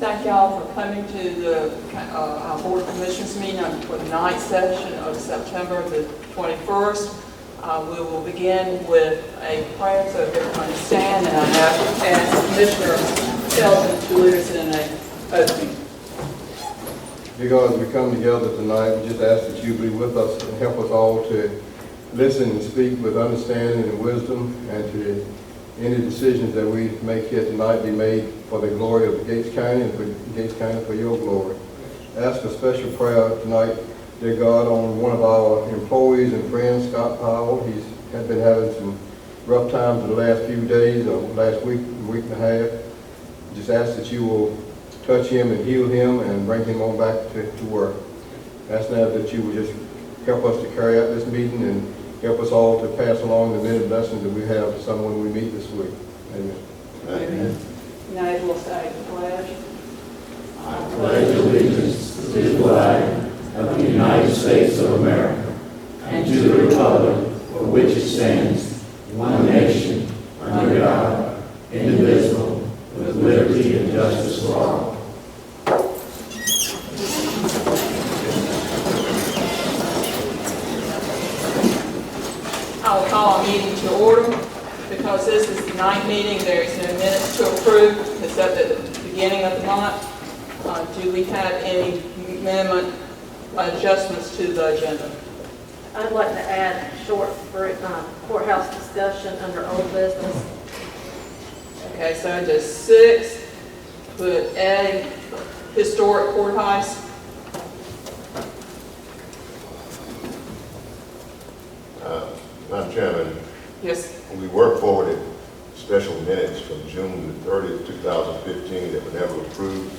Thank y'all for coming to the our Board of Commissioners meeting for the ninth session of September the 21st. We will begin with a prayer, so if everyone stand, and I have to ask Commissioner Shelton to lead us in an opening. Dear God, as we come together tonight, we just ask that you be with us and help us all to listen and speak with understanding and wisdom, and to any decisions that we make here tonight be made for the glory of Gates County and for Gates County for your glory. Ask a special prayer tonight, dear God, on one of our employees and friends, Scott Powell. He's been having some rough times in the last few days, or last week and a half. Just ask that you will touch him and heal him and bring him on back to work. Ask now that you will just help us to carry out this meeting and help us all to pass along the many blessings that we have to someone we meet this week. Amen. Amen. United will say the pledge. I pledge allegiance to the flag of the United States of America and to the republic for which it stands, one nation, under God, indivisible, with liberty and justice for all. I will call our meeting to order. Because this is the ninth meeting, there is no minutes to approve except at the beginning of the month. Do we have any amendment adjustments to the agenda? I'd like to add short courthouse discussion under old business. Okay, so just 6, put adding historic courthouse. Madam Chairman, Yes. we worked forwarded special minutes from June the 30th, 2015 that were never approved.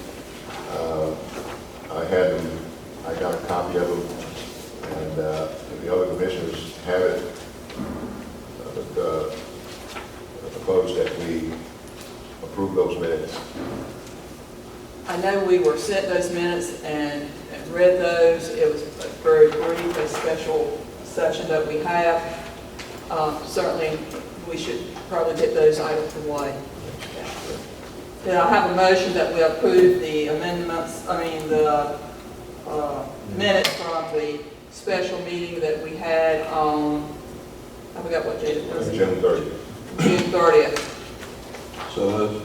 I had them, I got a copy of them, and the other commissioners have it. I propose that we approve those minutes. I know we were sent those minutes and read those. It was a very brief, a special session that we have. Certainly, we should probably get those out of the way. Then I have a motion that we approve the amendments, the minutes from the special meeting that we had on, I forgot what date it was. June 30th. June 30th. So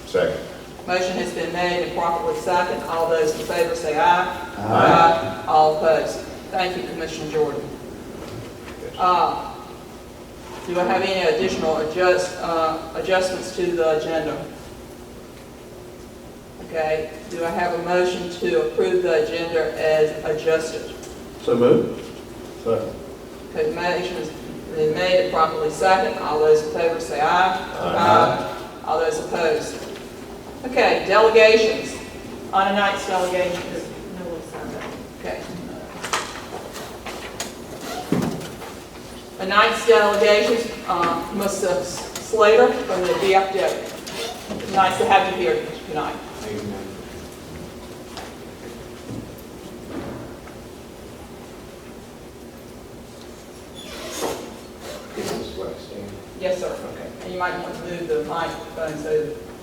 Second. Motion has been made and properly second. All those in favor say aye. Aye. All opposed. Thank you, Commissioner Jordan. Do I have any additional adjustments to the agenda? Okay. Do I have a motion to approve the agenda as adjusted? So moved. Second. Okay, the motion has been made and properly second. All those in favor say aye. Aye. All those opposed. Okay, delegations. On tonight's delegations. No one signed up. Okay. Tonight's delegations, Mr. Slater from the VFW. Nice to have you here tonight. Yes, sir. Okay. And you might want to move the microphone so.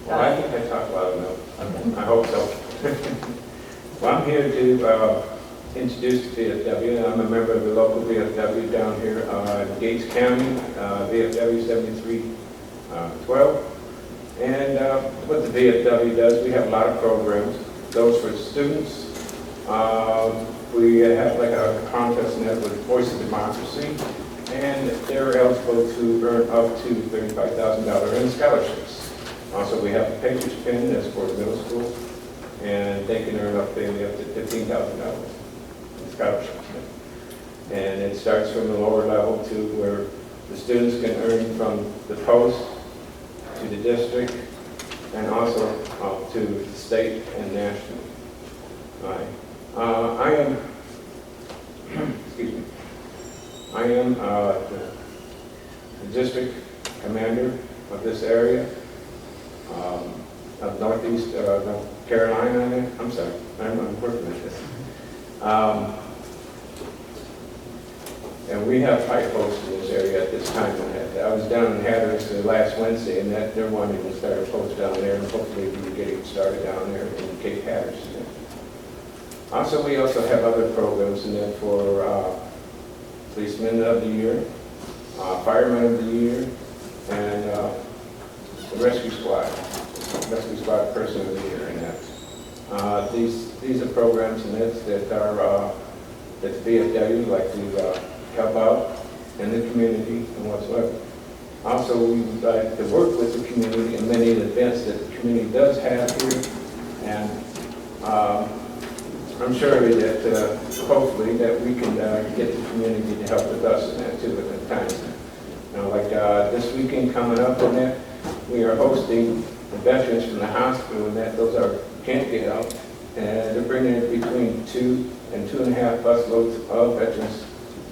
Well, I think I talk loud enough. I hope so. Well, I'm here to introduce the VFW. I'm a member of the local VFW down here in Gates County, VFW 7312. And what the VFW does, we have a lot of programs. Those for students. We have like a contest net with Voice of Democracy, and they're eligible to earn up to $35,000 in scholarships. Also, we have a Patriots pin that's for the middle school, and they can earn up to $15,000 in scholarships. And it starts from the lower level to where the students can earn from the post to the district, and also to the state and national. I am, excuse me, I am the district commander of this area. Of Northeast North Carolina, I'm sorry, I'm working with this. And we have pipe posts in this area at this time. I was down in Hatteras last Wednesday, and that they're wanting to start a post down there, and hopefully we can get it started down there in Cape Hatteras. Also, we also have other programs in there for Policeman of the Year, Fireman of the Year, and the Rescue Squad Person of the Year, and that. These are programs and that are that the VFW like to help out in the community and whatsoever. Also, we would like to work with the community in many events that the community does have here, and I'm sure that hopefully that we can get the community to help with us in that too at the time. Like this weekend coming up on that, we are hosting the veterans from the hospital, and that those are can't get out, and they're bringing in between 2 and 2.5 busloads of veterans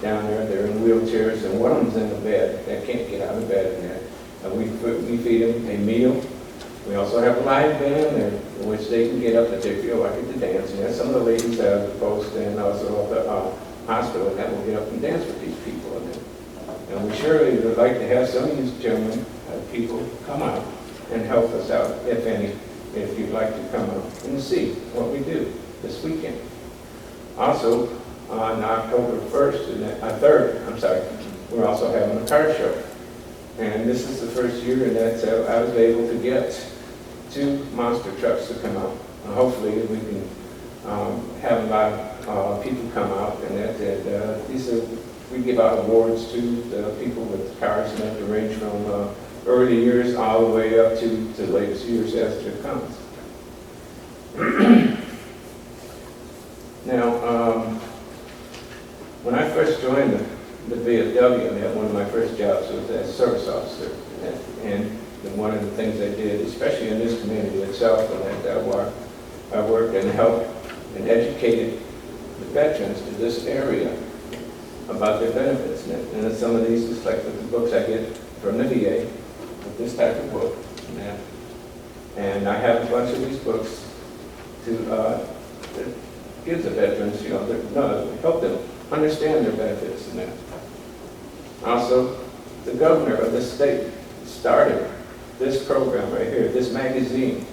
down there. They're in wheelchairs, and one of them's in a bed. They can't get out of bed in there. And we feed them a meal. We also have a live band there, in which they can get up if they feel like it to dance. And there's some of the ladies at the post and also at the hospital that will get up and dance with these people in there. And we surely would like to have some of these gentlemen, people, come out and help us out, if any, if you'd like to come out and see what we do this weekend. Also, on October 3rd, we're also having a car show. And this is the first year and that I was able to get 2 monster trucks to come out. And hopefully we can have a lot of people come out, and we give out awards to the people with cars, and that range from early years all the way up to the latest years as it comes. Now, when I first joined the VFW, one of my first jobs was as a service officer. And one of the things I did, especially in this community itself, I worked and helped and educated the veterans to this area about their benefits. And some of these, just like the books I get from the VA, with this type of book. And I have a bunch of these books to give the veterans, help them understand their benefits and that. Also, the governor of this state started this program right here, this magazine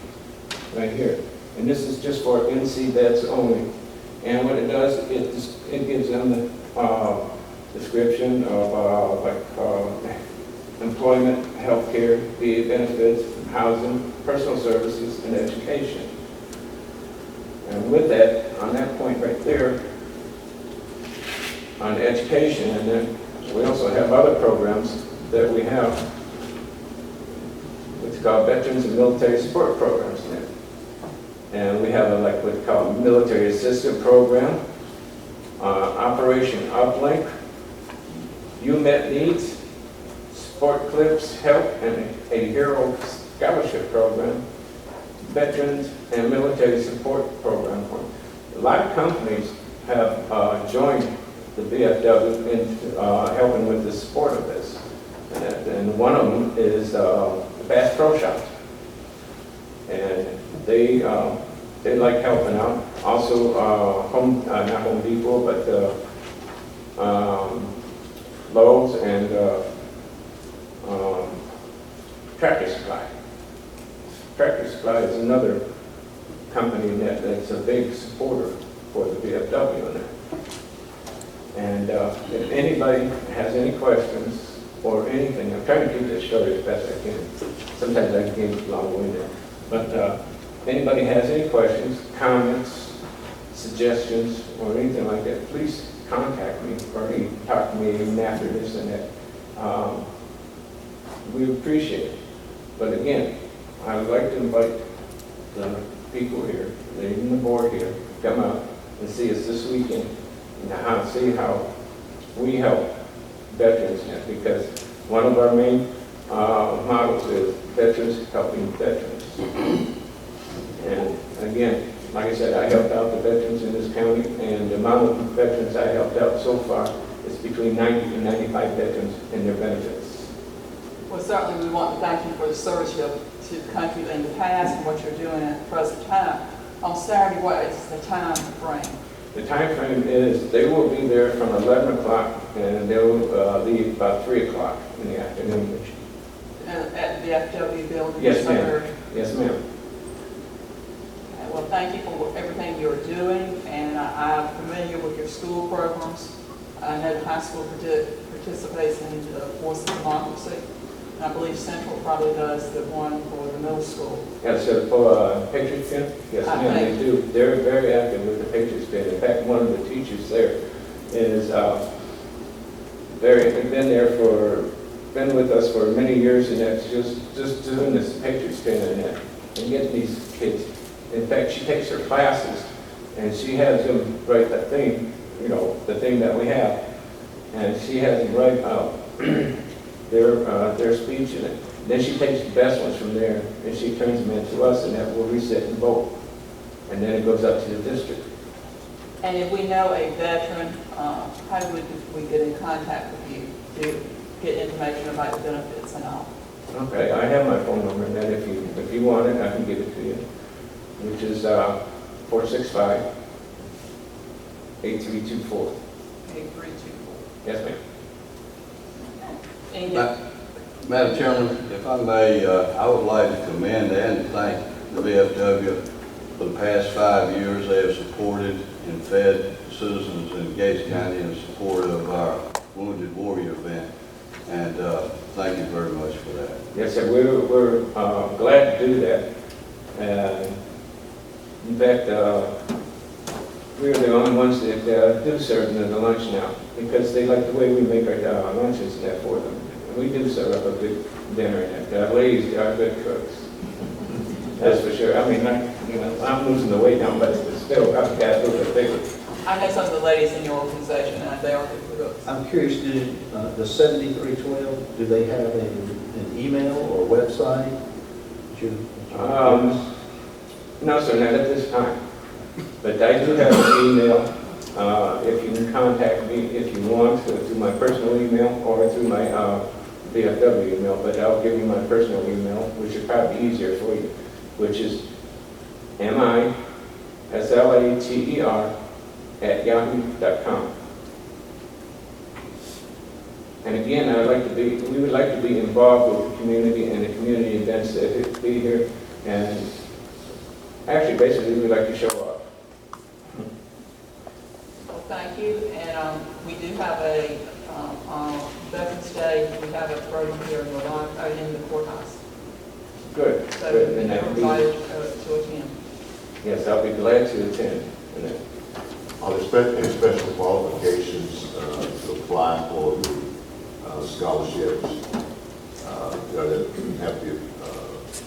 right here. And this is just for NC vets only. And what it does, it gives them the description of employment, healthcare, VA benefits, housing, personal services, and education. And with that, on that point right there, on education, and then we also have other programs that we have, which is called Veterans and Military Support Programs now. And we have what's called Military Assistant Program, Operation Uplink, UMET Needs, Sport Clips Help, and a Hero Scholarship Program, Veterans and Military Support Program. A lot of companies have joined the VFW in helping with the support of this. And one of them is Bass Pro Shops. And they like helping out. Also, not Home Depot, but Lowe's and Tractor Supply. Tractor Supply is another company that's a big supporter for the VFW in there. And if anybody has any questions or anything, I'm trying to keep this short as best I can. Sometimes I can get long-winded. But if anybody has any questions, comments, suggestions, or anything like that, please contact me or talk to me even after this and that. We appreciate it. But again, I would like to invite the people here, even the board here, to come out and see us this weekend and see how we help veterans now, because one of our main models is veterans helping veterans. And again, like I said, I helped out the veterans in this county, and the amount of veterans I helped out so far is between 90 and 95 veterans and their benefits. Well, certainly we want to thank you for the service you have to the country in the past and what you're doing at the present time. On Saturday, what is the time frame? The time frame is, they will be there from 11 o'clock, and they'll leave about 3 o'clock in the afternoon. At the FW building? Yes, ma'am. somewhere? Yes, ma'am. Okay, well, thank you for everything you're doing, and I'm familiar with your school programs. I know the high school participates in the Voice of Democracy, and I believe Central probably does the one for the middle school. Yes, so for Patriots Pin? Yes, I ma'am, they think- do. They're very active with the Patriots Pin. In fact, one of the teachers there is been with us for many years, and that's just doing this Patriots Pin and getting these kids. In fact, she takes her classes, and she has them write that thing, the thing that we have, and she has them write out their speech in it. Then she takes the best ones from there, and she turns them into us, and that will reset and vote. And then it goes up to the district. And if we know a veteran, how would we get in contact with you to get information about the benefits and all? Okay, I have my phone number, and then if you want it, I can give it to you, which is 465-8324. 8324. Yes, ma'am. Any- Madam Chairman, if I may, I would like to commend and thank the VFW. For the past 5 years, they have supported and fed citizens in Gates County in support of our Wounded Warrior event. And thank you very much for that. Yes, sir, we're glad to do that. And in fact, we're the only ones that do serve them the lunch now, because they like the way we make our lunches and that for them. And we do serve up a good dinner, and the ladies are good cooks. That's for sure. I mean, I'm losing the weight now, but still, I've got a little bit bigger. I know some of the ladies in your organization, and they are good cooks. I'm curious, the 7312, do they have an email or website? No, sir, not at this time. But I do have an email. If you can contact me if you want, through my personal email or through my VFW email, but I'll give you my personal email, which is probably easier for you, which is mislater@yahoo.com. And again, we would like to be involved with the community and the community events that be here. And actually, basically, we'd like to show up. Well, thank you, and we do have on Veterans Day, we have a program here in the courthouse. Good. So Good. And you're that would be- invited to attend. Yes, I'll be glad to attend. Are there any special qualifications to apply for the scholarships? Does it have to be a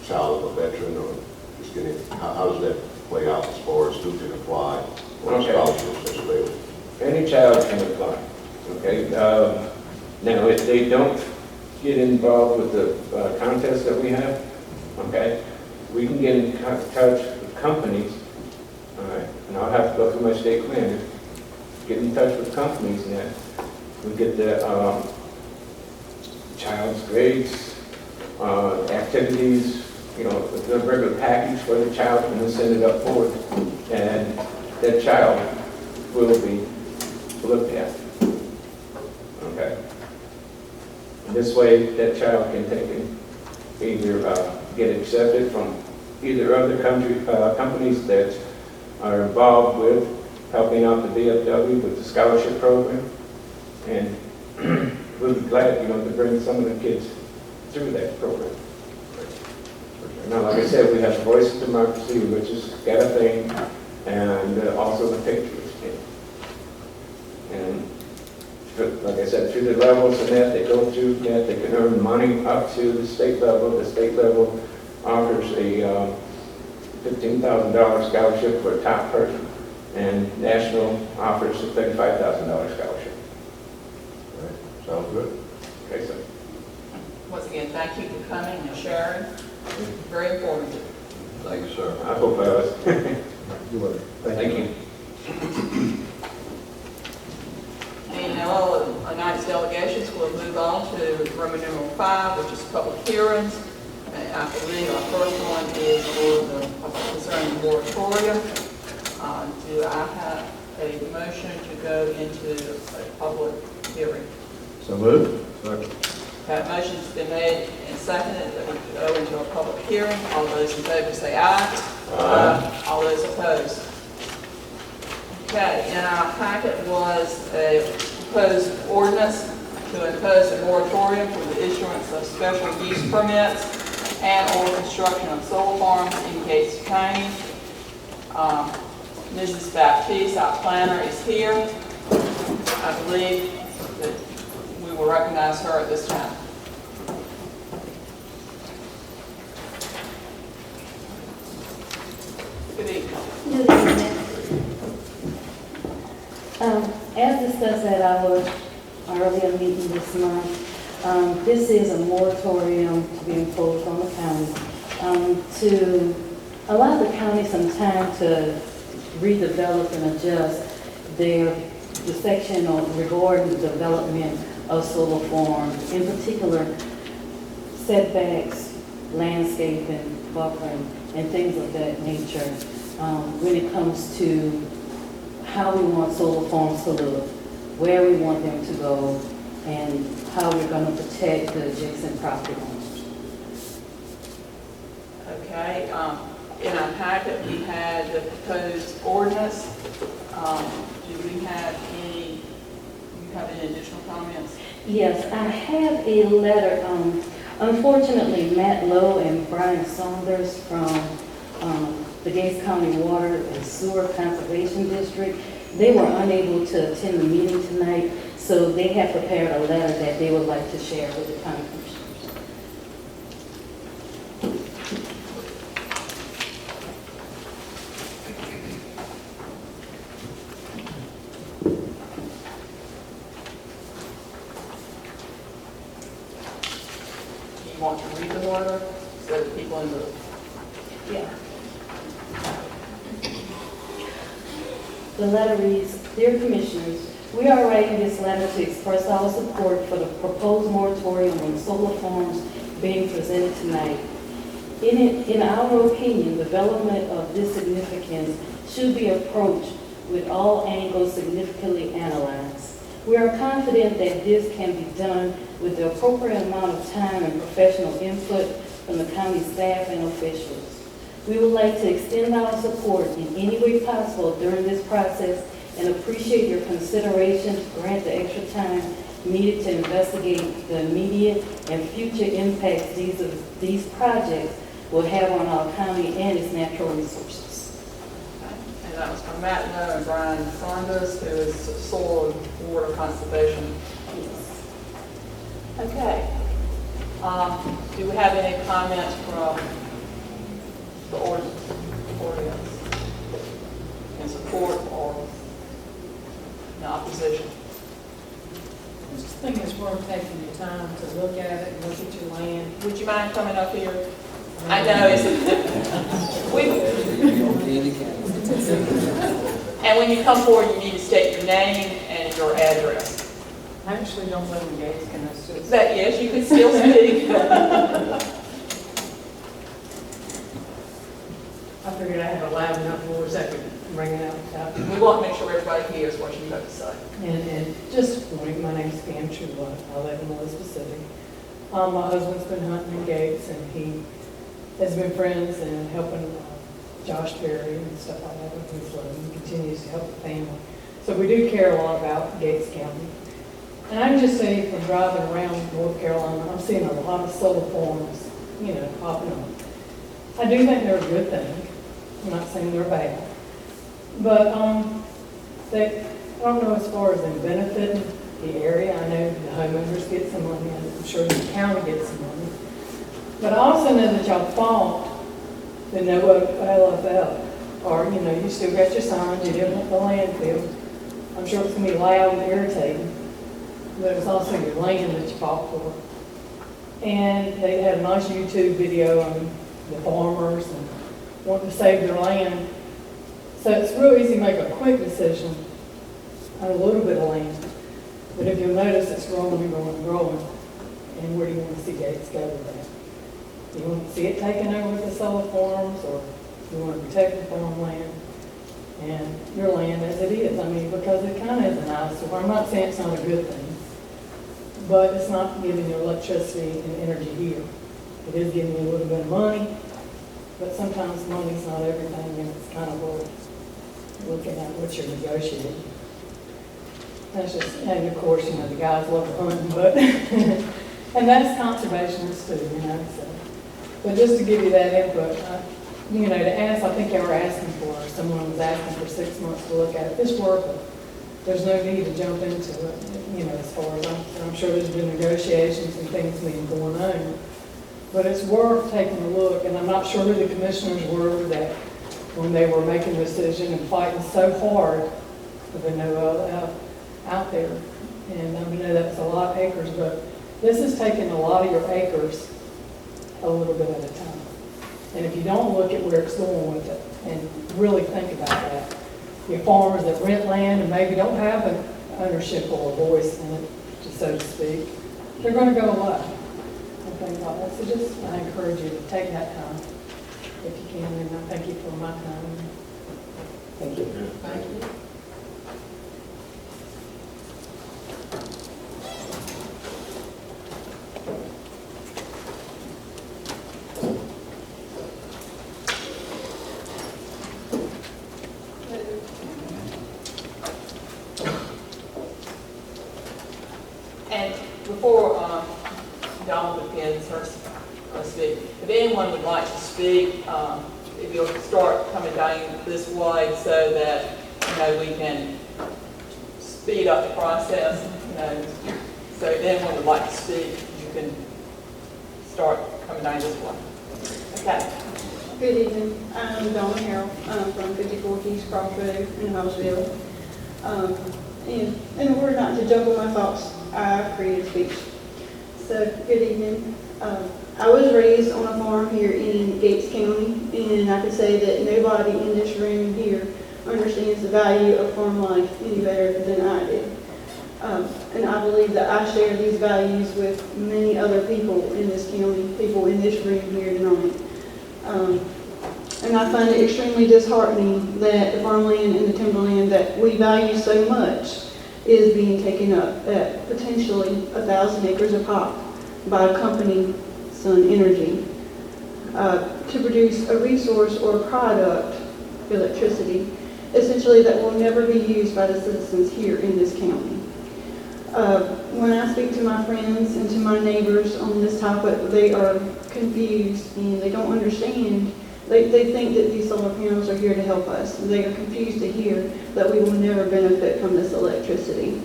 child of a veteran, or just getting, how does that play out as far as who can apply for Okay. scholarships that's available? Any child can apply, okay? Now, if they don't get involved with the contest that we have, okay, we can get in touch with companies, all right, and I'll have to go through my state commander, get in touch with companies, and then we get the child's grades, activities, the regular package for the child, and then send it up forward, and that child will be looked at. Okay? And this way, that child can take and either get accepted from either other companies that are involved with helping out the VFW with the scholarship program, and we'll be glad, to bring some of the kids through that program. Now, like I said, we have Voice of Democracy, which has got a thing, and also the Patriots thing. And like I said, through the levels and that, they go through that, they can earn money up to the state level. The state level offers a $15,000 scholarship for a top person, and national offers a $35,000 scholarship. All right. Sounds good. Okay, so Once again, thank you for coming and sharing. Very informative. Thank you, sir. I hope I was. You will. Thank you. And now, tonight's delegations will move on to Roman numeral 5, which is public hearings. And I believe our first one is for concerning the moratorium. Do I have a motion to go into a public hearing? So moved. That motion's been made and seconded that we go into a public hearing. All those in favor say aye. Aye. All those opposed? Okay, in our packet was a proposed ordinance to impose a moratorium for the issuance of special use permits and/or construction of solar farms in Gates County. Mrs. Baptiste, our planner, is here. I believe that we will recognize her at this time. Good evening. Good evening. As discussed at our earlier meeting this month, this is a moratorium to be imposed on the county to allow the county some time to redevelop and adjust the section regarding the development of solar farms, in particular setbacks, landscaping, buffering, and things of that nature when it comes to how we want solar farms to look, where we want them to go, and how we're going to protect the adjacent property owners. Okay, in our packet, we had the proposed ordinance. Do we have any, additional comments? Yes, I have a letter. Unfortunately, Matt Lowe and Brian Saunders from the Gates County Water and Sewer Conservation District, they were unable to attend the meeting tonight, so they have prepared a letter that they would like to share with the county commissioners. Do you want to read the letter so that people in the... Yeah. The letter reads, Dear Commissioners, we are writing this letter to express our support for the proposed moratorium on solar farms being presented tonight. In our opinion, development of this significance should be approached with all angles significantly analyzed. We are confident that this can be done with the appropriate amount of time and professional input from the county staff and officials. We would like to extend our support in any way possible during this process and appreciate your consideration to grant the extra time needed to investigate the immediate and future impacts these projects will have on our county and its natural resources. And that was from Matt Lowe and Brian Saunders, who is Soil and Water Conservation. Okay. Do we have any comments from the audience in support or in opposition? I just think it's worth taking the time to look at it and look at your land. Would you mind coming up here? I know, it's, and when you come forward, you need to state your name and your address. I actually don't live in Gates, can I still say? That, yes, you can still speak. I figured I had a loud enough voice I could bring it out. We want to make sure everybody hears what you have to say. And just for me, my name's Pam Chula. I live in Elizabeth City. My husband's been hunting in Gates, and he has been friends and helping Josh Berry and stuff like that with his living. He continues to help the family. So we do care a lot about Gates County. And I can just say from driving around North Carolina, I'm seeing a lot of solar farms, popping up. I do think they're a good thing. I'm not saying they're bad. But I don't know as far as them benefiting the area. I know the homeowners get some money, and I'm sure the county gets some money. But I also know that y'all fought the no LFL, or, you still got your signs, you didn't want the landfill. I'm sure it's going to be loud and irritating, but it's also your land that you fought for. And they had a nice YouTube video on the farmers and wanting to save their land. So it's real easy to make a quick decision on a little bit of land. But if you'll notice, it's growing and growing and growing. And where do you want to see Gates go with that? You want to see it taken over with the solar farms, or you want to protect the farmland? and your land as it is. I mean, because it kind of is an eyesore. I'm not saying it's not a good thing, but it's not giving you electricity and energy here. It is giving you a little bit of money, but sometimes money's not everything, and it's kind of worth looking at what you're negotiating. That's just, and of course, you know, the guys love hunting, but, and that's conservationists too, you know, so. But just to give you that input, you know, to ask, I think they were asking for, someone was asking for 6 months to look at it. It's worth it. There's no need to jump into it, you know, as far as I'm sure there's been negotiations and things being going on. But it's worth taking a look, and I'm not sure who the commissioners were that when they were making the decision and fighting so hard for the no out there. And I know that was a lot of acres, but this is taking a lot of your acres a little bit at a time. And if you don't look at where it's going with it and really think about that, your farmers that rent land and maybe don't have an ownership or a voice in it, so to speak, they're going to go away. And think about that. So just, I encourage you to take that time if you can, and I thank you for my time. Thank you. Thank you. And before Dawn begins her speak, if anyone would like to speak, if you'll start coming down this way so that, you know, we can speed up the process, you know. So if anyone would like to speak, you can start coming down this way. Okay. Good evening. I'm Donna Harrell. I'm from 54 Keys Cross Road in Hallsville. And in order not to jumble my thoughts, I created a speech. So, good evening. I was raised on a farm here in Gates County, and I can say that nobody in this room here understands the value of farm life any better than I do. And I believe that I share these values with many other people in this county, people in this room here tonight. And I find it extremely disheartening that the farmland and the timberland that we value so much is being taken up at potentially 1,000 acres a pop by a company, Sun Energy, to produce a resource or a product, electricity, essentially that will never be used by the citizens here in this county. When I speak to my friends and to my neighbors on this topic, they are confused and they don't understand. They think that these solar panels are here to help us. They are confused to hear that we will never benefit from this electricity.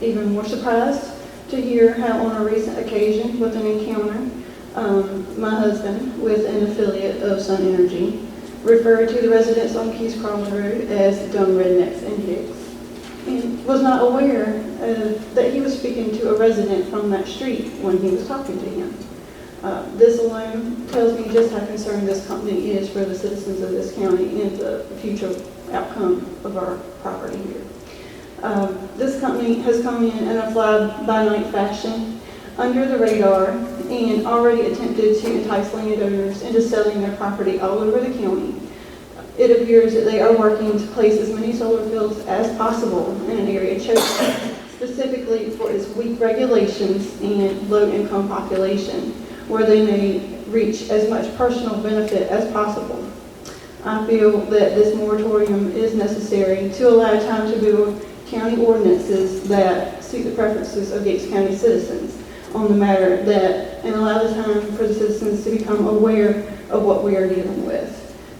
Even more surprised to hear how on a recent occasion with an encounter, my husband, with an affiliate of Sun Energy, referred to the residents on Keys Cross Road as dumb rednecks and hicks, and was not aware that he was speaking to a resident from that street when he was talking to him. This alone tells me just how concerned this company is for the citizens of this county and the future outcome of our property here. This company has come in a fly-by-night fashion under the radar and already attempted to entice landowners into selling their property all over the county. It appears that they are working to place as many solar fields as possible in an area chosen specifically for its weak regulations and low-income population, where they may reach as much personal benefit as possible. I feel that this moratorium is necessary to allow time to build county ordinances that suit the preferences of Gates County citizens on the matter, and allow the time for the citizens to become aware of what we are dealing with.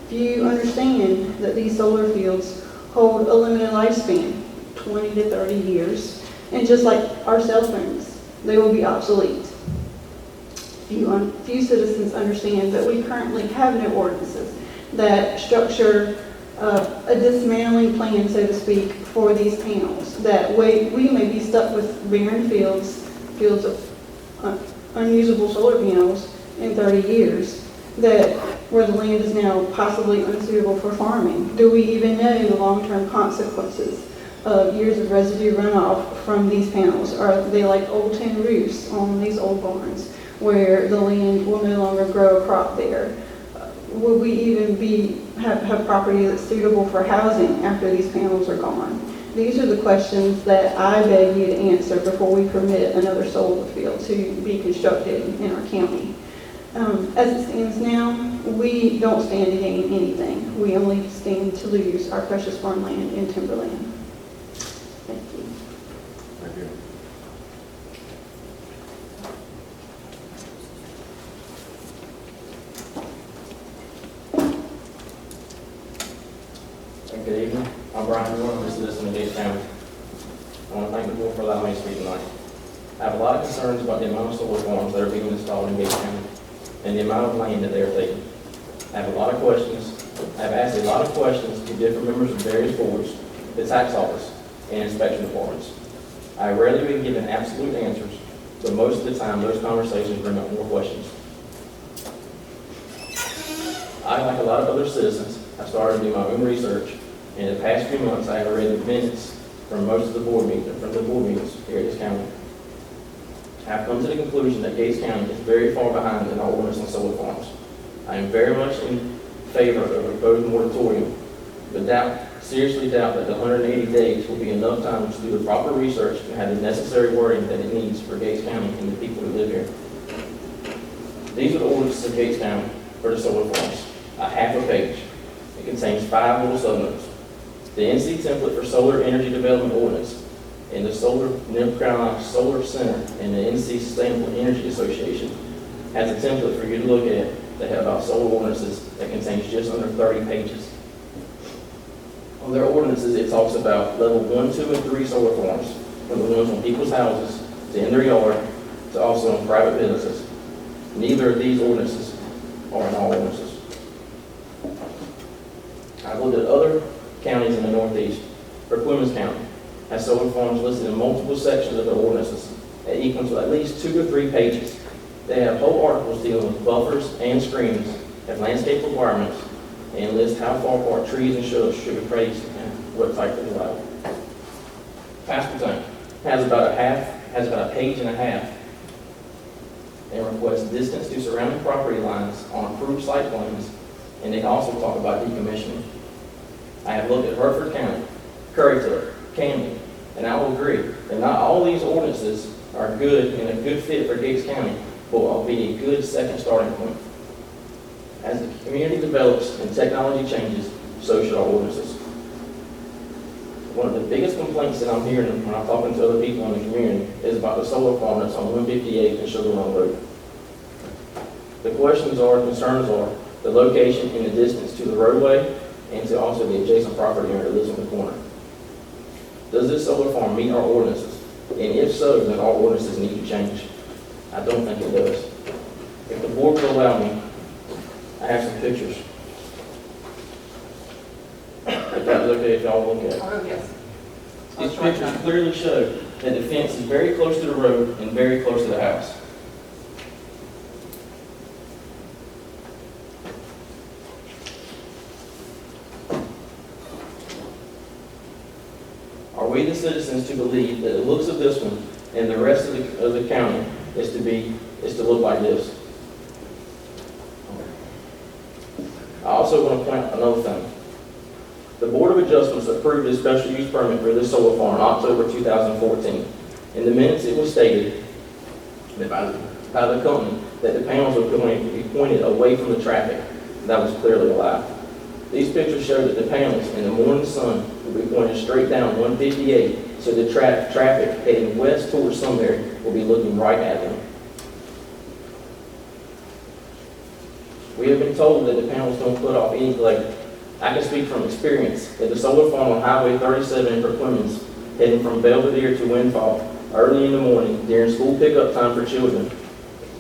Few understand that these solar fields hold a limited lifespan, 20 to 30 years, and just like our cell phones, they will be obsolete. Few citizens understand that we currently have no ordinances that structure a dismantling plan, so to speak, for these panels. That way we may be stuck with barren fields of unusable solar panels in 30 years, where the land is now possibly unsuitable for farming. Do we even know the long-term consequences of years of residue runoff from these panels? Are they like old tin roofs on these old barns, where the land will no longer grow a crop there? Will we even have property that's suitable for housing after these panels are gone? These are the questions that I beg you to answer before we permit another solar field to be constructed in our county. As it stands now, we don't stand to gain anything. We only stand to lose our precious farmland and timberland. Thank you. Thank you. Good evening. I'm Brian Moore. I'm a citizen of Gates County. I want to thank the board for allowing me to speak tonight. I have a lot of concerns about the amount of solar farms that are being installed in Gates County and the amount of land that they are taking. I have a lot of questions. I have asked a lot of questions to different members of various boards, the tax office, and inspection departments. I have rarely been given absolute answers, but most of the time those conversations bring up more questions. I, like a lot of other citizens, have started to do my own research. In the past few months, I have read the minutes from most of the board meetings here at this county. I have come to the conclusion that Gates County is very far behind in our ordinance on solar farms. I am very much in favor of a proposed moratorium, but seriously doubt that the 180 days will be enough time to do the proper research and have the necessary wording that it needs for Gates County and the people who live here. These are the ordinances of Gates County for the solar farms, a half a page. It contains 5 little subnotes. The NC template for solar energy development ordinance and the North Carolina Solar Center and the NC Sustainable Energy Association has a template for you to look at that have about solar ordinances that contains just under 30 pages. On their ordinances, it talks about level 1, 2, and 3 solar farms, from the ones on people's houses to in their yard to also on private businesses. Neither of these ordinances are in all ordinances. I've looked at other counties in the Northeast. For Clemens County has solar farms listed in multiple sections of their ordinances that equal to at least 2 or 3 pages. They have whole articles dealing with buffers and screens, have landscape requirements, and list how far apart trees and shrubs should be placed and what type of allowed. Pasquotank has about a page and a half and requests distance to surrounding property lines on approved site plans, and they also talk about decommissioning. I have looked at Hertford County, Currituck, Camden, and I will agree that not all these ordinances are good and a good fit for Gates County, but will be a good second starting point. As the community develops and technology changes, so should our ordinances. One of the biggest complaints that I'm hearing when I'm talking to other people in the community is about the solar farm that's on 158 and Sugar Run Road. The concerns are the location and the distance to the roadway and to also the adjacent property owner that lives on the corner. Does this solar farm meet our ordinances? And if so, then our ordinances need to change. I don't think it does. If the board will allow me, I have some pictures. If that's okay, if y'all look at it. Oh, yes. These pictures clearly show that the fence is very close to the road and very close to the house. Are we the citizens to believe that the looks of this one and the rest of the county is to look like this? I also want to point out another thing. The Board of Adjustments approved a special use permit for this solar farm in October 2014. In the minutes, it was stated that by the company that the panels were going to be pointed away from the traffic. That was clearly a lie. These pictures show that the panels in the morning sun will be pointed straight down 158, so the traffic heading west towards Sunbury will be looking right at them. We have been told that the panels don't put off any glare. I can speak from experience that the solar farm on Highway 37 for Clemens, heading from Belvedere to Windfall, early in the morning during school pickup time for children,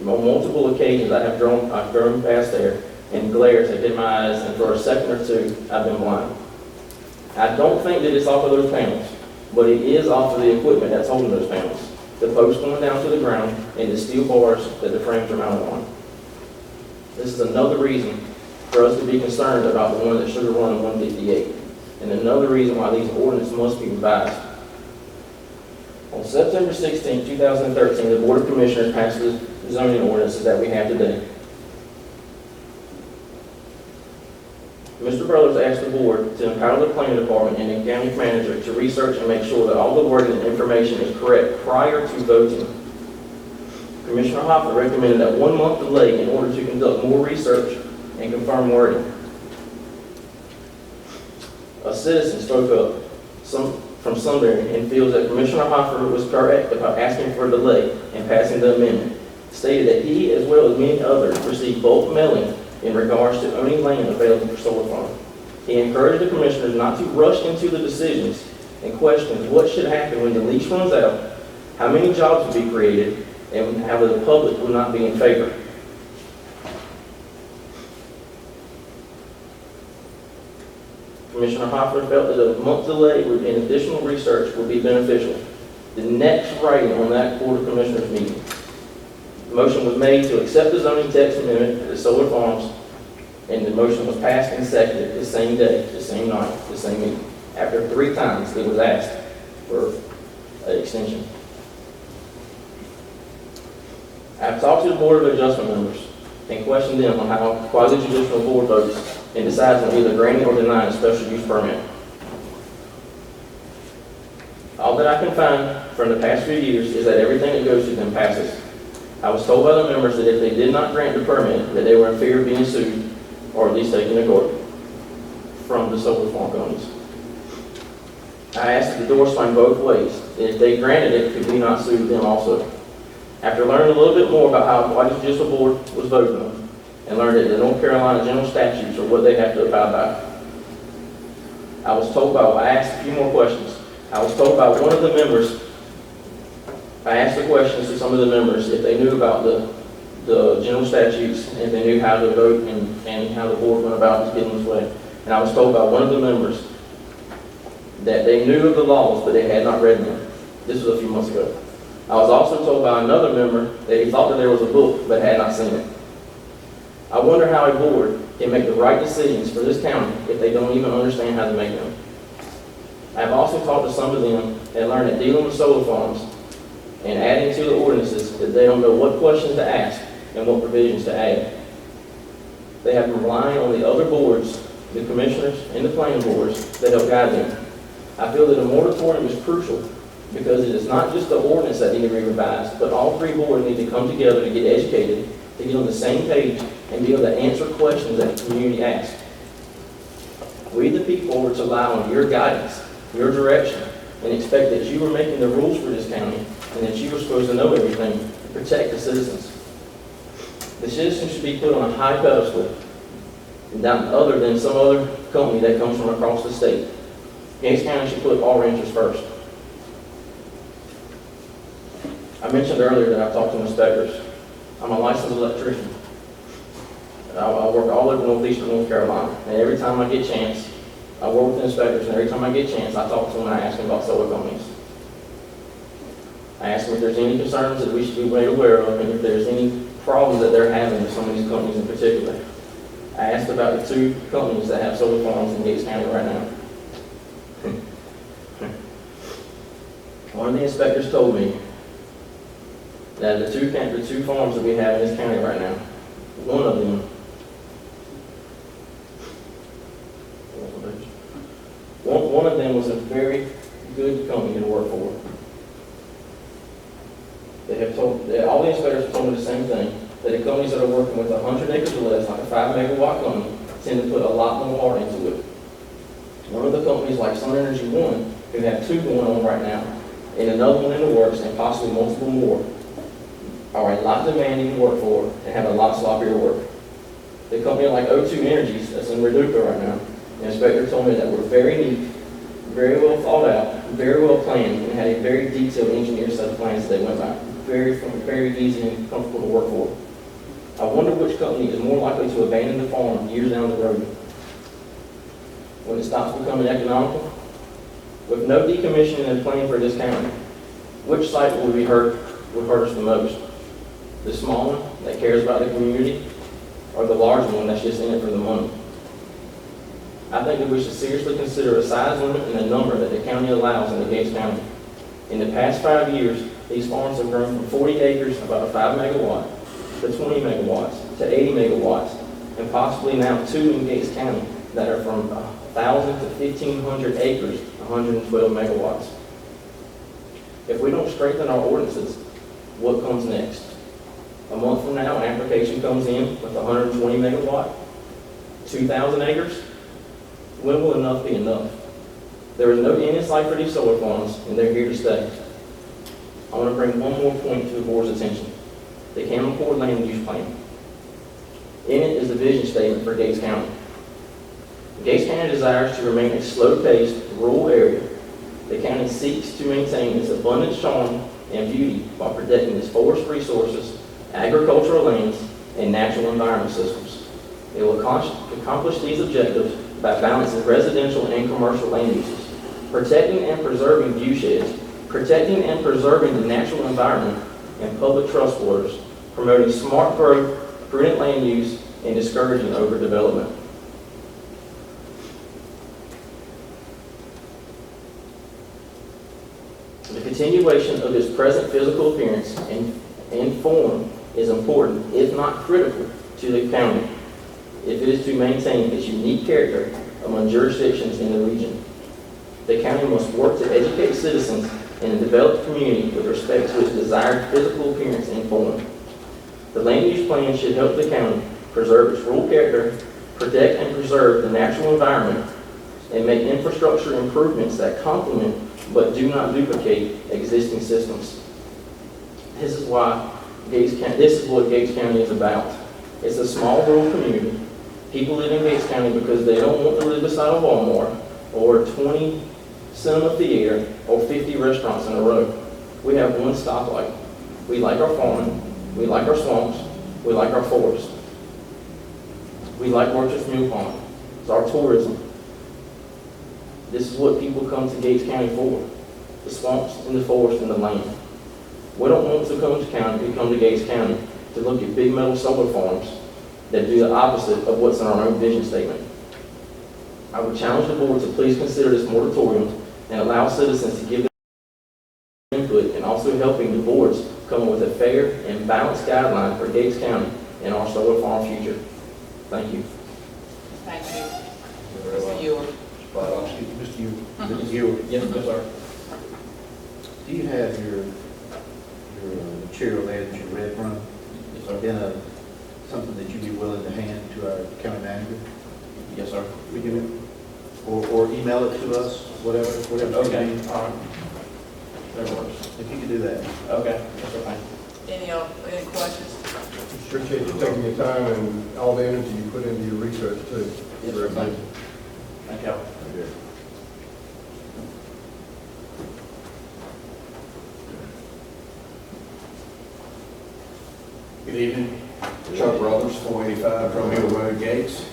on multiple occasions I've driven past there, and glares have hit my eyes, and for a second or two, I've been blind. I don't think that it's off of those panels, but it is off of the equipment that's holding those panels. The posts going down to the ground, and the steel bars that the frames are mounted on. This is another reason for us to be concerned about the one that Sugar Run in 158, and another reason why these ordinances must be revised. On September 16, 2013, the Board of Commissioners passed the zoning ordinances that we have today. Mr. Brothers asked the board to empower the planning department and the county manager to research and make sure that all the wording and information is correct prior to voting. Commissioner Hopper recommended a 1-month delay in order to conduct more research and confirm wording. A citizen spoke up from Sunbury and feels that Commissioner Hopper was correct about asking for a delay in passing the amendment, stated that he, as well as many others, received bulk mailing in regards to owning land available for solar farm. He encouraged the commissioners not to rush into the decisions and questions what should happen when the lease runs out, how many jobs will be created, and how the public will not be in favor. Commissioner Hopper felt that a month delay in additional research would be beneficial. The next writing on that Board of Commissioners meeting, the motion was made to accept the zoning text amendment for the solar farms, and the motion was passed and seconded the same day, the same night, the same meeting. After 3 times it was asked for an extension. I've talked to the Board of Adjustment members and questioned them on how quasi-judicial board votes and decides on either granting or denying a special use permit. All that I can find from the past few years is that everything that goes to them passes. I was told by the members that if they did not grant the permit, that they were in fear of being sued or at least taken to court from the solar farm companies. I asked that the door swing both ways. If they granted it, could we not sue them also? After learning a little bit more about how the quasi-judicial board was voting on, and learned that the North Carolina general statutes are what they have to abide by, I asked a few more questions. I was told by one of the members, I asked the questions to some of the members if they knew about the general statutes, and if they knew how to vote and how the board went about getting this way. And I was told by one of the members that they knew of the laws, but they had not read them. This was a few months ago. I was also told by another member that he thought that there was a book, but had not seen it. I wonder how a board can make the right decisions for this county if they don't even understand how to make them. I have also talked to some of them and learned that dealing with solar farms and adding to the ordinances that they don't know what questions to ask and what provisions to add. They have been relying on the other boards, the commissioners and the planning boards that help guide them. I feel that a moratorium is crucial because it is not just the ordinance that need to be revised, but all 3 boards need to come together to get educated, to get on the same page, and be able to answer questions that the community asks. We, the people, are to rely on your guidance, your direction, and expect that you are making the rules for this county and that you are supposed to know everything to protect the citizens. The citizens should be put on a high pedestal, other than some other company that comes from across the state. Gates County should put all ranchers first. I mentioned earlier that I've talked to inspectors. I'm a licensed electrician. I work all over northeastern North Carolina, and every time I get a chance, I work with inspectors, and every time I get a chance, I talk to them and I ask them about solar companies. I ask them if there's any concerns that we should be made aware of, and if there's any problems that they're having with some of these companies in particular. I asked about the 2 companies that have solar farms in Gates County right now. One of the inspectors told me that the two farms that we have in this county right now, one of them was a very good company to work for. All the inspectors have told me the same thing, that the companies that are working with 100 acres or less, like a 5-megawatt company, tend to put a lot more heart into it. One of the companies like Sun Energy One, who have 2 going on right now, and another one in the works, and possibly multiple more, are a lot demanding to work for and have a lot sloppier work. The company like O2 Energies, that's in Reduca right now, the inspector told me that we're very neat, very well thought out, very well planned, and had a very detailed engineer set of plans that they went by. Very easy and comfortable to work for. I wonder which company is more likely to abandon the farm years down the road when it stops becoming economical. With no decommissioning and plan for this county, which site would hurt us the most? The small one that cares about the community, or the large one that's just in it for the money? I think that we should seriously consider a size limit and a number that the county allows in the Gates County. In the past 5 years, these farms have grown from 40 acres, about a 5-megawatt, to 20 megawatts, to 80 megawatts, and possibly now 2 in Gates County. that are from 1,000 to 1,500 acres, 112 megawatts. If we don't strengthen our ordinances, what comes next? A month from now, an application comes in with 120 megawatt, 2,000 acres. When will enough be enough? There is no end in sight for these solar farms, and they're here to stay. I want to bring one more point to the board's attention. The Cameron Court Land Use Plan. In it is the vision statement for Gates County. Gates County desires to remain a slow-paced, rural area. The county seeks to maintain its abundant charm and beauty while protecting its forest resources, agricultural lands, and natural environment systems. It will accomplish these objectives by balancing residential and commercial land uses, protecting and preserving view sheds, protecting and preserving the natural environment and public trust waters, promoting smart growth, prudent land use, and discouraging overdevelopment. The continuation of its present physical appearance and form is important, if not critical, to the county, if it is to maintain its unique character among jurisdictions in the region. The county must work to educate citizens in a developed community with respect to its desired physical appearance and form. The land use plan should help the county preserve its rural character, protect and preserve the natural environment, and make infrastructure improvements that complement but do not duplicate existing systems. This is what Gates County is about. It's a small rural community. People live in Gates County because they don't want to live beside a Walmart or 20 cinema theater or 50 restaurants in a row. We have one stoplight. We like our farming. We like our swamps. We like our forests. We like Worcester Mill Pond. It's our tourism. This is what people come to Gates County for. The swamps and the forest and the land. We don't want to come to county, we come to Gates County to look at big metal solar farms that do the opposite of what's in our own vision statement. I would challenge the board to please consider this moratorium and allow citizens to give their input, and also helping the boards come up with a fair and balanced guideline for Gates County and our solar farm future. Thank you. Thank you. Mr. Ewer. Mr. Ewell, Yes, sir. do you have your material there that you read from? Yes, sir. In something that you'd be willing to hand to our county manager? Yes, sir. Would you, or email it to us, whatever you Okay. need. All right. That works. If you could do that. Okay. Yes, sir. Thank you. Any questions? Appreciate you taking your time and all the energy you put into your research too. Yes, sir. Thank you. Thank you. Good evening. Chuck Brothers, 485 Drum Hill Road, Gates.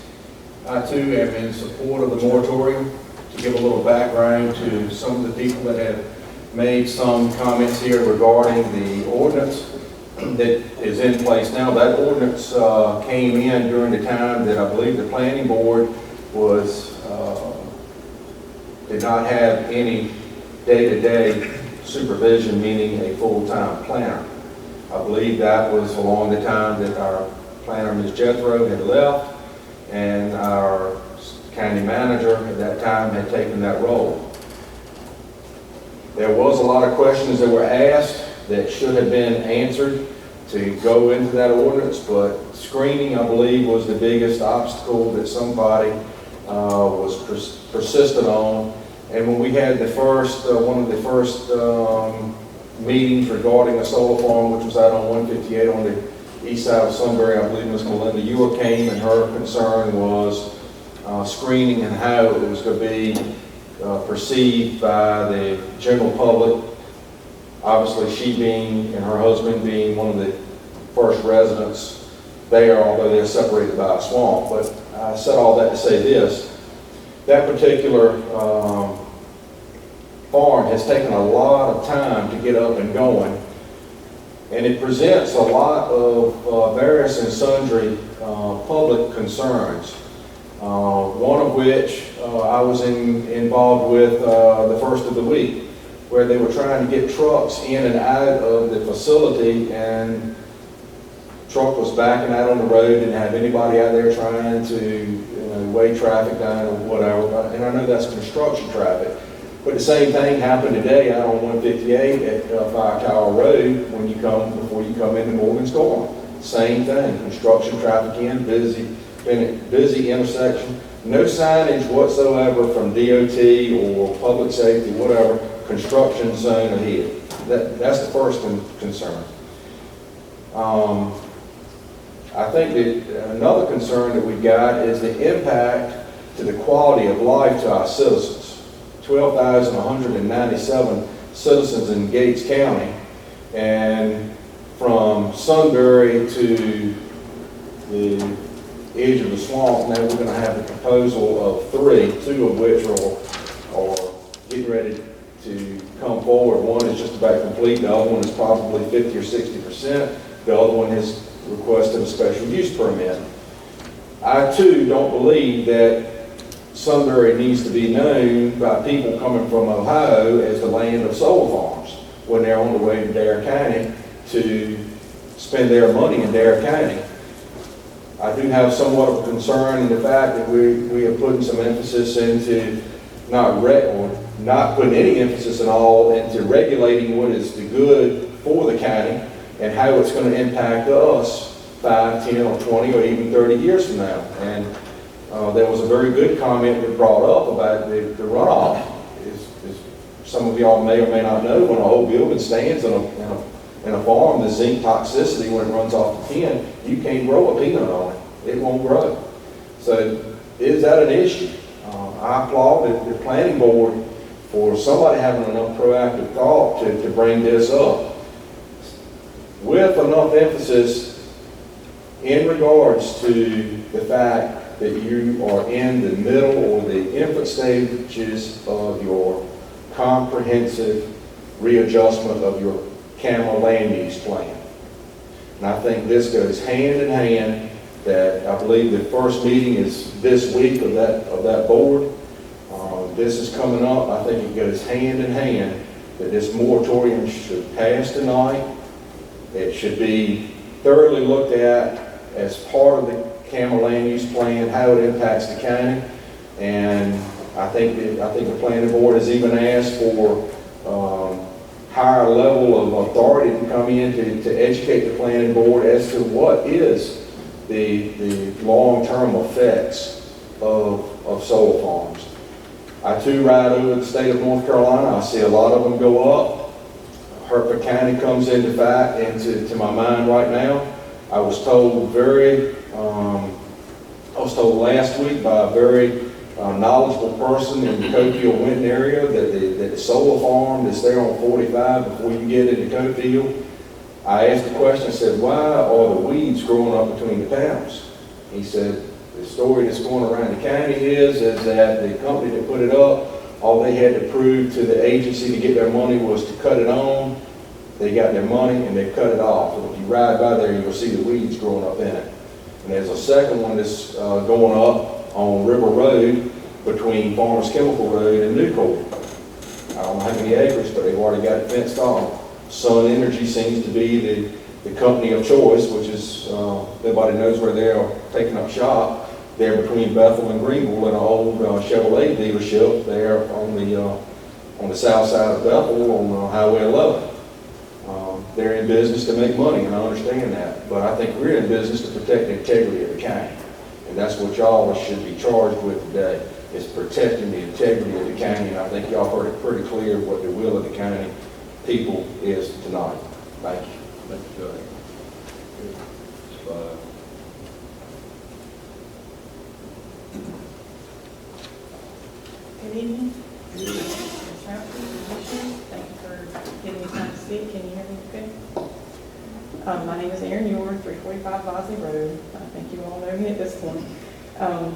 I too am in support of the moratorium. To give a little background to some of the people that have made some comments here regarding the ordinance that is in place now. That ordinance came in during the time that I believe the planning board did not have any day-to-day supervision, meaning a full-time planner. I believe that was along the time that our planner, Ms. Jethro, had left, and our county manager at that time had taken that role. There was a lot of questions that were asked that should have been answered to go into that ordinance, but screening, I believe, was the biggest obstacle that somebody was persistent on. And when we had the first, one of the first meetings regarding a solar farm, which was out on 158 on the east side of Sunbury, I believe Ms. Melinda Ewer came, and her concern was screening and how it was going to be perceived by the general public. Obviously, she being, and her husband being one of the first residents there, although they're separated by a swamp. But I said all that to say this. That particular farm has taken a lot of time to get up and going, and it presents a lot of various and sundry public concerns. One of which I was involved with the first of the week, where they were trying to get trucks in and out of the facility, and truck was backing out on the road, didn't have anybody out there trying to weigh traffic down or whatever, and I know that's construction traffic. But the same thing happened today out on 158 at Fire Tower Road before you come into Morgan's Corner. Same thing, construction traffic in, busy intersection. No signage whatsoever from DOT or public safety, whatever, construction zone ahead. That's the first concern. I think that another concern that we've got is the impact to the quality of life to our citizens. 12,197 citizens in Gates County, and from Sunbury to the edge of the swamp, now we're going to have a proposal of 3, 2 of which are getting ready to come forward. One is just about complete, the other one is probably 50 or 60%. The other one has requested a special use permit. I too don't believe that Sunbury needs to be known by people coming from Ohio as the land of solar farms when they're on the way to Dare County to spend their money in Dare County. I do have somewhat of a concern in the fact that we are putting some emphasis into not putting any emphasis at all into regulating what is the good for the county and how it's going to impact us 5, 10, or 20, or even 30 years from now. And there was a very good comment that brought up about the runoff. Some of y'all may or may not know, when a whole building stands in a farm, the zinc toxicity when it runs off the tin, you can't grow a peanut on it. It won't grow. So is that an issue? I applaud the planning board for somebody having enough proactive thought to bring this up with enough emphasis in regards to the fact that you are in the middle or the infant stages of your comprehensive readjustment of your Cameron land use plan. And I think this goes hand in hand, that I believe the first meeting is this week of that board. This is coming up. I think it goes hand in hand that this moratorium should pass tonight. It should be thoroughly looked at as part of the Cameron land use plan, how it impacts the county. And I think the planning board has even asked for higher level of authority to come in to educate the planning board as to what is the long-term effects of solar farms. I too ride over the state of North Carolina. I see a lot of them go up. Hertford County comes into my mind right now. I was told last week by a very knowledgeable person in the Cofield Winton area that the solar farm that's there on 45 before you get into Cofield, I asked the question, I said, why are the weeds growing up between the towns? He said, the story that's going around the county is that the company that put it up, all they had to prove to the agency to get their money was to cut it on. They got their money and they cut it off. And if you ride by there, you'll see the weeds growing up in it. And there's a second one that's going up on River Road between Farmers Chemical Road and Newport. I don't know how many acres, but they've already got it fenced off. Sun Energy seems to be the company of choice, which is, everybody knows where they are taking up shop. They're between Bethel and Greenville in an old Chevrolet dealership there on the south side of Bethel on Highway 11. They're in business to make money, and I understand that. But I think we're in business to protect the integrity of the county. And that's what y'all should be charged with today, is protecting the integrity of the county. And I think y'all heard it pretty clear what the will of the county people is tonight. Thank you. Thank you, Judge. Good evening. Thank you for giving me time to speak. Can you hear me okay? My name is Erin Eward, 345 Bosley Road. I think you all know me at this point. I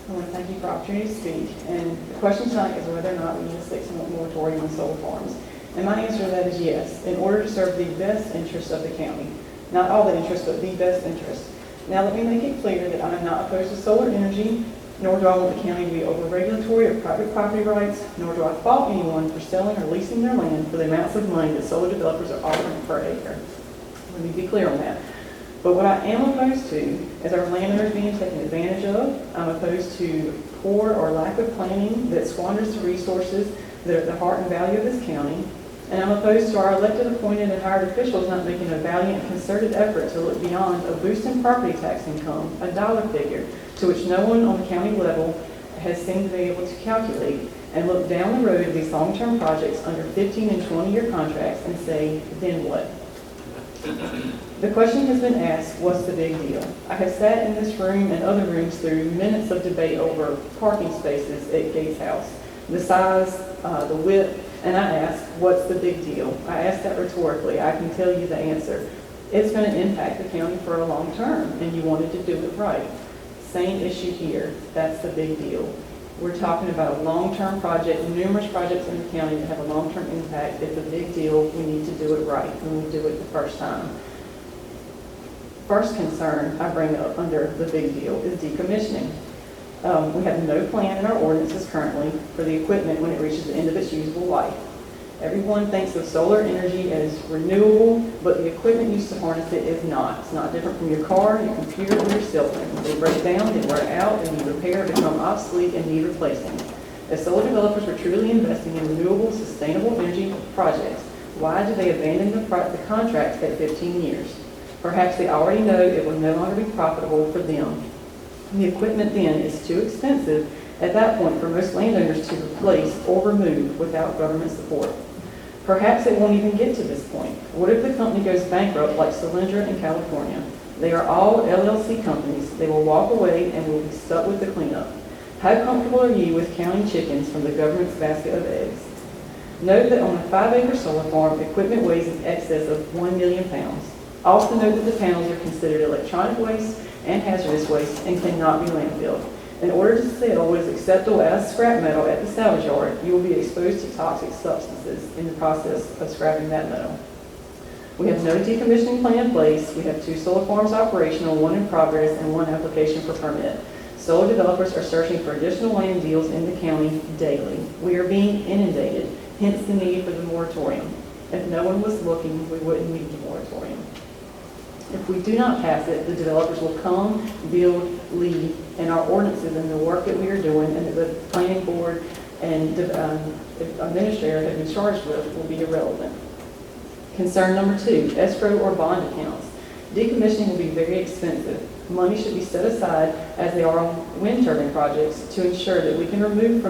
want to thank you for the opportunity to speak. And the question tonight is whether or not we need a 6-month moratorium on solar farms. And my answer to that is yes, in order to serve the best interest of the county. Not all the interests, but the best interest. Now let me make it clear that I am not opposed to solar energy, nor do I want the county to be over-regulatory of private property rights, nor do I fault anyone for selling or leasing their land for the amounts of money that solar developers are offering per acre. Let me be clear on that. But what I am opposed to is our landowners being taken advantage of. I'm opposed to poor or lack of planning that squanders the resources that are at the heart and value of this county. And I'm opposed to our elected, appointed, and hired officials not making a valiant, concerted effort to look beyond a boost in property tax income, a dollar figure, to which no one on the county level has seemed to be able to calculate, and look down the road of these long-term projects under 15 and 20-year contracts and say, then what? The question has been asked, what's the big deal? I have sat in this room and other rooms through minutes of debate over parking spaces at Gates House, the size, the width, and I ask, what's the big deal? I ask that rhetorically. I can tell you the answer. It's going to impact the county for a long term, and you wanted to do it right. Same issue here. That's the big deal. We're talking about a long-term project, numerous projects in the county that have a long-term impact. It's a big deal. We need to do it right, and we do it the first time. First concern I bring up under the big deal is decommissioning. We have no plan in our ordinances currently for the equipment when it reaches the end of its usable life. Everyone thinks of solar energy as renewable, but the equipment used to harness it is not. It's not different from your car, your computer, or your cell phone. They break down, they wear out, they need repair, become obsolete, and need replacing. If solar developers were truly investing in renewable, sustainable energy projects, why do they abandon the contracts at 15 years? Perhaps they already know it will no longer be profitable for them. The equipment then is too expensive at that point for most landowners to replace or remove without government support. Perhaps it won't even get to this point. What if the company goes bankrupt like Solyndra in California? They are all LLC companies. They will walk away and will be stuck with the cleanup. How comfortable are you with counting chickens from the government's basket of eggs? Note that on a 5-acre solar farm, equipment weighs in excess of 1 million pounds. Also note that the panels are considered electronic waste and hazardous waste and cannot be landfilled. In order to sell what is acceptable as scrap metal at the salvage yard, you will be exposed to toxic substances in the process of scrapping that metal. We have no decommissioning plan in place. We have 2 solar farms operational, 1 in progress, and 1 application for permit. Solar developers are searching for additional land deals in the county daily. We are being inundated, hence the need for the moratorium. If no one was looking, we wouldn't need the moratorium. If we do not pass it, the developers will come, build, leave, and our ordinances and the work that we are doing and that the planning board and the administrator have been charged with will be irrelevant. Concern number 2, escrow or bond accounts. Decommissioning will be very expensive. Money should be set aside, as they are on wind turbine projects, to ensure that we can remove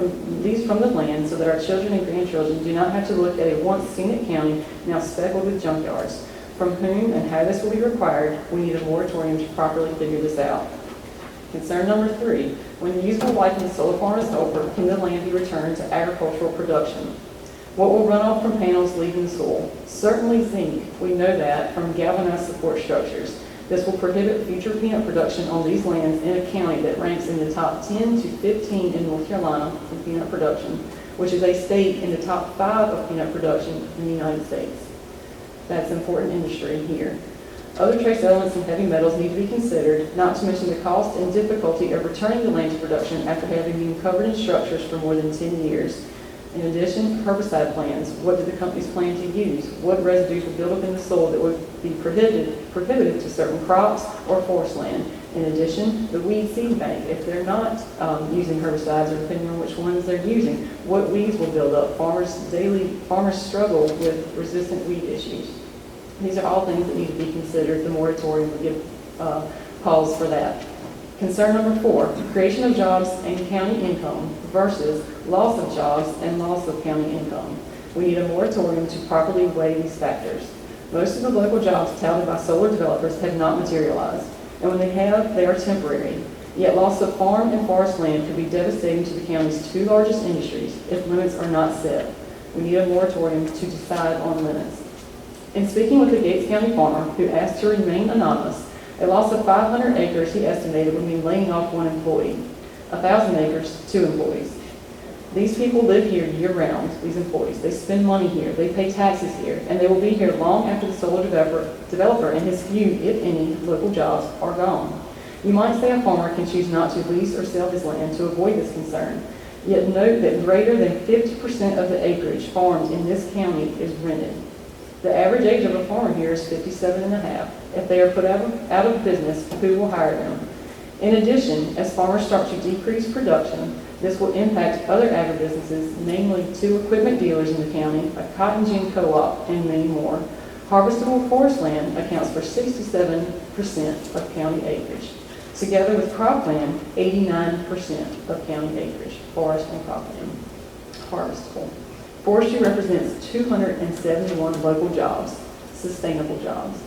these from the land so that our children and grandchildren do not have to look at a once scenic county now speckled with junkyards. From whom and how this will be required, we need a moratorium to properly figure this out. Concern number 3, when the usable life of the solar farm is over, can the land be returned to agricultural production? What will run off from panels leaving the soil? Certainly zinc, we know that from galvanized support structures. This will prohibit future peanut production on these lands in a county that ranks in the top 10 to 15 in North Carolina for peanut production, which is a state in the top 5 of peanut production in the United States. That's important industry here. Other trace elements and heavy metals need to be considered, not to mention the cost and difficulty of returning the land to production after having been covered in structures for more than 10 years. In addition, herbicide plans. What do the companies plan to use? What residues will build up in the soil that would be prohibited to certain crops or forest land? In addition, the weed seed bank. If they're not using herbicides, or depending on which ones they're using, what weeds will build up? Farmers struggle with resistant weed issues. These are all things that need to be considered. The moratorium will give pause for that. Concern number 4, creation of jobs and county income versus loss of jobs and loss of county income. We need a moratorium to properly weigh these factors. Most of the local jobs touted by solar developers have not materialized, and when they have, they are temporary. Yet loss of farm and forest land could be devastating to the county's 2 largest industries if limits are not set. We need a moratorium to decide on limits. In speaking with a Gates County farmer who asked to remain anonymous, a loss of 500 acres he estimated would mean laying off 1 employee. 1,000 acres, 2 employees. These people live here year-round, these employees. They spend money here, they pay taxes here, and they will be here long after the solar developer and his few, if any, local jobs are gone. You might say a farmer can choose not to lease or sell his land to avoid this concern. Yet note that greater than 50% of the acreage farmed in this county is rented. The average age of a farmer here is 57 and a half. If they are put out of business, who will hire them? In addition, as farmers start to decrease production, this will impact other agribusinesses, namely 2 equipment dealers in the county, a cotton gin co-op, and many more. Harvestable forest land accounts for 67% of county acreage. Together with cropland, 89% of county acreage, forest and cropland, harvestable. Forestry represents 271 local jobs, sustainable jobs.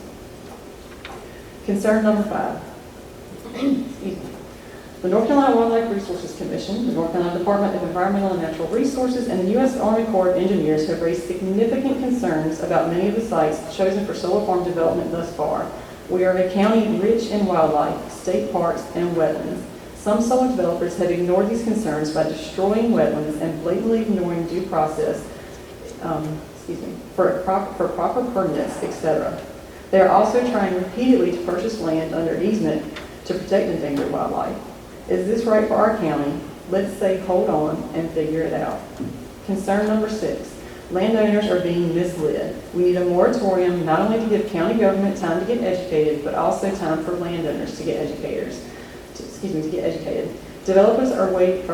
Concern number 5. Excuse me. The North Carolina Wildlife Resources Commission, the North Carolina Department of Environmental and Natural Resources, and the U.S. Army Corps of Engineers have raised significant concerns about many of the sites chosen for solar farm development thus far. We are a county rich in wildlife, state parks, and wetlands. Some solar developers have ignored these concerns by destroying wetlands and blatantly ignoring due process for proper permits, etc. They are also trying repeatedly to purchase land under easement to protect endangered wildlife. Is this right for our county? Let's say hold on and figure it out. Concern number 6. Landowners are being misled. We need a moratorium not only to give county government time to get educated, but also time for landowners to get educated. Developers are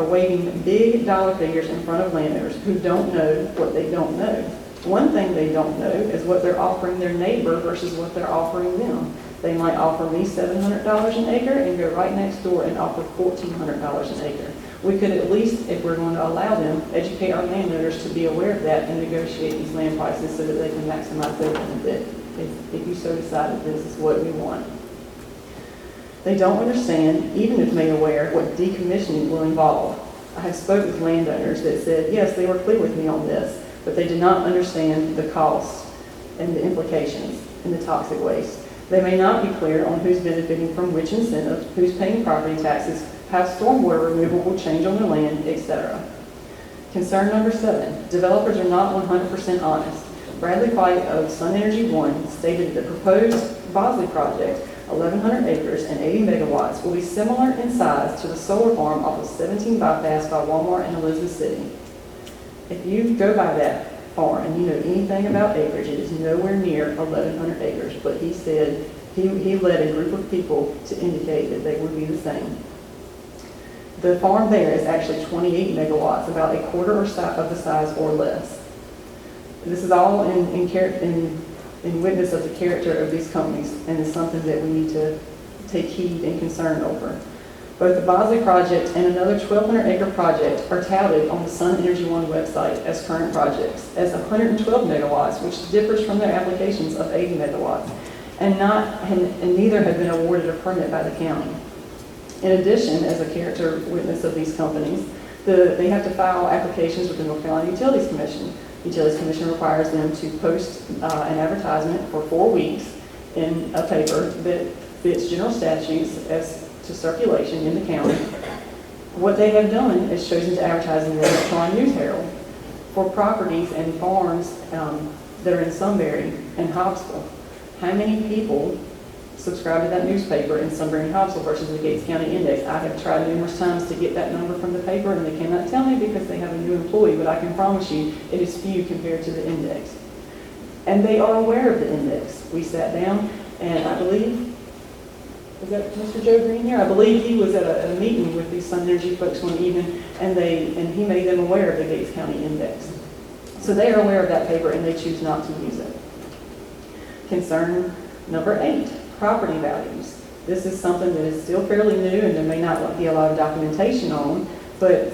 waving big dollar figures in front of landowners who don't know what they don't know. One thing they don't know is what they're offering their neighbor versus what they're offering them. They might offer me $700 an acre and go right next door and offer $1,400 an acre. We could at least, if we're going to allow them, educate our landowners to be aware of that and negotiate these land prices so that they can maximize their benefit if you so decided this is what we want. They don't understand, even if made aware, what decommissioning will involve. I have spoken with landowners that said, yes, they were clear with me on this, but they did not understand the costs and the implications and the toxic waste. They may not be clear on who's benefiting from which incentive, who's paying property taxes, how stormwater removal will change on their land, etc. Concern number 7, developers are not 100% honest. Bradley White of Sun Energy One stated that the proposed Bosley project, 1,100 acres and 80 megawatts, will be similar in size to the solar farm off of 17 Bypass by Walmart in Elizabeth City. If you go by that farm and you know anything about acreage, it is nowhere near 1,100 acres, but he said he led a group of people to indicate that they would be the same. The farm there is actually 28 megawatts, about a quarter of the size or less. This is all in witness of the character of these companies, and is something that we need to take heed and concern over. Both the Bosley project and another 1,200 acre project are touted on the Sun Energy One website as current projects, as 112 megawatts, which differs from their applications of 80 megawatts, and neither have been awarded a permit by the county. In addition, as a character witness of these companies, they have to file applications with the North Carolina Utilities Commission. The Utilities Commission requires them to post an advertisement for 4 weeks in a paper that fits general statutes as to circulation in the county. What they have done is chosen to advertise in the Electron News Herald for properties and farms that are in Sunbury and Hobsville. How many people subscribe to that newspaper in Sunbury and Hobsville versus the Gates County Index? I have tried numerous times to get that number from the paper, and they cannot tell me because they have a new employee, but I can promise you it is few compared to the index. And they are aware of the index. We sat down, and I believe, was that Mr. Joe Green here? I believe he was at a meeting with these Sun Energy folks one evening, and he made them aware of the Gates County Index. So they are aware of that paper, and they choose not to use it. Concern number 8. Property values. This is something that is still fairly new and there may not be a lot of documentation on, but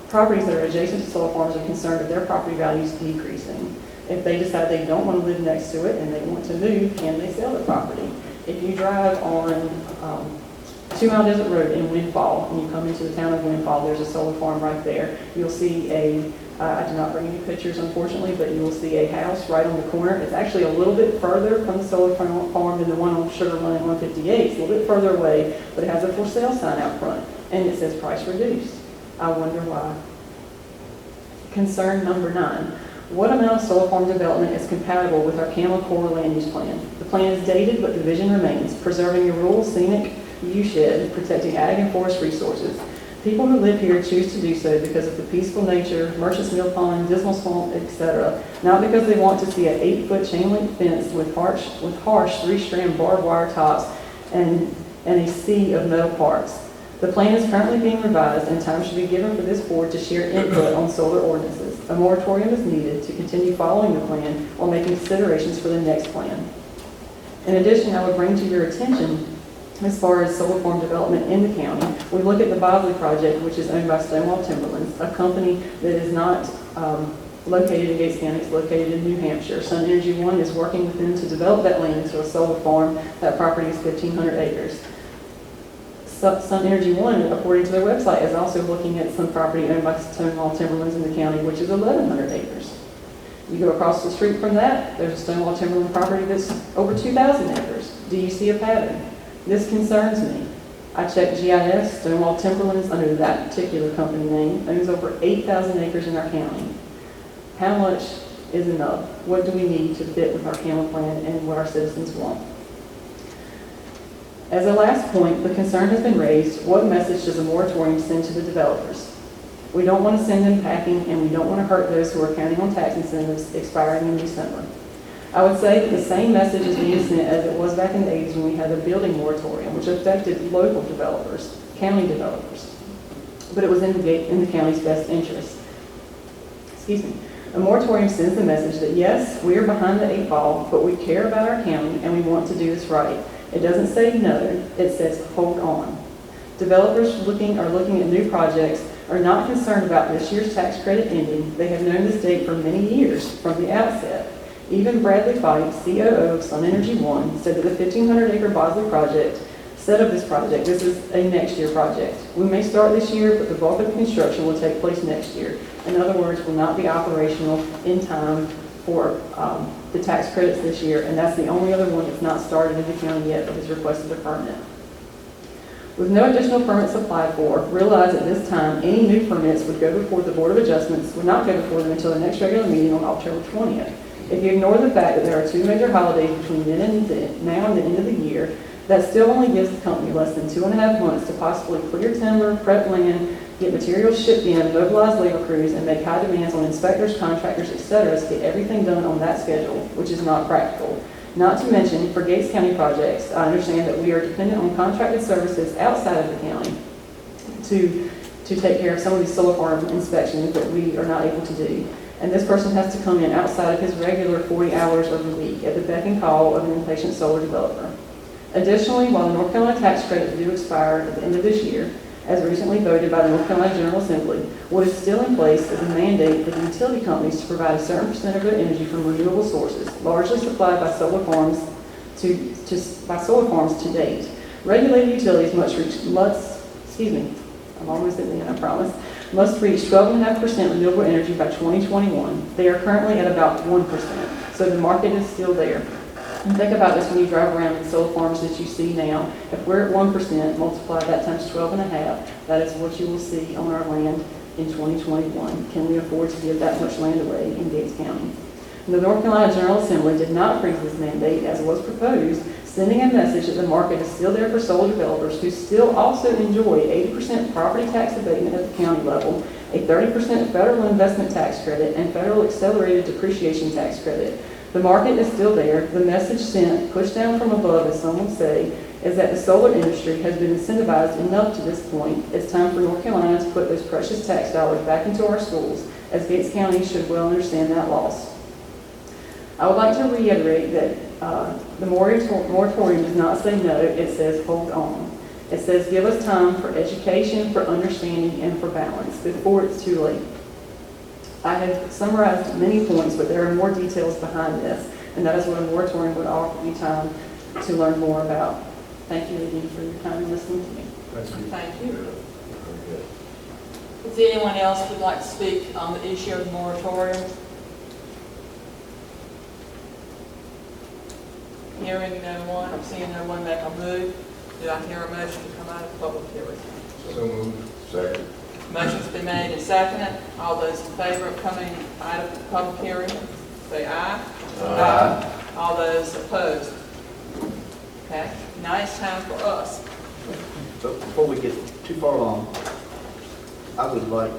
properties that are adjacent to solar farms are concerned of their property values decreasing. If they decide they don't want to live next to it and they want to move, can they sell the property? If you drive on 2 Mile Desert Road in Windfall and you come into the town of Windfall, there's a solar farm right there. You'll see I did not bring any pictures, unfortunately, but you will see a house right on the corner. It's actually a little bit further from the solar farm than the one on Sugar Run at 158. It's a little bit further away, but it has a for sale sign out front, and it says price reduced. I wonder why. Concern number 9. What amount of solar farm development is compatible with our Camel Corps land use plan? The plan is dated, but the vision remains, preserving a rural scenic viewshed, protecting ag and forest resources. People who live here choose to do so because of the peaceful nature, Merchants Mill Pond, Dismal Swamp, etc., not because they want to see an 8-foot chain link fence with harsh 3-strand barbed wire tops and a sea of metal parts. The plan is currently being revised, and time should be given for this board to share input on solar ordinances. A moratorium is needed to continue following the plan while making considerations for the next plan. In addition, I would bring to your attention, as far as solar farm development in the county, we look at the Bosley project, which is owned by Stonewall Timberlands, a company that is not located in Gates County, it's located in New Hampshire. Sun Energy One is working with them to develop that land into a solar farm. That property is 1,500 acres. Sun Energy One, according to their website, is also looking at some property owned by Stonewall Timberlands in the county, which is 1,100 acres. You go across the street from that, there's a Stonewall Timberland property that's over 2,000 acres. Do you see a pattern? This concerns me. I checked GIS, Stonewall Timberlands, under that particular company name, owns over 8,000 acres in our county. How much is enough? What do we need to fit with our county plan and what our citizens want? As a last point, the concern has been raised, what message does a moratorium send to the developers? We don't want to send them packing, and we don't want to hurt those who are counting on tax incentives expiring in December. I would say that the same message is being sent as it was back in the 80s when we had the building moratorium, which affected local developers, county developers. But it was in the county's best interest. Excuse me. A moratorium sends the message that yes, we are behind the 8 ball, but we care about our county and we want to do this right. It doesn't say no, it says hold on. Developers are looking at new projects are not concerned about this year's tax credit ending. They have known this date for many years from the outset. Even Bradley Fight, COO of Sun Energy One, said that the 1,500-acre Bosley project, this is a next year project. We may start this year, but the bulk of the construction will take place next year. In other words, will not be operational in time for the tax credits this year, and that's the only other one that's not started in the county yet, but has requested a permit. With no additional permits applied for, realize at this time any new permits would go before the Board of Adjustments, would not go before them until the next regular meeting on October 20th. If you ignore the fact that there are 2 major holidays between now and the end of the year, that still only gives the company less than 2.5 months to possibly clear timber, prep land, get materials shipped in, mobilize labor crews, and make high demands on inspectors, contractors, etc. to get everything done on that schedule, which is not practical. Not to mention, for Gates County projects, I understand that we are dependent on contracted services outside of the county to take care of some of these solar farm inspections that we are not able to do. And this person has to come in outside of his regular 40 hours of the week at the beck and call of an impatient solar developer. Additionally, while the North Carolina tax credits do expire at the end of this year, as recently voted by the North Carolina General Assembly, what is still in place is a mandate for the utility companies to provide a certain percent of their energy from renewable sources, largely supplied by solar farms to date. Regulated utilities must reach 12.5% renewable energy by 2021. They are currently at about 1%, so the market is still there. And think about this when you drive around in solar farms that you see now. If we're at 1%, multiply that times 12.5, that is what you will see on our land in 2021. Can we afford to give that much land away in Gates County? The North Carolina General Assembly did not freeze this mandate as was proposed, sending a message that the market is still there for solar developers who still also enjoy 80% property tax abatement at the county level, a 30% federal investment tax credit, and federal accelerated depreciation tax credit. The market is still there. The message sent, pushed down from above, as some would say, is that the solar industry has been incentivized enough to this point. It's time for North Carolina to put those precious tax dollars back into our schools, as Gates County should well understand that loss. I would like to reiterate that the moratorium does not say no, it says hold on. It says give us time for education, for understanding, and for balance before it's too late. I have summarized many points, but there are more details behind this, and that is what a moratorium would offer you time to learn more about. Thank you again for your time and listening to me. Thank you. Is there anyone else who would like to speak on the issue of the moratorium? Hearing no one, I'm seeing no one make a move. Do I hear a motion to come out of public hearing? So moved. Second. Motion's been made and seconded. All those in favor of coming out of the public hearing, say aye. Aye. All those opposed? Okay, now it's time for us. But before we get too far along, I would like,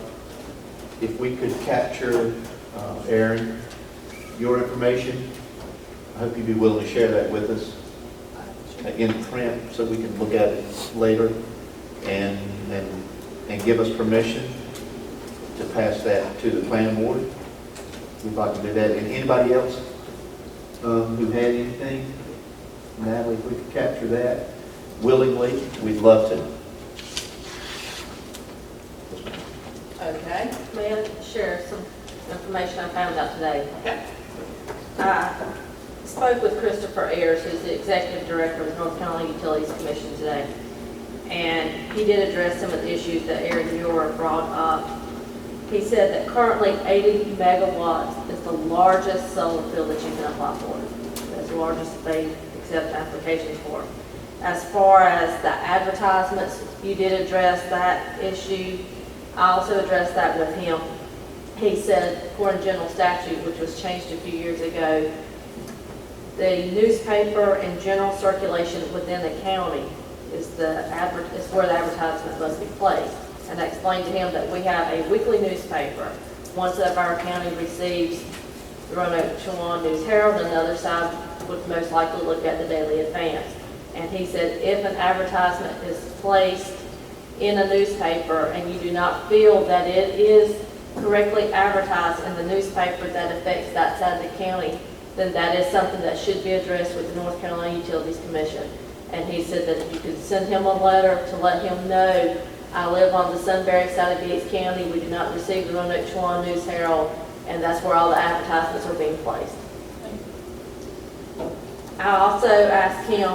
if we could capture, Aaron, your information. I hope you'd be willing to share that with us in print so we can look at it later and give us permission to pass that to the planning board. We'd like to do that. And anybody else who had anything? Natalie, if we could capture that willingly, we'd love to. Okay. May I share some information I found out today? Okay. I spoke with Christopher Ayers, who's the Executive Director of the North Carolina Utilities Commission today, and he did address some of the issues that Aaron Muir brought up. He said that currently 80 megawatts is the largest solar field that you can apply for. That's the largest they accept applications for. As far as the advertisements, you did address that issue. I also addressed that with him. He said, according to general statute, which was changed a few years ago, the newspaper and general circulation within the county is where the advertisement must be placed. And I explained to him that we have a weekly newspaper. One side of our county receives the Roanoke Chowan News Herald, and the other side would most likely look at the Daily Advance. And he said if an advertisement is placed in a newspaper and you do not feel that it is correctly advertised in the newspaper that affects that side of the county, then that is something that should be addressed with the North Carolina Utilities Commission. And he said that you could send him a letter to let him know, I live on the Sunbury side of Gates County, we do not receive the Roanoke Chowan News Herald, and that's where all the advertisements are being placed. I also asked him,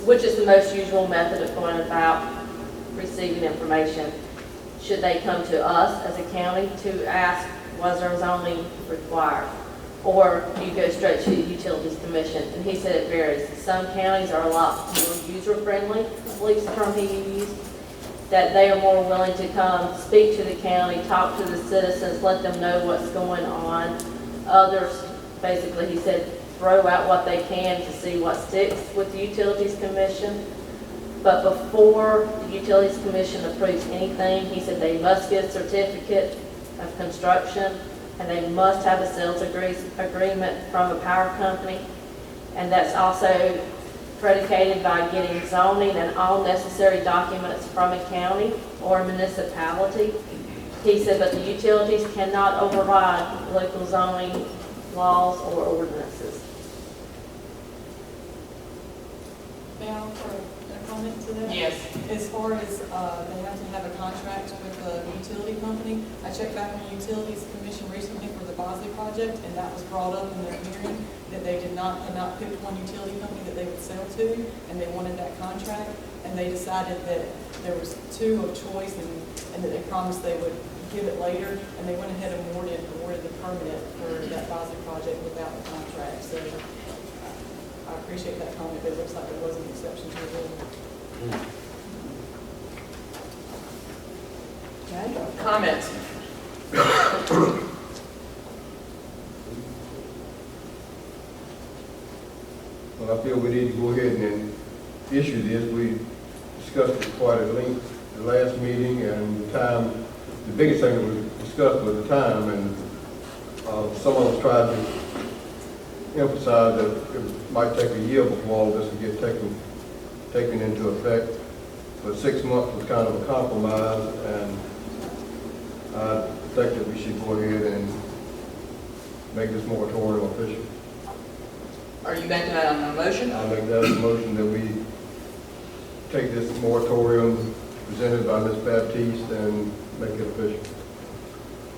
which is the most usual method of going about receiving information? Should they come to us as a county to ask, was there zoning required? Or do you go straight to the Utilities Commission? And he said it varies. Some counties are a lot more user-friendly, I believe is the term he used, that they are more willing to come speak to the county, talk to the citizens, let them know what's going on. Others, basically, he said, throw out what they can to see what sticks with the Utilities Commission. But before the Utilities Commission approves anything, he said they must get a certificate of construction, and they must have a sales agreement from a power company. And that's also predicated by getting zoning and all necessary documents from a county or a municipality. He said, but the utilities cannot override local zoning laws or ordinances. May I offer a comment to that? Yes. As far as they have to have a contract with the utility company, I checked back on the Utilities Commission recently for the Bosley project, and that was brought up in their hearing, that they had not picked one utility company that they would sell to, and they wanted that contract, and they decided that there was two of choice, and that they promised they would give it later, and they went ahead and awarded the permit for that Bosley project without the contract. So I appreciate that comment, but it looks like there was an exception to the rule. Okay. Comments? Well, I feel we need to go ahead and issue this. We discussed it quite at length at the last meeting, and the time, the biggest thing that was discussed was the time, and some of us tried to emphasize that it might take a year before all this would get taken into effect. But 6 months was kind of a compromise, and I think that we should go ahead and make this moratorium official. Are you making that on a motion? I make that a motion that we take this moratorium presented by Ms. Baptiste and make it official.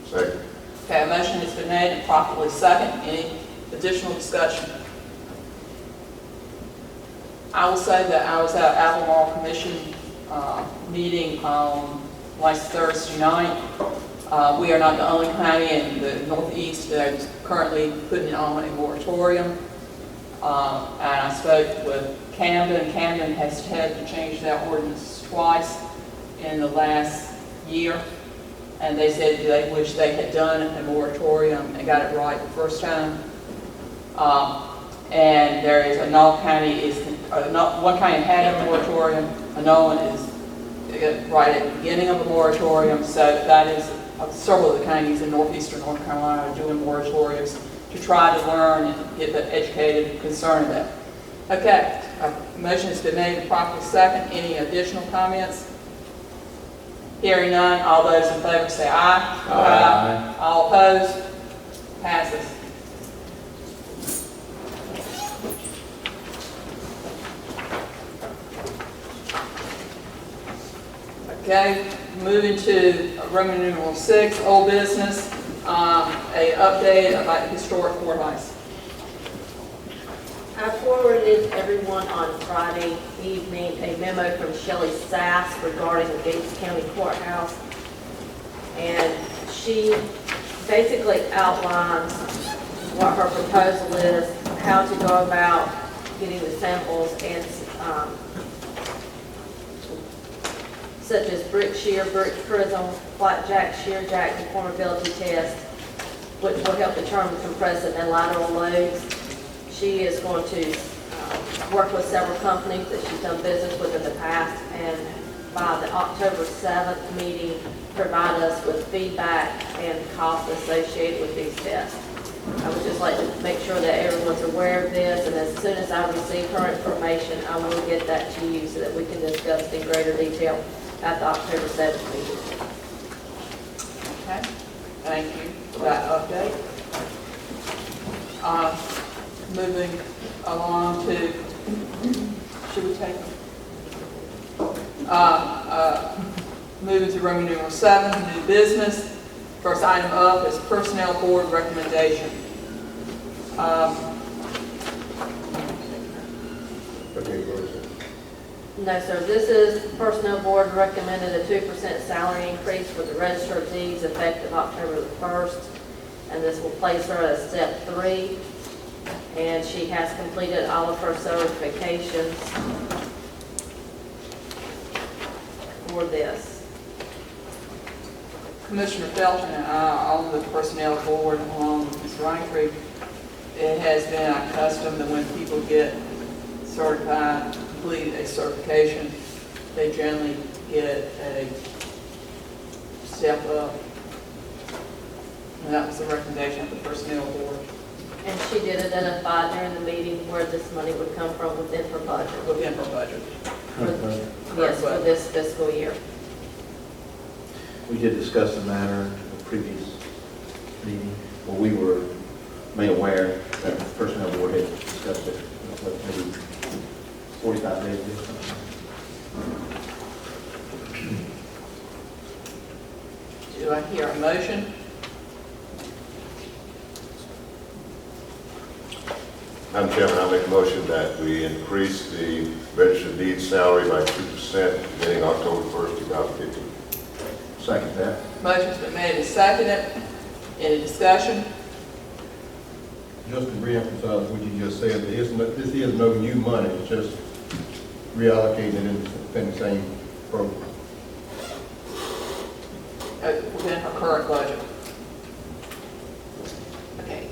Second. Okay, a motion has been made and properly second. Any additional discussion? I will say that I was at Albemarle Commission meeting on last Thursday night. We are not the only county in the Northeast that is currently putting on a moratorium. And I spoke with Camden. Camden has had to change their ordinance twice in the last year. And they said they wish they had done a moratorium and got it right the first time. And there is, Kanawha County is, one county had a moratorium, another one right at the beginning of the moratorium, so that is, several of the counties in northeastern North Carolina are doing moratoriums to try to learn and get educated concerning that. Okay, a motion has been made and properly second. Any additional comments? Hearing none, all those in favor say aye. Aye. All opposed? Passes. Okay, moving to Roman numeral 6, old business, a update about historic courthouse. I forwarded everyone on Friday evening a memo from Shelley Sass regarding the Gates County Courthouse. And she basically outlines what her proposal is, how to go about getting the samples, and such as brick shear, brick prism, flat jack, shear jack, conformability test, which will help determine compressive and lateral loads. She is going to work with several companies that she's done business with in the past, and by the October 7th meeting, provide us with feedback and costs associated with these tests. I would just like to make sure that everyone's aware of this, and as soon as I receive her information, I will get that to you so that we can discuss in greater detail at the October 7th meeting. Okay, thank you for that update. Moving along to, should we take moving to Roman numeral 7, new business. First item up is personnel board recommendation. No, sir, this is personnel board recommended a 2% salary increase for the register of deeds effective October the 1st. And this will place her at step 3. And she has completed all of her certifications for this. Commissioner Felton and I on the personnel board along with Ms. Reinfried. It has been our custom that when people get certified, complete a certification, they generally get a step up. And that was the recommendation of the personnel board. And she did identify during the meeting where this money would come from within her budget. Within her budget. Yes, for this fiscal year. We did discuss the matter in the previous meeting, where we were made aware that the personnel board had discussed it, maybe 45 days ago. Do I hear a motion? Madam Chairman, I make a motion that we increase the registered deeds salary by 2% beginning October 1st, 2015. Second that. Motion's been made and seconded. Any discussion? Just to reemphasize what you just said, this is no new money, it's just reallocating it in the same program. Within her current budget. Okay.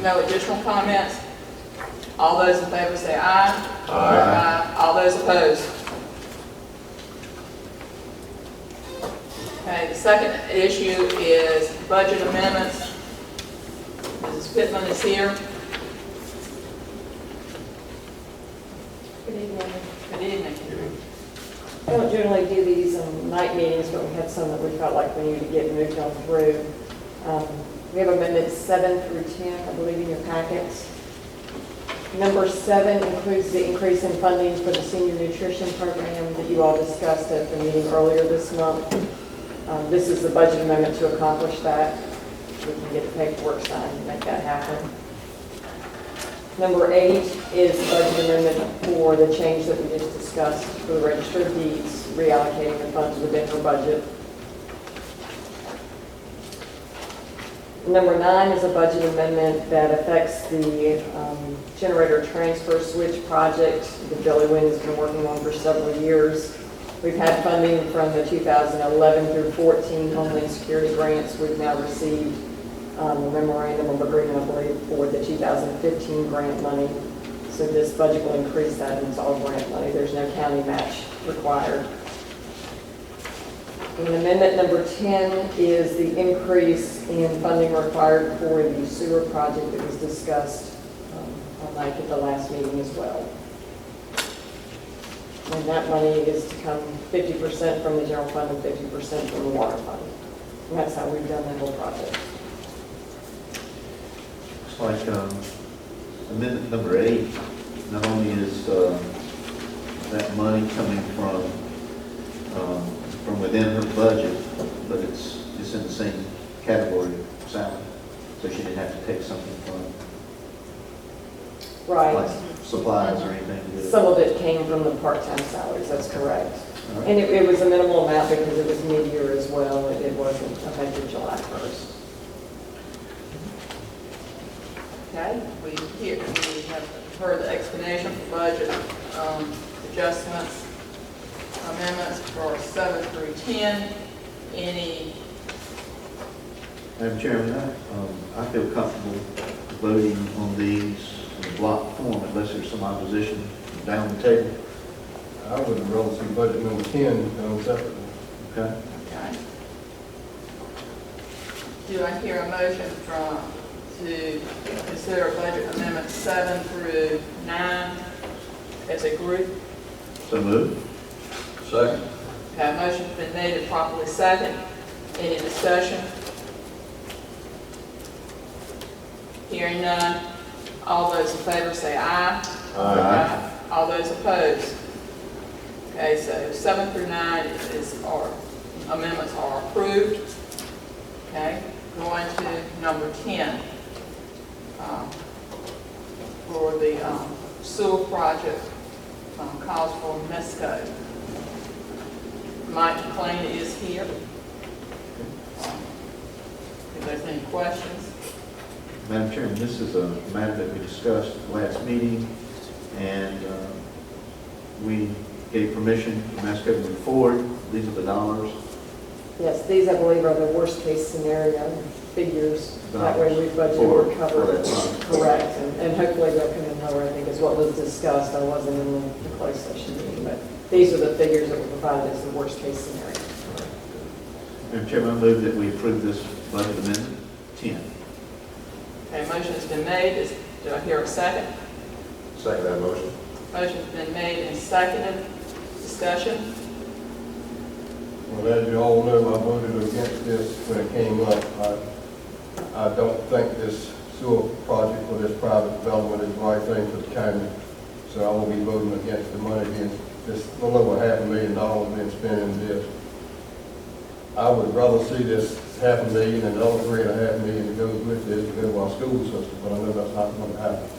No additional comments? All those in favor say aye. Aye. All those opposed? Okay, the second issue is budget amendments. Mrs. Pittman is here. Good evening. Good evening. We don't generally do these night meetings, but we had some that we felt like we needed to get moved on through. We have amendments 7 through 10, I believe, in your packets. Number 7 includes the increase in funding for the senior nutrition program that you all discussed at the meeting earlier this month. This is the budget amendment to accomplish that. We can get the paperwork signed and make that happen. Number 8 is the budget amendment for the change that we just discussed for the register of deeds, reallocating the funds within her budget. Number 9 is a budget amendment that affects the generator transfer switch project that Billy Wynn has been working on for several years. We've had funding from the 2011 through 14 Homeland Security grants. We've now received a memorandum of agreement, I believe, for the 2015 grant money. So this budget will increase that, and it's all grant money. There's no county match required. And amendment number 10 is the increase in funding required for the sewer project that was discussed on Mike at the last meeting as well. And that money is to come 50% from the general fund and 50% from the water fund. And that's how we've done that whole project. Looks like amendment number 8, not only is that money coming from within her budget, but it's in the same category of salary. So she didn't have to take something from Right. like supplies or anything to do it. Some of it came from the part-time salaries, that's correct. All right. And it was a minimal amount because it was mid-year as well. It wasn't effective July 1st. Okay, we have heard the explanation for budget adjustments, amendments for 7 through 10. Any, Madam Chairman, I feel comfortable voting on these in block form unless there's some opposition down the table. I would rather see budget number 10 separately. Okay? okay. Do I hear a motion to consider budget amendments 7 through 9 as a group? So moved. Second. Okay, a motion's been made and properly second. Any discussion? Hearing none. All those in favor say aye. Aye. All those opposed? Okay, so 7 through 9 our amendments are approved. Okay, going to number 10. For the sewer project, calls for MESCO. Mike McLean is here. If there's any questions. Madam Chairman, this is a matter that we discussed at the last meeting, and we gave permission for Masco to move forward. These are the dollars. Yes, these I believe are the worst case scenario figures. That way we budget For or cover. that fund. Correct, and hopefully they'll come in lower, I think is what was discussed. I wasn't in the closed session meeting, but these are the figures that were provided as the worst case scenario. Madam Chairman, I move that we approve this budget amendment 10. Okay, motion's been made. Do I hear a second? Second that motion. Motion's been made and seconded. Discussion? Well, as you all know, I voted against this when it came up. I don't think this sewer project for this private development is the right thing for the county. So I will be voting against the money being, this little over $500,000 being spent in this. I would rather see this $500,000 and the other $3.5 million that goes with this to go to our school system, but I know that's not going to happen.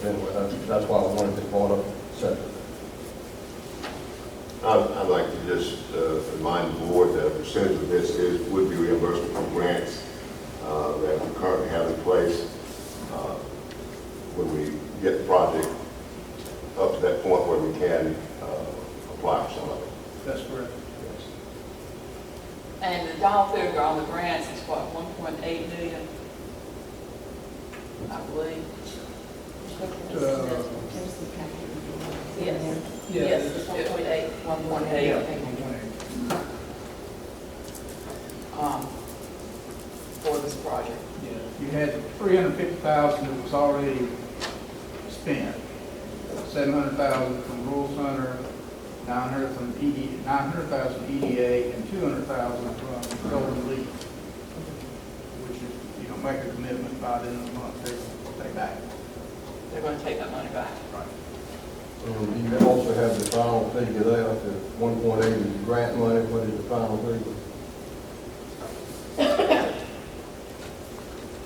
But anyway, that's why I wanted it brought up separately. I'd like to just remind the board that a percentage of this would be reimbursement from grants that we currently have in place. When we get the project up to that point where we can apply for some of it. That's correct. Yes. And the dollar figure on the grants is what, 1.8 million? I believe. Yes. Yes, it's 1.8, 1.8. For this project. Yeah, you had 350,000 that was already spent, 700,000 from rural center, 900,000 EDA, and 200,000 from Golden Leaf, which is, you don't make a commitment by the end of the month, they pay back. They're going to take that money back. Right. You also have the final figure there, the 1.8 is grant money. What is the final figure?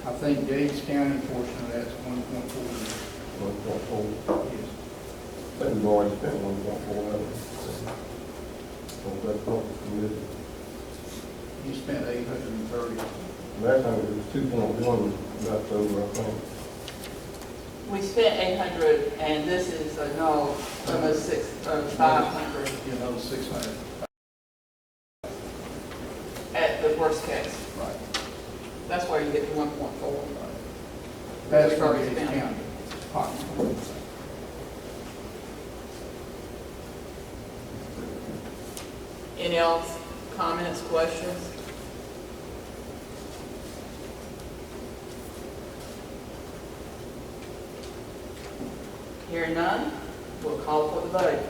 I think Gates County portion of that's 1.4. 1.4. Yes. I think we've already spent 1.4 of it. So that's what we did. You spent 830. Last time it was 2.1 left over, I think. We spent 800, and this is almost 500 Another 600. at the worst case. Right. That's where you get the 1.4. That's for Gates County. Pocket. Any else comments, questions? Hearing none, we'll call for the vote.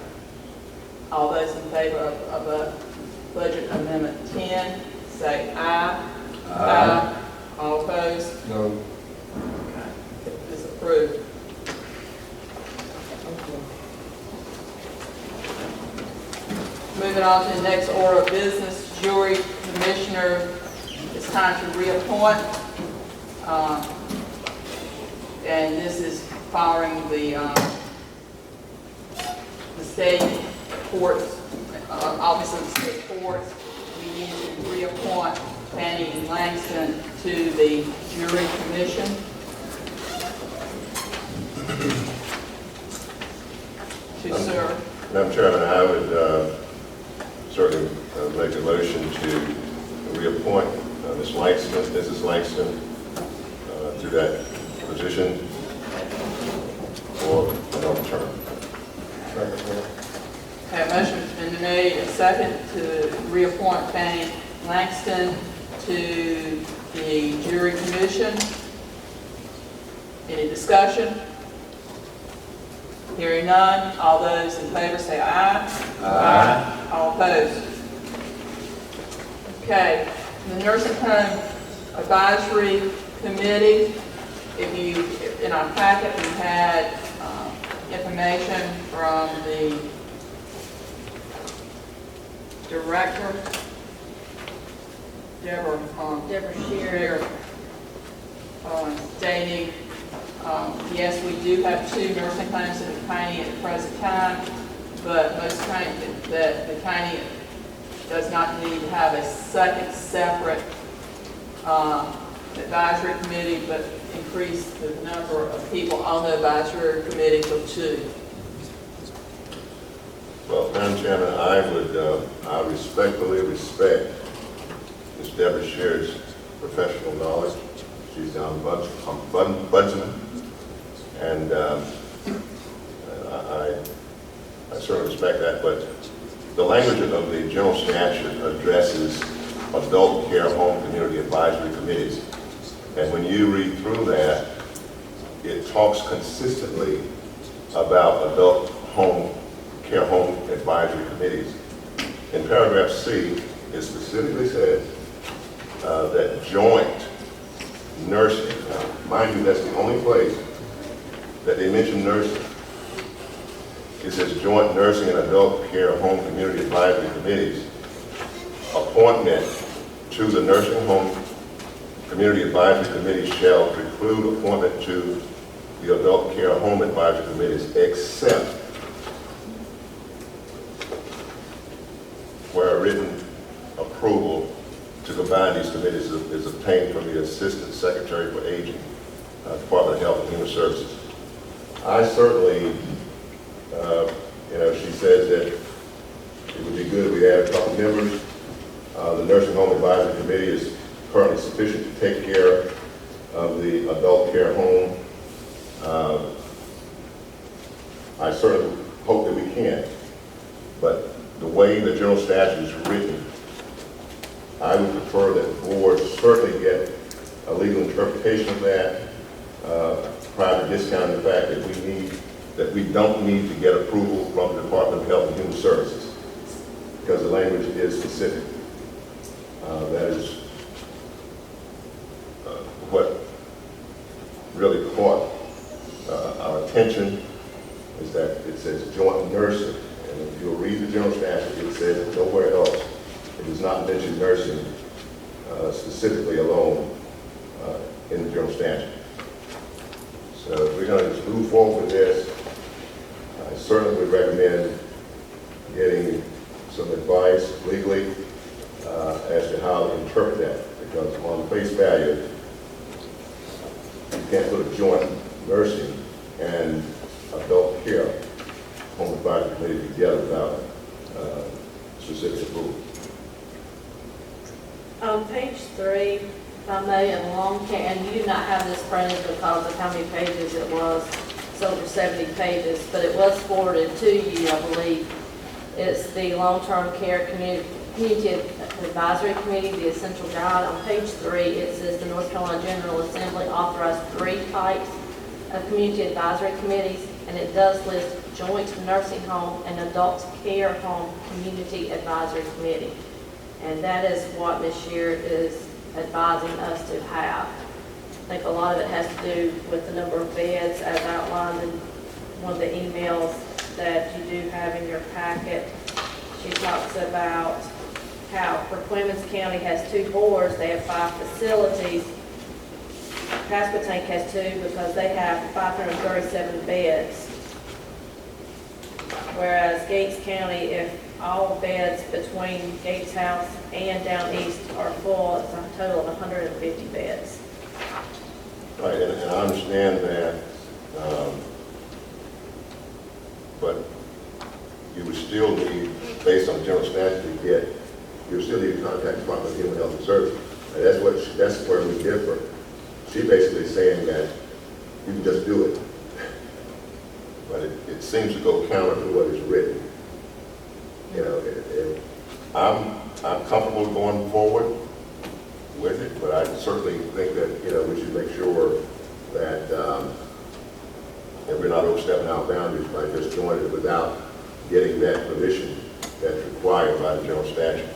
All those in favor of budget amendment 10, say aye. Aye. All opposed? No. Okay. It's approved. Moving on to the next order of business, jury commissioner. It's time to reappoint. And this is following the state courts, obviously the state courts. We need to reappoint Fannie Langston to the jury commission. To serve. Madam Chairman, I would certainly make a motion to reappoint Mrs. Langston to that position for another term. Okay, a motion's been made, a second, to reappoint Fannie Langston to the jury commission. Any discussion? Hearing none, all those in favor say aye. Aye. All opposed? Okay, the Nursing Home Advisory Committee, in our packet, we had information from the director, Deborah Shearer, stating, yes, we do have 2 nursing homes in the county at the present time, but most that the county does not need to have a second separate advisory committee, but increase the number of people on the advisory committee to 2. Well, Madam Chairman, I respectfully respect Ms. Deborah Shear's professional knowledge. She's down Budgeon, and I certainly respect that, but the language of the general statute addresses adult care home community advisory committees. And when you read through that, it talks consistently about adult care home advisory committees. In paragraph C, it specifically says that joint nursing, now, mind you, that's the only place that they mention nursing. It says joint nursing and adult care home community advisory committees. Appointment to the nursing home community advisory committee shall preclude appointment to the adult care home advisory committees except where a written approval to combine these committees is obtained from the Assistant Secretary for Aging, Department of Health and Human Services. I certainly, she says that it would be good if we had a couple members. The Nursing Home Advisory Committee is currently sufficient to take care of the adult care home. I certainly hope that we can, but the way the general statute is written, I would prefer that the board certainly get a legal interpretation of that, prior to discounting the fact that we don't need to get approval from the Department of Health and Human Services, because the language is specific. That is what really caught our attention, is that it says joint nursing. And if you'll read the general statute, it says nowhere else. It does not mention nursing specifically alone in the general statute. So if we're going to just move forward with this, I certainly would recommend getting some advice legally as to how to interpret that, because on face value, you can't put a joint nursing and adult care home advisory committee together without specific approval. On page 3, if I may, and you do not have this printed because of how many pages it was. It's over 70 pages, but it was forwarded to you, I believe. It's the long-term care community Advisory Committee, the essential guide. On page 3, it says the North Carolina General Assembly authorized 3 types of community advisory committees, and it does list joint nursing home and adult care home community advisory committee. And that is what Ms. Sheard is advising us to have. I think a lot of it has to do with the number of beds as outlined in one of the emails that you do have in your packet. She talks about how for Clemens County has 2 boards, they have 5 facilities. Pasquotank has 2 because they have 537 beds. Whereas Gates County, if all beds between Gates House and down east are full, it's a total of 150 beds. Right, and I understand that, but you would still need, based on general statute, you would still need to contact the Department of Human Health and Services. And that's where we differ. She basically is saying that you can just do it. But it seems to go counter to what is written. You know, I'm comfortable going forward with it, but I certainly think that, you know, we should make sure that, that we're not overstepping our boundaries by just doing it without getting that permission that's required by the general statute.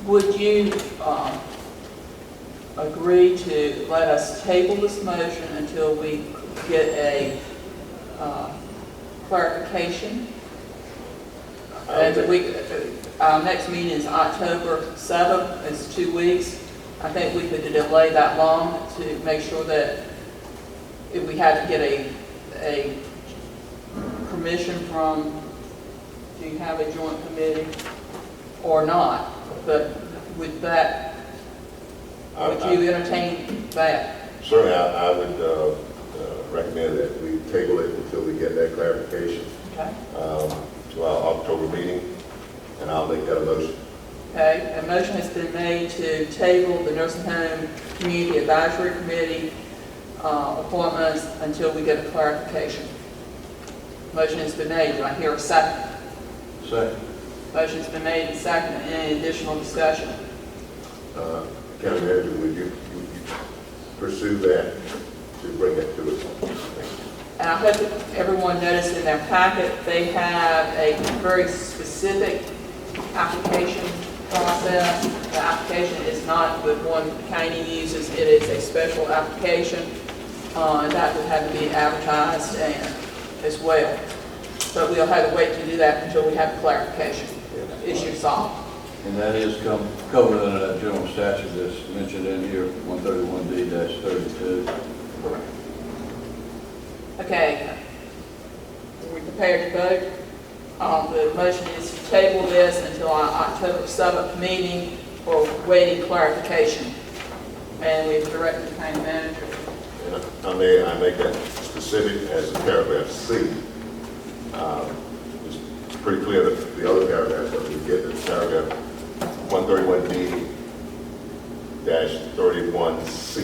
Would you agree to let us table this motion until we get a clarification? And our next meeting is October 7th, it's 2 weeks. I think we could delay that long to make sure that if we had to get a permission from, do you have a joint committee or not? But with that, would you entertain that? Certainly, I would recommend that we table it until we get that clarification. Okay. To our October meeting, and I'll make that a motion. Okay, a motion has been made to table the Nursing Home Community Advisory Committee appointments until we get a clarification. Motion has been made. Do I hear a second? Second. Motion has been made and seconded. Any additional discussion? County Manager, would you pursue that to bring it to us? And I hope that everyone noticed in their packet, they have a very specific application process. The application is not the one the county uses. It is a special application, and that would have to be advertised as well. But we'll have to wait to do that until we have clarification. Issue solved. And that is covered under that general statute that's mentioned in here, 131D-32. Correct. Okay. Are we prepared to vote? The motion is to table this until our October 7th meeting for waiting clarification. And we've directed the county manager. I make that specific as in paragraph C. It's pretty clear that the other paragraphs that we get, is paragraph 131D-31C.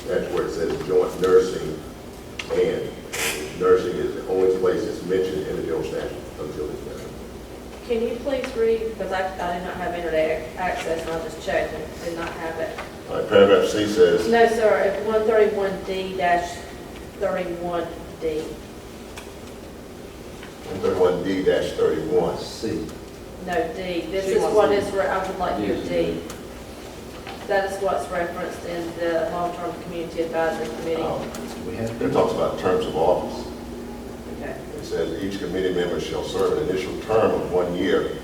That's where it says joint nursing, and nursing is the only place it's mentioned in the general statute until it's done. Can you please read, because I did not have internet access, and I just checked and did not have it. All right, paragraph C says, No, sir, it's 131D-31D. 131D-31C. No, D. This is what is, I would like your D. That is what's referenced in the Long-Term Community Advisory Committee. It talks about terms of office. Okay. It says each committee member shall serve an initial term of 1 year.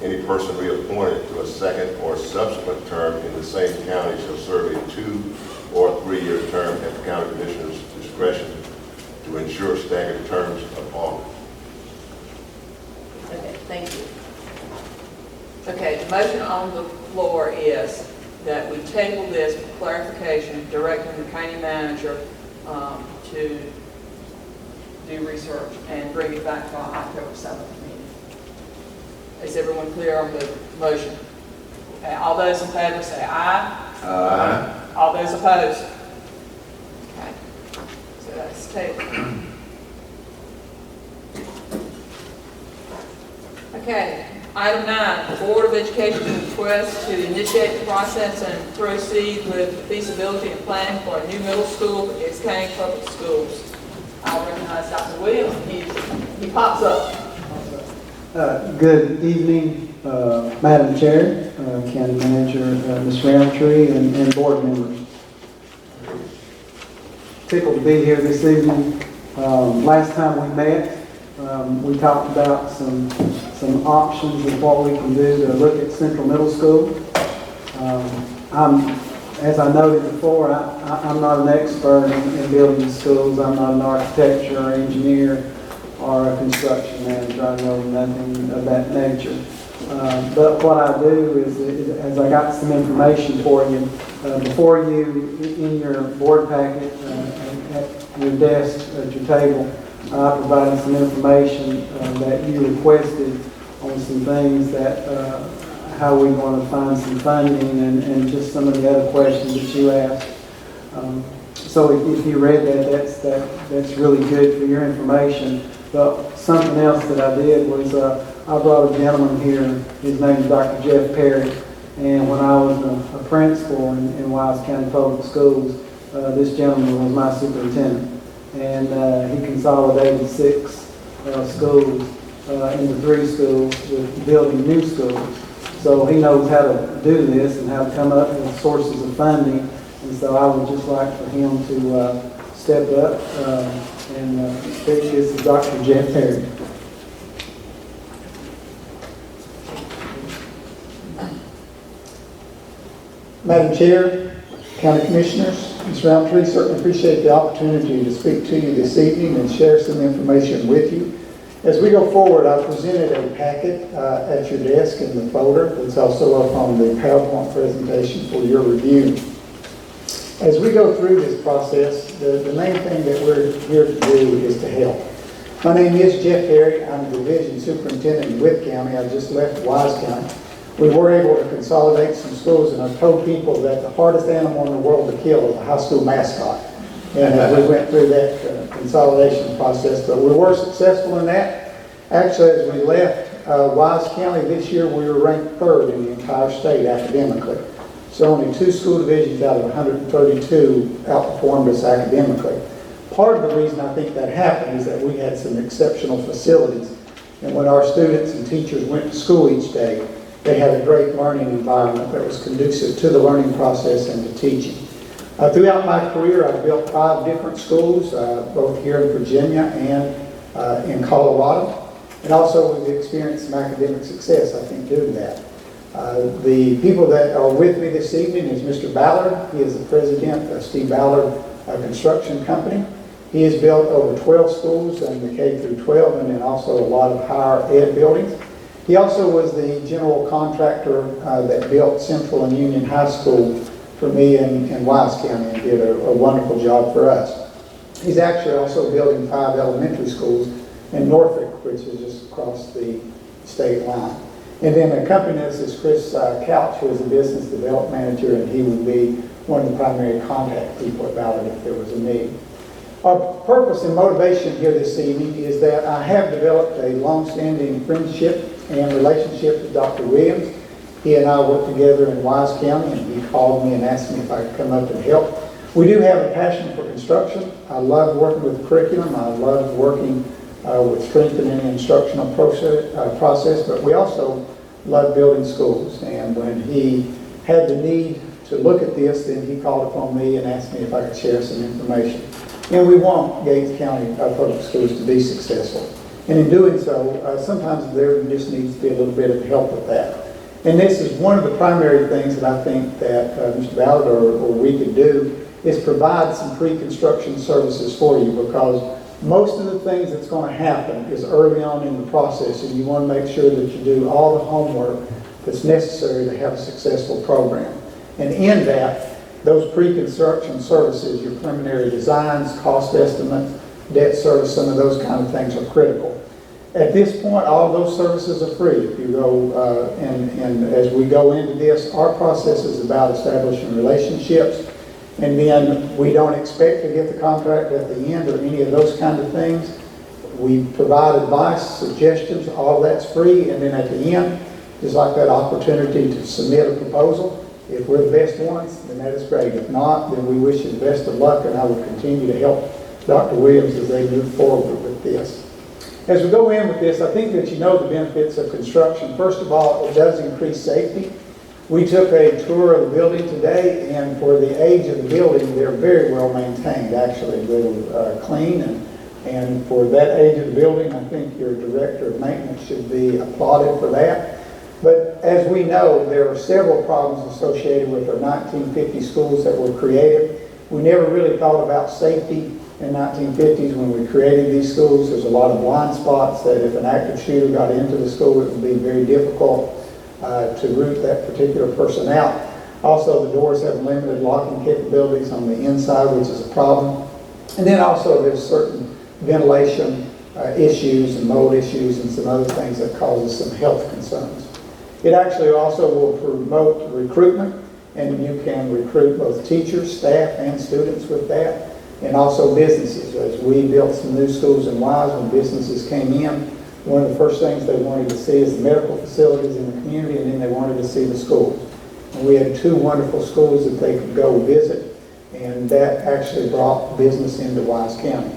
Any person reappointed to a second or subsequent term in the same county shall serve a 2 or 3-year term at the county commissioner's discretion to ensure staggered terms of office. Okay, thank you. Okay, the motion on the floor is that we table this for clarification, directing the county manager to do research and bring it back to our October 7th meeting. Is everyone clear on the motion? Okay, all those in favor say aye. Aye. All those opposed? Okay, so that's tabled. Okay, Item 9, Board of Education's request to initiate the process and proceed with feasibility and planning for a new middle school for Gates County Public Schools. I recognize Dr. Williams. He pops up. Good evening, Madam Chair, County Manager, Ms. Roundtree, and board members. Tickled to be here this evening. Last time we met, we talked about some options of what we can do to look at Central Middle School. As I noted before, I'm not an expert in building schools. I'm not an architecture or engineer or a construction manager. I know nothing of that nature. But what I do is I got some information for you. Before you, in your board packet, at your desk, at your table, I provided some information that you requested on some things that, how we want to find some funding and just some of the other questions that you asked. So if you read that, that's really good for your information. But something else that I did was I brought a gentleman here. His name is Dr. Jeff Perry. And when I was a principal in Wise County Public Schools, this gentleman was my superintendent. And he consolidated 6 schools into 3 schools with building new schools. So he knows how to do this and how to come up with sources of funding. And so I would just like for him to step up and speak. This is Dr. Jeff Perry. Madam Chair, County Commissioners, Ms. Roundtree, certainly appreciate the opportunity to speak to you this evening and share some information with you. As we go forward, I presented a packet at your desk in the folder. It's also up on the PowerPoint presentation for your review. As we go through this process, the main thing that we're here to do is to help. My name is Jeff Perry. I'm the Division Superintendent in Witt County. I just left Wise County. We were able to consolidate some schools, and I told people that the hardest animal in the world to kill is a high school mascot. And we went through that consolidation process, but we were successful in that. Actually, as we left Wise County this year, we were ranked 3rd in the entire state academically. So only 2 school divisions out of 132 outperformed us academically. Part of the reason I think that happened is that we had some exceptional facilities. And when our students and teachers went to school each day, they had a great learning environment that was conducive to the learning process and to teaching. Throughout my career, I've built 5 different schools, both here in Virginia and in Colorado. And also we've experienced some academic success, I think, doing that. The people that are with me this evening is Mr. Ballard. He is the president of Steve Ballard Construction Company. He has built over 12 schools in the K through 12 and then also a lot of higher ed buildings. He also was the general contractor that built Central and Union High School for me in Wise County and did a wonderful job for us. He's actually also building 5 elementary schools in Norfolk, which is just across the state line. And then accompanying us is Chris Couch, who is a business development manager, and he would be one of the primary contact people about it if there was a need. Our purpose and motivation here this evening is that I have developed a long-standing friendship and relationship with Dr. Williams. He and I worked together in Wise County, and he called me and asked me if I could come up and help. We do have a passion for construction. I love working with the curriculum. I love working with strengthening the instructional process, but we also love building schools. And when he had the need to look at this, then he called upon me and asked me if I could share some information. And we want Gates County Public Schools to be successful. And in doing so, sometimes there just needs to be a little bit of help with that. And this is one of the primary things that I think that Mr. Ballard or we could do is provide some pre-construction services for you, because most of the things that's going to happen is early on in the process, and you want to make sure that you do all the homework that's necessary to have a successful program. And in that, those pre-construction services, your preliminary designs, cost estimates, debt service, some of those kind of things are critical. At this point, all those services are free. If you go, and as we go into this, our process is about establishing relationships, and then we don't expect to get the contract at the end or any of those kind of things. We provide advice, suggestions, all that's free, and then at the end, just like that opportunity to submit a proposal. If we're the best ones, then that is great. If not, then we wish you the best of luck, and I will continue to help Dr. Williams as they move forward with this. As we go in with this, I think that you know the benefits of construction. First of all, it does increase safety. We took a tour of the building today, and for the age of the building, they're very well maintained, actually. They're clean, and for that age of the building, I think your director of maintenance should be applauded for that. But as we know, there are several problems associated with our 1950 schools that were created. We never really thought about safety in 1950s when we created these schools. There's a lot of blind spots that if an active shooter got into the school, it would be very difficult to root that particular person out. Also, the doors have limited locking capabilities on the inside, which is a problem. And then also there's certain ventilation issues and mold issues and some other things that causes some health concerns. It actually also will promote recruitment, and you can recruit both teachers, staff, and students with that, and also businesses. As we built some new schools in Wise, when businesses came in, one of the first things they wanted to see is the medical facilities in the community, and then they wanted to see the schools. And we had 2 wonderful schools that they could go visit, and that actually brought business into Wise County.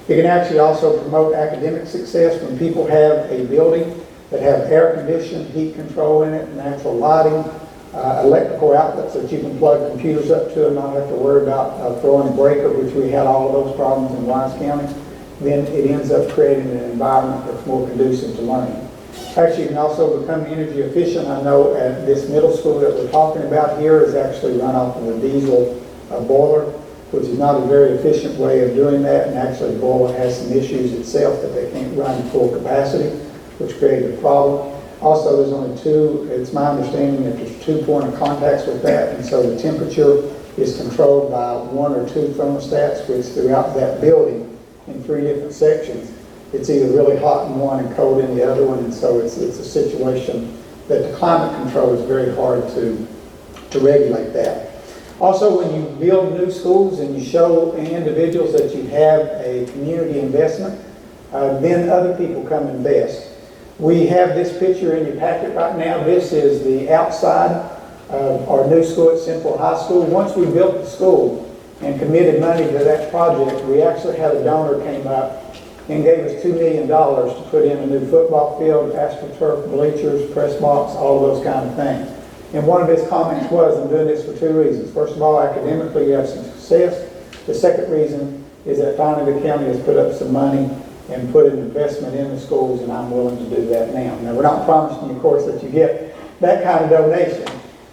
It can actually also promote academic success when people have a building that have air conditioning, heat control in it, natural lighting, electrical outlets that you can plug computers up to and not have to worry about throwing a breaker, which we had all of those problems in Wise County. Then it ends up creating an environment that's more conducive to learning. Actually, you can also become energy efficient. I know at this middle school that we're talking about here is actually run off of a diesel boiler, which is not a very efficient way of doing that, and actually the boiler has some issues itself that they can't run full capacity, which created a problem. Also, there's only 2, it's my understanding that there's 2 point of contacts with that, and so the temperature is controlled by 1 or 2 thermostats, which throughout that building in 3 different sections, it's either really hot in one and cold in the other one, and so it's a situation that the climate control is very hard to regulate that. Also, when you build new schools and you show individuals that you have a community investment, then other people come invest. We have this picture in your packet right now. This is the outside of our new school at Central High School. Once we built the school and committed money to that project, we actually had a donor came up and gave us $2 million to put in a new football field, AstroTurf, bleachers, press box, all those kind of things. And one of his comments was, I'm doing this for 2 reasons. First of all, academically you have some success. The second reason is that finally the county has put up some money and put an investment in the schools, and I'm willing to do that now. Now, we're not promising you, of course, that you get that kind of donation,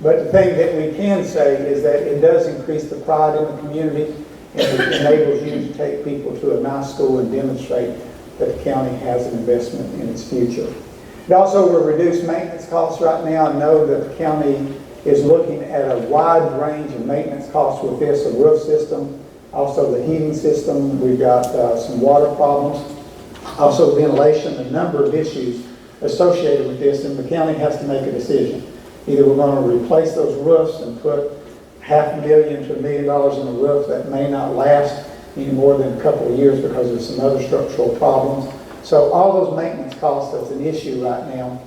but the thing that we can say is that it does increase the pride in the community, and it enables you to take people to a nice school and demonstrate that the county has an investment in its future. It also will reduce maintenance costs right now. I know that the county is looking at a wide range of maintenance costs with this, a roof system, also the heating system. We've got some water problems, also ventilation, a number of issues associated with this, and the county has to make a decision. Either we're going to replace those roofs and put $500,000 to $1 million in a roof that may not last any more than a couple of years because of some other structural problems. So all those maintenance costs that's an issue right now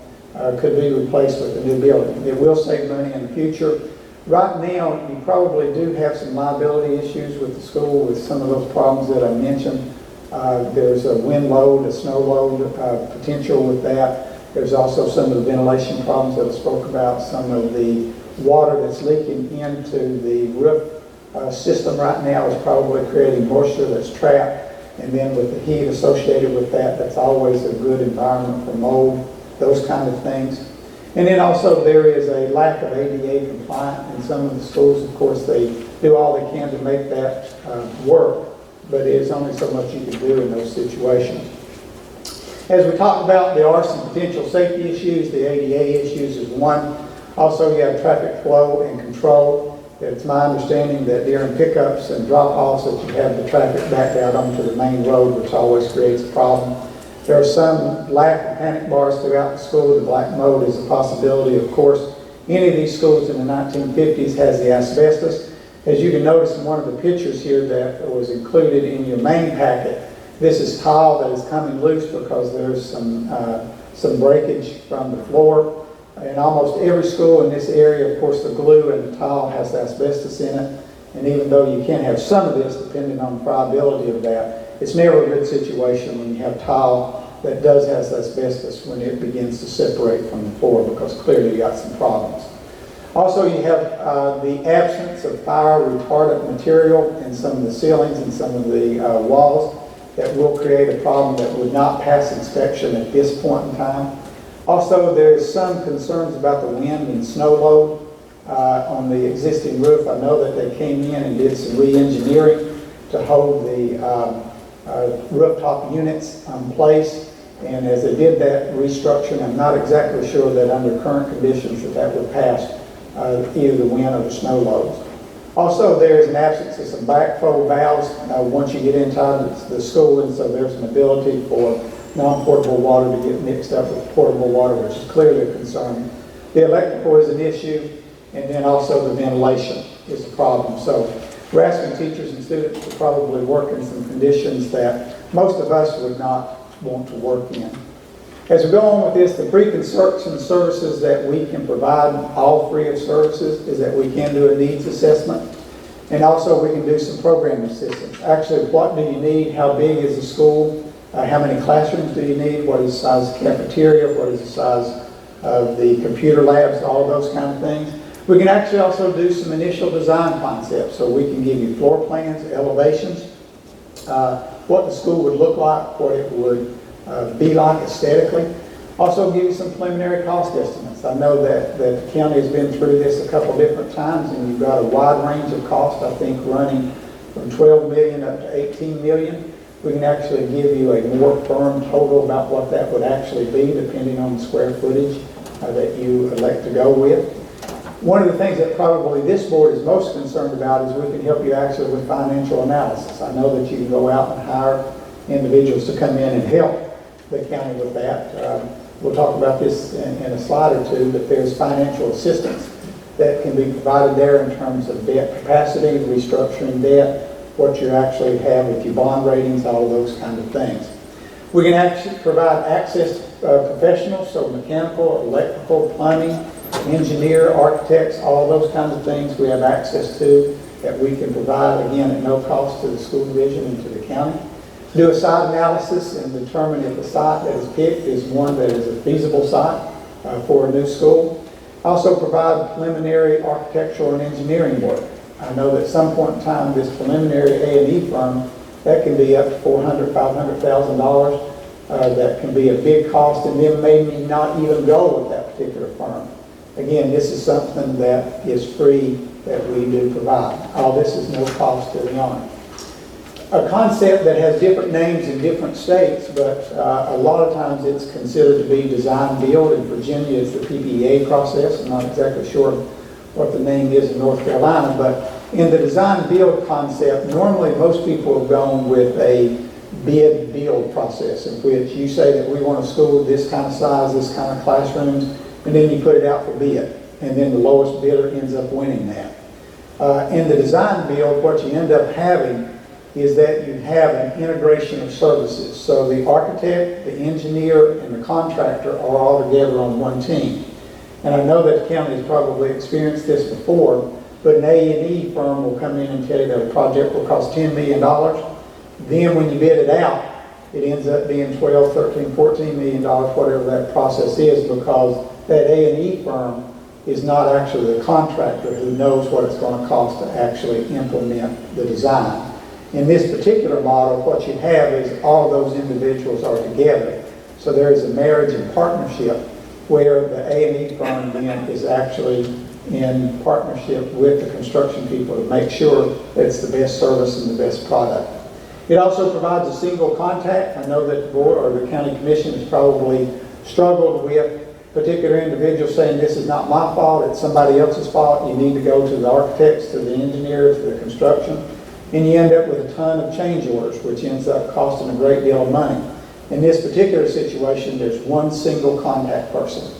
could be replaced with a new building. It will save money in the future. Right now, you probably do have some liability issues with the school with some of those problems that I mentioned. There's a wind load, a snow load potential with that. There's also some of the ventilation problems that I spoke about, some of the water that's leaking into the roof system right now is probably creating moisture that's trapped. And then with the heat associated with that, that's always a good environment for mold, those kind of things. And then also there is a lack of ADA compliant in some of the schools. Of course, they do all they can to make that work, but it is only so much you can do in those situations. As we talked about, there are some potential safety issues. The ADA issues is one. Also, you have traffic flow and control. It's my understanding that during pickups and drop-offs that you have the traffic backed out onto the main road, which always creates a problem. There are some lack of panic bars throughout the school. The black mold is a possibility. Of course, any of these schools in the 1950s has the asbestos. As you can notice in one of the pictures here that was included in your main packet, This is tile that is coming loose because there's some breakage from the floor. In almost every school in this area, of course, the glue and the tile has asbestos in it. And even though you can have some of this, depending on the friability of that, it's never a good situation when you have tile that does have asbestos when it begins to separate from the floor, because clearly you got some problems. Also, you have the absence of fire retardant material in some of the ceilings and some of the walls that will create a problem that would not pass inspection at this point in time. Also, there's some concerns about the wind and snow load on the existing roof. I know that they came in and did some re-engineering to hold the rooftop units in place. And as they did that restructuring, I'm not exactly sure that under current conditions that would pass either the wind or the snow loads. Also, there is an absence of some backflow valves once you get inside the school, and so there's an ability for non-portable water to get mixed up with portable water, which is clearly a concern. The electrical is an issue, and then also the ventilation is a problem. So we're asking teachers and students to probably work in some conditions that most of us would not want to work in. As we go on with this, the pre-construction services that we can provide, all free of services, is that we can do a needs assessment. And also we can do some program assistance. Actually, what do you need? How big is the school? How many classrooms do you need? What is the size of the cafeteria? What is the size of the computer labs? All those kind of things. We can actually also do some initial design concepts. So we can give you floor plans, elevations, what the school would look like, what it would be like aesthetically. Also give you some preliminary cost estimates. I know that the county has been through this a couple different times, and you've got a wide range of costs, I think running from 12 million up to 18 million. We can actually give you a more firm total about what that would actually be, depending on the square footage that you elect to go with. One of the things that probably this board is most concerned about is we can help you actually with financial analysis. I know that you can go out and hire individuals to come in and help the county with that. We'll talk about this in a slide or two, but there's financial assistance that can be provided there in terms of debt capacity, restructuring debt, what you actually have with your bond ratings, all of those kind of things. We can actually provide access to professionals, so mechanical, electrical, plumbing, engineer, architects, all those kinds of things we have access to that we can provide, again, at no cost to the school division and to the county. Do a site analysis and determine if the site that is picked is one that is a feasible site for a new school. Also provide preliminary architectural and engineering work. I know that at some point in time, this preliminary A&E firm, that can be up to $400,000, $500,000. That can be a big cost, and then maybe not even go with that particular firm. Again, this is something that is free that we do provide. All this is no cost to the owner. A concept that has different names in different states, but a lot of times it's considered to be design build. In Virginia, it's the PPA process. I'm not exactly sure what the name is in North Carolina, but in the design build concept, normally most people have gone with a bid build process, in which you say that we want a school this kind of size, this kind of classrooms, and then you put it out for bid, and then the lowest bidder ends up winning that. In the design build, what you end up having is that you have an integration of services. So the architect, the engineer, and the contractor are all together on one team. And I know that the county has probably experienced this before, but an A&E firm will come in and tell you that a project will cost $10 million. Then when you bid it out, it ends up being $12, $13, $14 million, whatever that process is, because that A&E firm is not actually the contractor who knows what it's going to cost to actually implement the design. In this particular model, what you have is all those individuals are together. So there is a marriage and partnership where the A&E firm then is actually in partnership with the construction people to make sure that it's the best service and the best product. It also provides a single contact. I know that the board or the county commission has probably struggled with particular individuals saying this is not my fault, it's somebody else's fault. You need to go to the architects, to the engineers, to the construction. And you end up with a ton of change orders, which ends up costing a great deal of money. In this particular situation, there's one single contact person.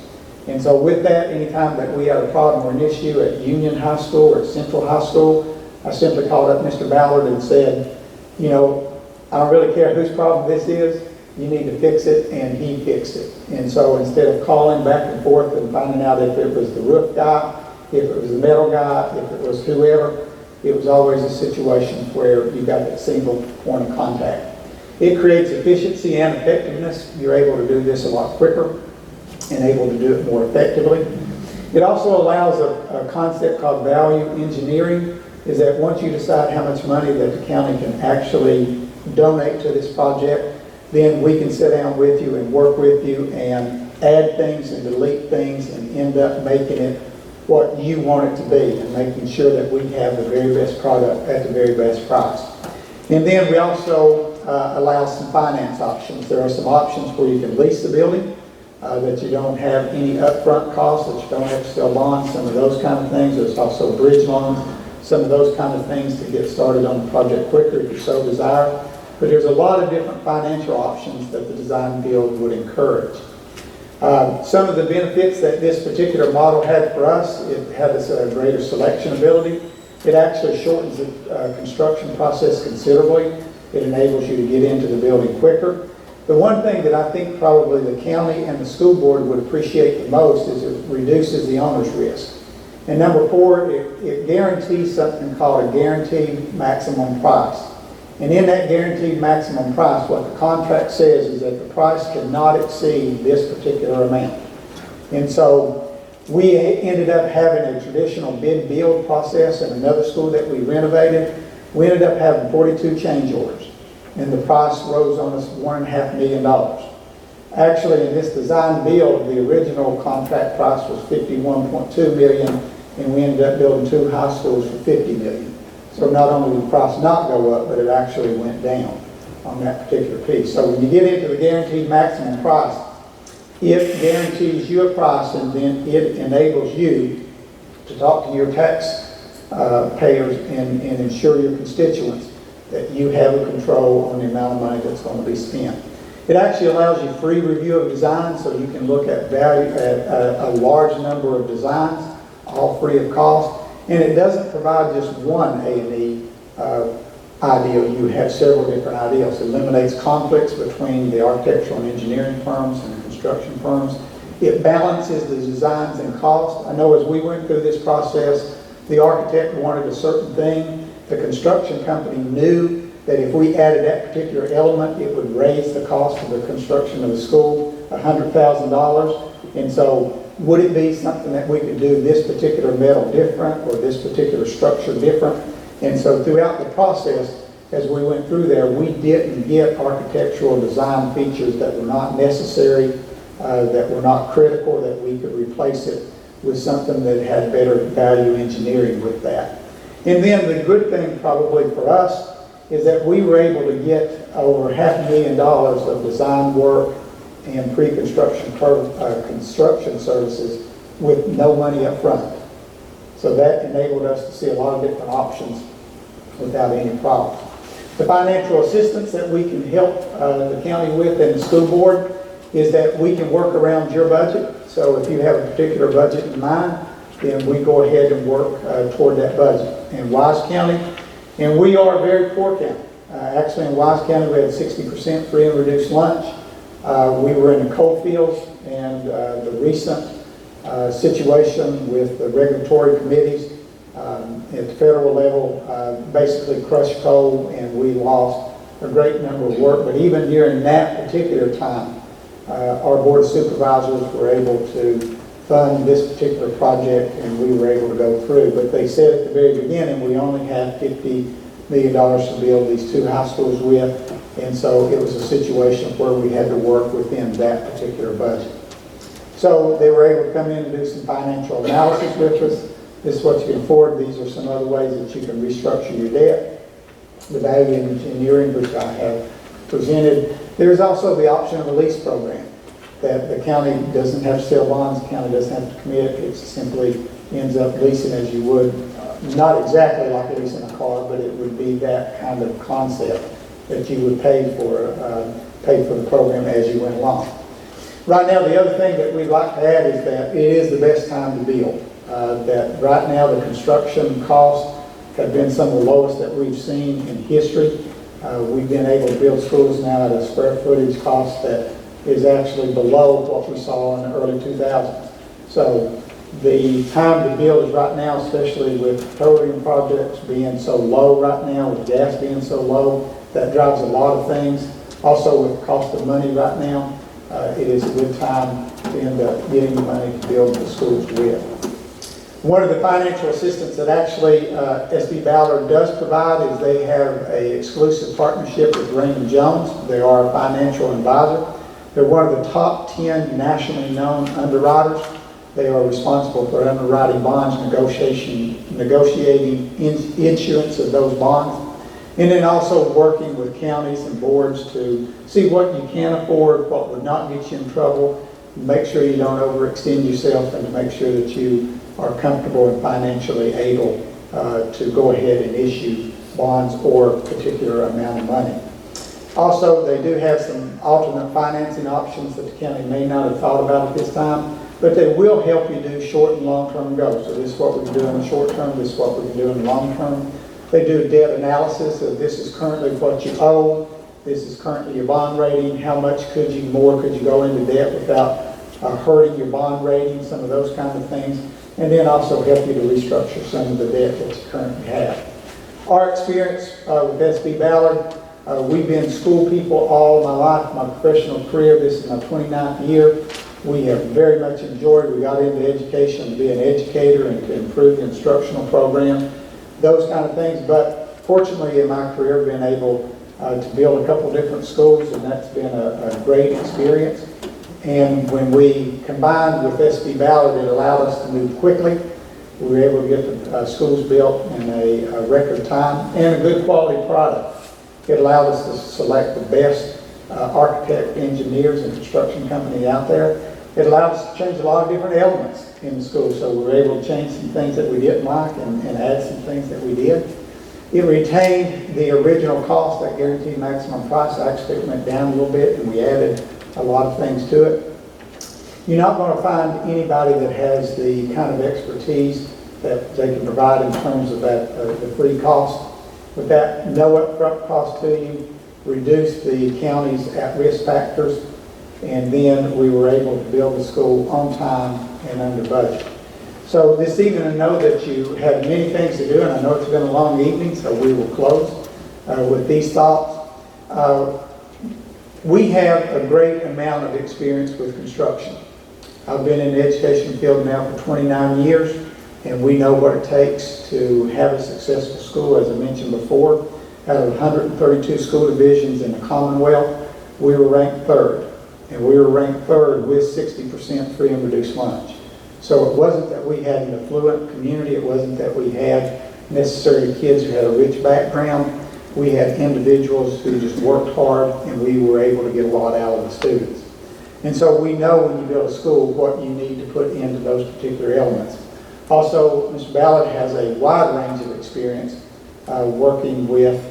And so with that, anytime that we had a problem or an issue at Union High School or Central High School, I simply called up Mr. Ballard and said, you know, I don't really care whose problem this is, you need to fix it, and he fixed it. And so instead of calling back and forth and finding out if it was the roof guy, if it was the metal guy, if it was whoever, it was always a situation where you got that single point of contact. It creates efficiency and effectiveness. You're able to do this a lot quicker and able to do it more effectively. It also allows a concept called value engineering, is that once you decide how much money that the county can actually donate to this project, then we can sit down with you and work with you and add things and delete things and end up making it what you want it to be and making sure that we have the very best product at the very best price. And then we also allow some finance options. There are some options where you can lease the building, that you don't have any upfront costs, that you don't have to sell bonds, some of those kind of things. There's also bridge loans, some of those kind of things to get started on the project quicker if you so desire. But there's a lot of different financial options that the design build would encourage. Some of the benefits that this particular model had for us, it had us a greater selection ability. It actually shortens the construction process considerably. It enables you to get into the building quicker. The one thing that I think probably the county and the school board would appreciate the most is it reduces the owner's risk. And number 4, it guarantees something called a guaranteed maximum price. And in that guaranteed maximum price, what the contract says is that the price cannot exceed this particular amount. And so we ended up having a traditional bid build process in another school that we renovated. We ended up having 42 change orders, and the price rose on us $1.5 million. Actually, in this design build, the original contract price was $51.2 million, and we ended up building 2 high schools for $50 million. So not only did the price not go up, but it actually went down on that particular piece. So when you get into the guaranteed maximum price, it guarantees you a price, and then it enables you to talk to your tax payers and ensure your constituents that you have a control on the amount of money that's going to be spent. It actually allows you free review of designs, so you can look at a large number of designs, all free of cost. And it doesn't provide just one A&E ideal. You have several different ideals. It eliminates conflicts between the architectural and engineering firms and the construction firms. It balances the designs and cost. I know as we went through this process, the architect wanted a certain thing. The construction company knew that if we added that particular element, it would raise the cost of the construction of the school $100,000. And so would it be something that we could do this particular metal different or this particular structure different? And so throughout the process, as we went through there, we didn't get architectural design features that were not necessary, that were not critical, that we could replace it with something that had better value engineering with that. And then the good thing probably for us is that we were able to get over $500,000 of design work and pre-construction construction services with no money up front. So that enabled us to see a lot of different options without any problem. The financial assistance that we can help the county with and the school board is that we can work around your budget. So if you have a particular budget in mind, then we go ahead and work toward that budget. In Wise County, and we are a very poor county. Actually in Wise County we had 60% free and reduced lunch. We were in the coal fields, and the recent situation with the regulatory committees at the federal level basically crushed coal, and we lost a great number of work. But even during that particular time, our board of supervisors were able to fund this particular project, and we were able to go through. But they said at the very beginning we only had $50 million to build these 2 high schools with. And so it was a situation where we had to work within that particular budget. So they were able to come in and do some financial analysis with us. This is what you can afford. These are some other ways that you can restructure your debt. The value engineering, which I have presented. There's also the option of a lease program that the county doesn't have to sell bonds, the county doesn't have to commit. It simply ends up leasing as you would, not exactly like leasing a car, but it would be that kind of concept that you would pay for the program as you went along. Right now, the other thing that we'd like to add is that it is the best time to build. That right now the construction costs have been some of the lowest that we've seen in history. We've been able to build schools now at a square footage cost that is actually below what we saw in the early 2000s. So the time to build is right now, especially with petroleum projects being so low right now, with gas being so low, that drives a lot of things. Also with the cost of money right now, it is a good time to end up getting the money to build the schools with. One of the financial assistance that actually SB Ballard does provide is they have an exclusive partnership with Raymond Jones. They are a financial advisor. They're one of the top 10 nationally known underwriters. They are responsible for underwriting bonds, negotiating issuance of those bonds, and then also working with counties and boards to see what you can afford, what would not get you in trouble, make sure you don't overextend yourself, and to make sure that you are comfortable and financially able to go ahead and issue bonds or a particular amount of money. Also, they do have some alternate financing options that the county may not have thought about at this time, but they will help you do short and long-term goals. So this is what we can do in the short term, this is what we can do in the long term. They do debt analysis of this is currently what you owe, this is currently your bond rating, how much could you go into debt without hurting your bond rating, some of those kind of things, and then also help you to restructure some of the debt that you currently have. Our experience with SB Ballard, we've been school people all my life, my professional career. This is my 29th year. We have very much enjoyed, we got into education to be an educator and to improve the instructional program, those kind of things. But fortunately in my career, I've been able to build a couple different schools, and that's been a great experience. And when we combined with SB Ballard, it allowed us to move quickly. We were able to get the schools built in a record time and a good quality product. It allowed us to select the best architect, engineers, and construction company out there. It allowed us to change a lot of different elements in the school, so we were able to change some things that we didn't like and add some things that we did. It retained the original cost, that guaranteed maximum price. Actually, it went down a little bit, and we added a lot of things to it. You're not going to find anybody that has the kind of expertise that they can provide in terms of that the free cost. With that, no upfront cost to you, reduce the county's at-risk factors, and then we were able to build the school on time and under budget. So this evening, I know that you have many things to do, and I know it's been a long evening, so we will close with these thoughts. We have a great amount of experience with construction. I've been in the education field now for 29 years, and we know what it takes to have a successful school. As I mentioned before, out of 132 school divisions in the Commonwealth, we were ranked third, and we were ranked third with 60% free and reduced lunch. So it wasn't that we had an affluent community, it wasn't that we had necessarily kids who had a rich background. We had individuals who just worked hard, and we were able to get a lot out of the students. And so we know when you build a school what you need to put into those particular elements. Also, Mr. Ballard has a wide range of experience working with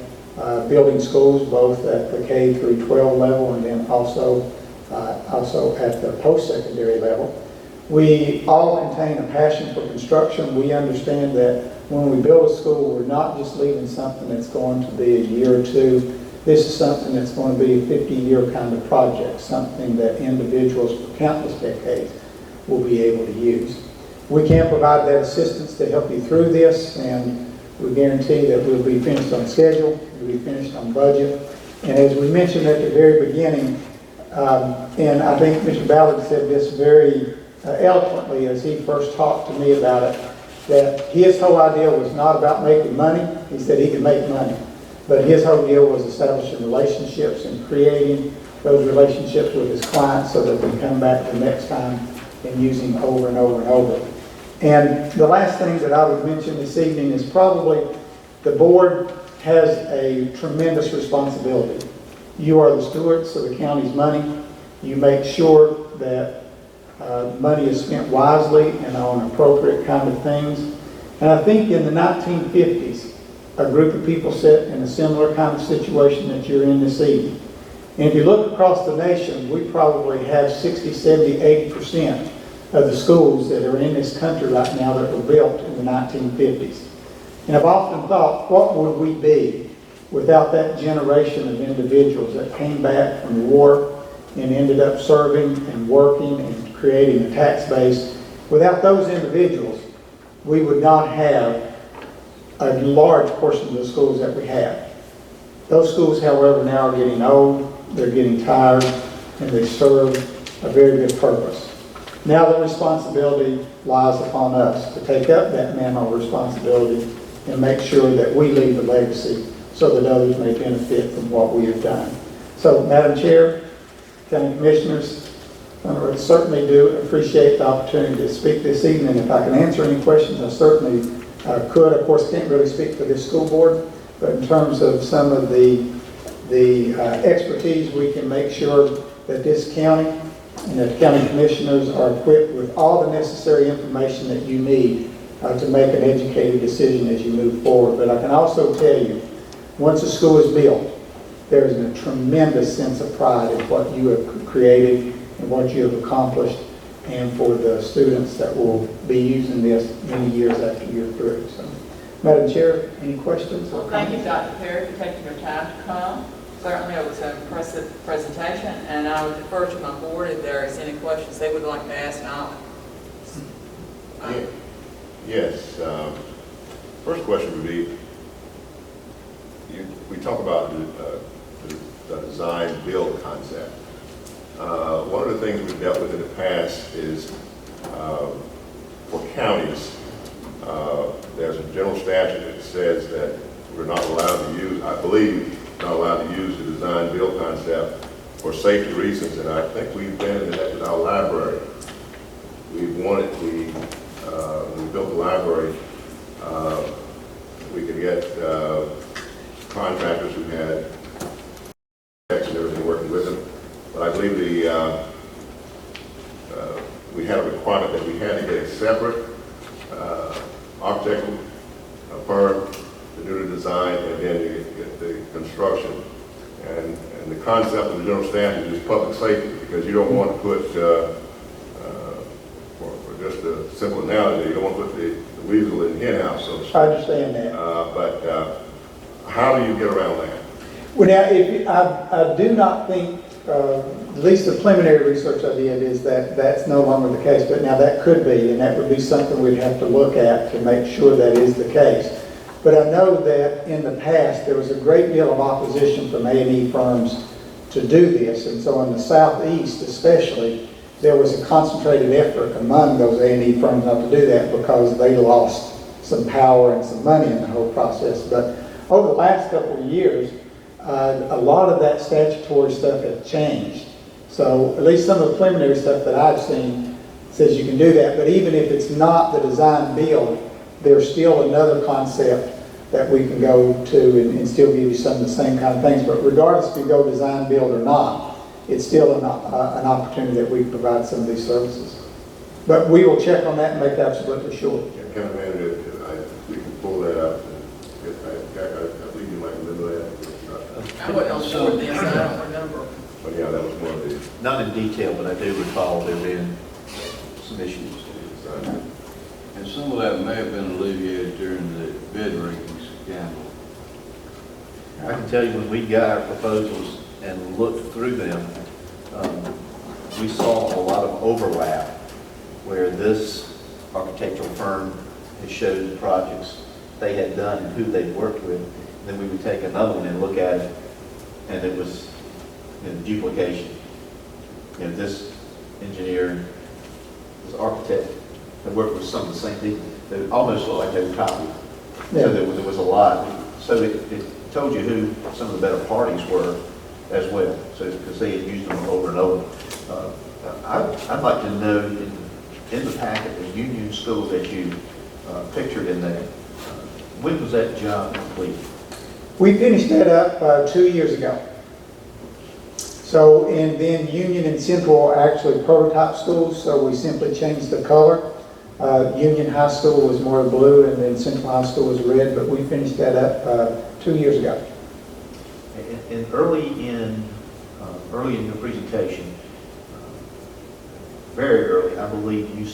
building schools, both at the K through 12 level and then also at the post-secondary level. We all contain a passion for construction. We understand that when we build a school, we're not just leaving something that's going to be a year or two. This is something that's going to be a 50-year kind of project, something that individuals for countless decades will be able to use. We can provide that assistance to help you through this, and we guarantee that we'll be finished on schedule, we'll be finished on budget. And as we mentioned at the very beginning, and I think Mr. Ballard said this very eloquently as he first talked to me about it, that his whole idea was not about making money. He said he could make money, but his whole deal was establishing relationships and creating those relationships with his clients so that they come back the next time and use him over and over and over. And the last thing that I would mention this evening is probably the board has a tremendous responsibility. You are the stewards of the county's money. You make sure that money is spent wisely and on appropriate kind of things. And I think in the 1950s, a group of people sat in a similar kind of situation that you're in this evening. And if you look across the nation, we probably have 60, 70, 80% of the schools that are in this country right now that were built in the 1950s. And I've often thought, what would we be without that generation of individuals that came back from the war and ended up serving and working and creating a tax base, without those individuals, we would not have a large portion of the schools that we have. Those schools, however, now are getting old, they're getting tired, and they serve a very good purpose. Now the responsibility lies upon us to take up that mantle of responsibility and make sure that we leave a legacy so that others may benefit from what we have done. So, Madam Chair, County Commissioners, I certainly do appreciate the opportunity to speak this evening. If I can answer any questions, I certainly could. Of course, can't really speak for this school board, but in terms of some of the expertise, we can make sure that this county and that county commissioners are equipped with all the necessary information that you need to make an educated decision as you move forward. But I can also tell you, once a school is built, there is a tremendous sense of pride in what you have created and what you have accomplished, and for the students that will be using this many years after you're through. So, Madam Chair, any questions? Well, thank you, Dr. Perry, for taking your time to come. Certainly, it was an impressive presentation, and I would defer to my board if there is any questions they would like to ask now. Yes. First question would be, we talk about the design build concept. One of the things we've dealt with in the past is for counties, there's a general statute that says that we're not allowed to use, I believe, not allowed to use the design build concept for safety reasons, and I think we've been in that with our library. We built the library, we could get contractors who had checks and everything working with them. But I believe we had a requirement that we had to get a separate architectural firm to do the design and then to get the construction. And the concept of the general statute is public safety, because you don't want to put, for just a simple analogy, you don't want to put the weasel in the hen house, so to speak. I understand that. But how do you get around that? Well, now, I do not think, at least the preliminary research I did, is that that's no longer the case. But now that could be, and that would be something we'd have to look at to make sure that is the case. But I know that in the past, there was a great deal of opposition from A&E firms to do this. And so in the southeast especially, there was a concentrated effort among those A&E firms not to do that because they lost some power and some money in the whole process. But over the last couple of years, a lot of that statutory stuff has changed. So at least some of the preliminary stuff that I've seen says you can do that. But even if it's not the design build, there's still another concept that we can go to and still give you some of the same kind of things. But regardless if you go design build or not, it's still an opportunity that we can provide some of these services. But we will check on that and make absolutely sure. County Manager, we can pull that up. I believe you might remember that. I wasn't on board with this, I don't remember. But yeah, that was one of the. Not in detail, but I do recall there being some issues. And some of that may have been alleviated during the bid rating scandal. I can tell you when we got our proposals and looked through them, we saw a lot of overlap where this architectural firm had showed the projects they had done and who they'd worked with. Then we would take another one and look at it, and it was duplication. This engineer, this architect, had worked with some of the same people. They almost looked like they were copied. Yeah. So there was a lot. So it told you who some of the better parties were as well. So because they had used them over and over. I'd like to know in the packet, the union school that you pictured in there, when was that job completed? We finished that up 2 years ago. So, and then Union and Central are actually prototype schools, so we simply changed the color. Union High School was more blue, and then Central High School was red, but we finished that up 2 years ago. And early in your presentation, very early, I believe you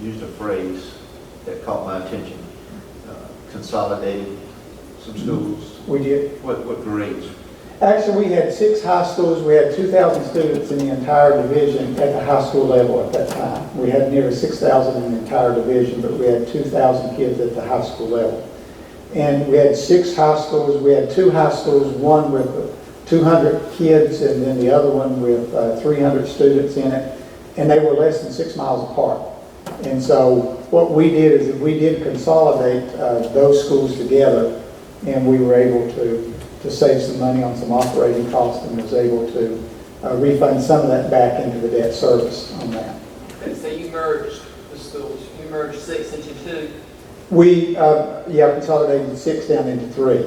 used a phrase that caught my attention. Consolidated some schools. We did. What grades? Actually, we had 6 high schools. We had 2,000 students in the entire division at the high school level at that time. We had nearly 6,000 in the entire division, but we had 2,000 kids at the high school level. And we had 6 high schools. We had 2 high schools, one with 200 kids and then the other one with 300 students in it. And they were less than 6 miles apart. And so what we did is that we did consolidate those schools together, and we were able to save some money on some operating costs and was able to refund some of that back into the debt service on that. Okay, so you merged the schools, you merged 6 into 2. We, consolidated 6 down into 3.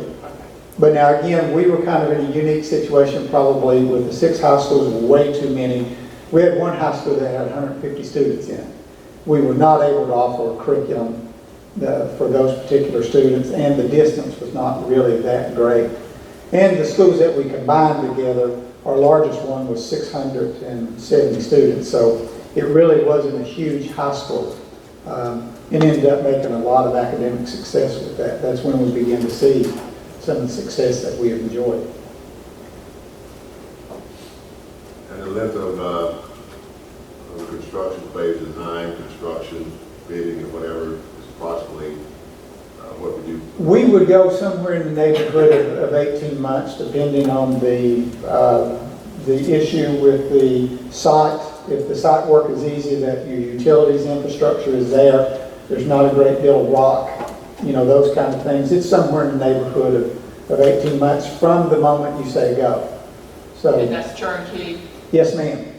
But now again, we were kind of in a unique situation probably with the 6 high schools, way too many. We had one high school that had 150 students in it. We were not able to offer a curriculum for those particular students, and the distance was not really that great. And the schools that we combined together, our largest one was 670 students, so it really wasn't a huge high school. And ended up making a lot of academic success with that. That's when we began to see some of the success that we have enjoyed. And the length of the construction phase, design, construction, bidding, and whatever, is approximately what we do? We would go somewhere in the neighborhood of 18 months, depending on the issue with the site. If the site work is easy, that your utilities infrastructure is there, there's not a great deal of rock, those kind of things. It's somewhere in the neighborhood of 18 months from the moment you say go. So, And that's turnkey? Yes, ma'am.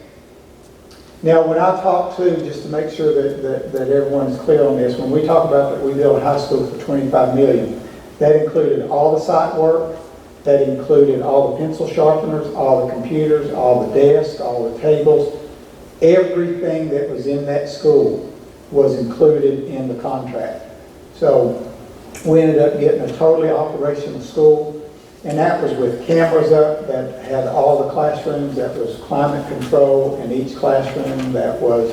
Now, when I talk to, just to make sure that everyone is clear on this, when we talk about that we built a high school for $25 million, that included all the site work, that included all the pencil sharpeners, all the computers, all the desks, all the tables. Everything that was in that school was included in the contract. So we ended up getting a totally operational school, and that was with cameras up that had all the classrooms, that was climate control in each classroom, that was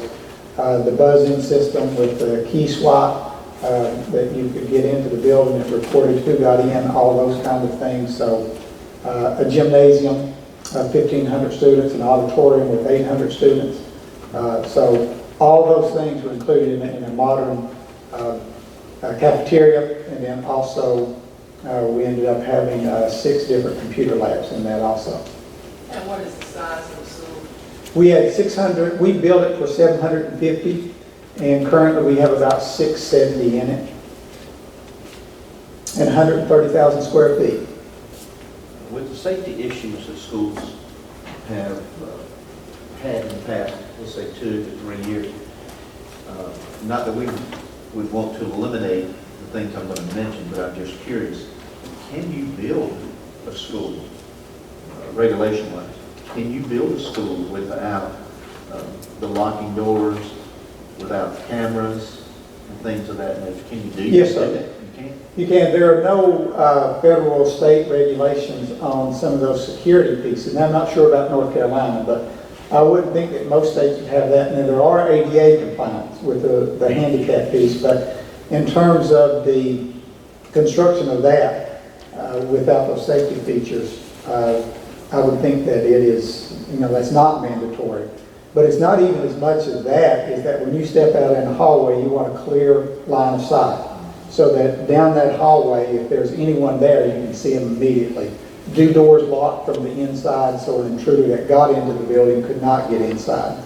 the buzzing system with the key swap that you could get into the building and reported who got in, all those kinds of things. So a gymnasium, 1,500 students, an auditorium with 800 students. So all those things were included in a modern cafeteria, and then also we ended up having 6 different computer labs in that also. And what is the size of the school? We had 600, we built it for 750, and currently we have about 670 in it, and 130,000 square feet. With the safety issues that schools have had in the past, let's say 2 to 3 years, not that we would want to eliminate the things I'm going to mention, but I'm just curious, can you build a school, regulation-wise, can you build a school without the locking doors, without cameras, and things of that nature? Can you do Yes, sir. that? You can? You can. There are no federal or state regulations on some of those security pieces. And I'm not sure about North Carolina, but I wouldn't think that most states would have that. And there are ADA compliance with the handicap piece, but in terms of the construction of that, without those safety features, I would think that it is, that's not mandatory. But it's not even as much as that, is that when you step out in the hallway, you want a clear line of sight. So that down that hallway, if there's anyone there, you can see them immediately. Do doors locked from the inside so an intruder that got into the building could not get inside.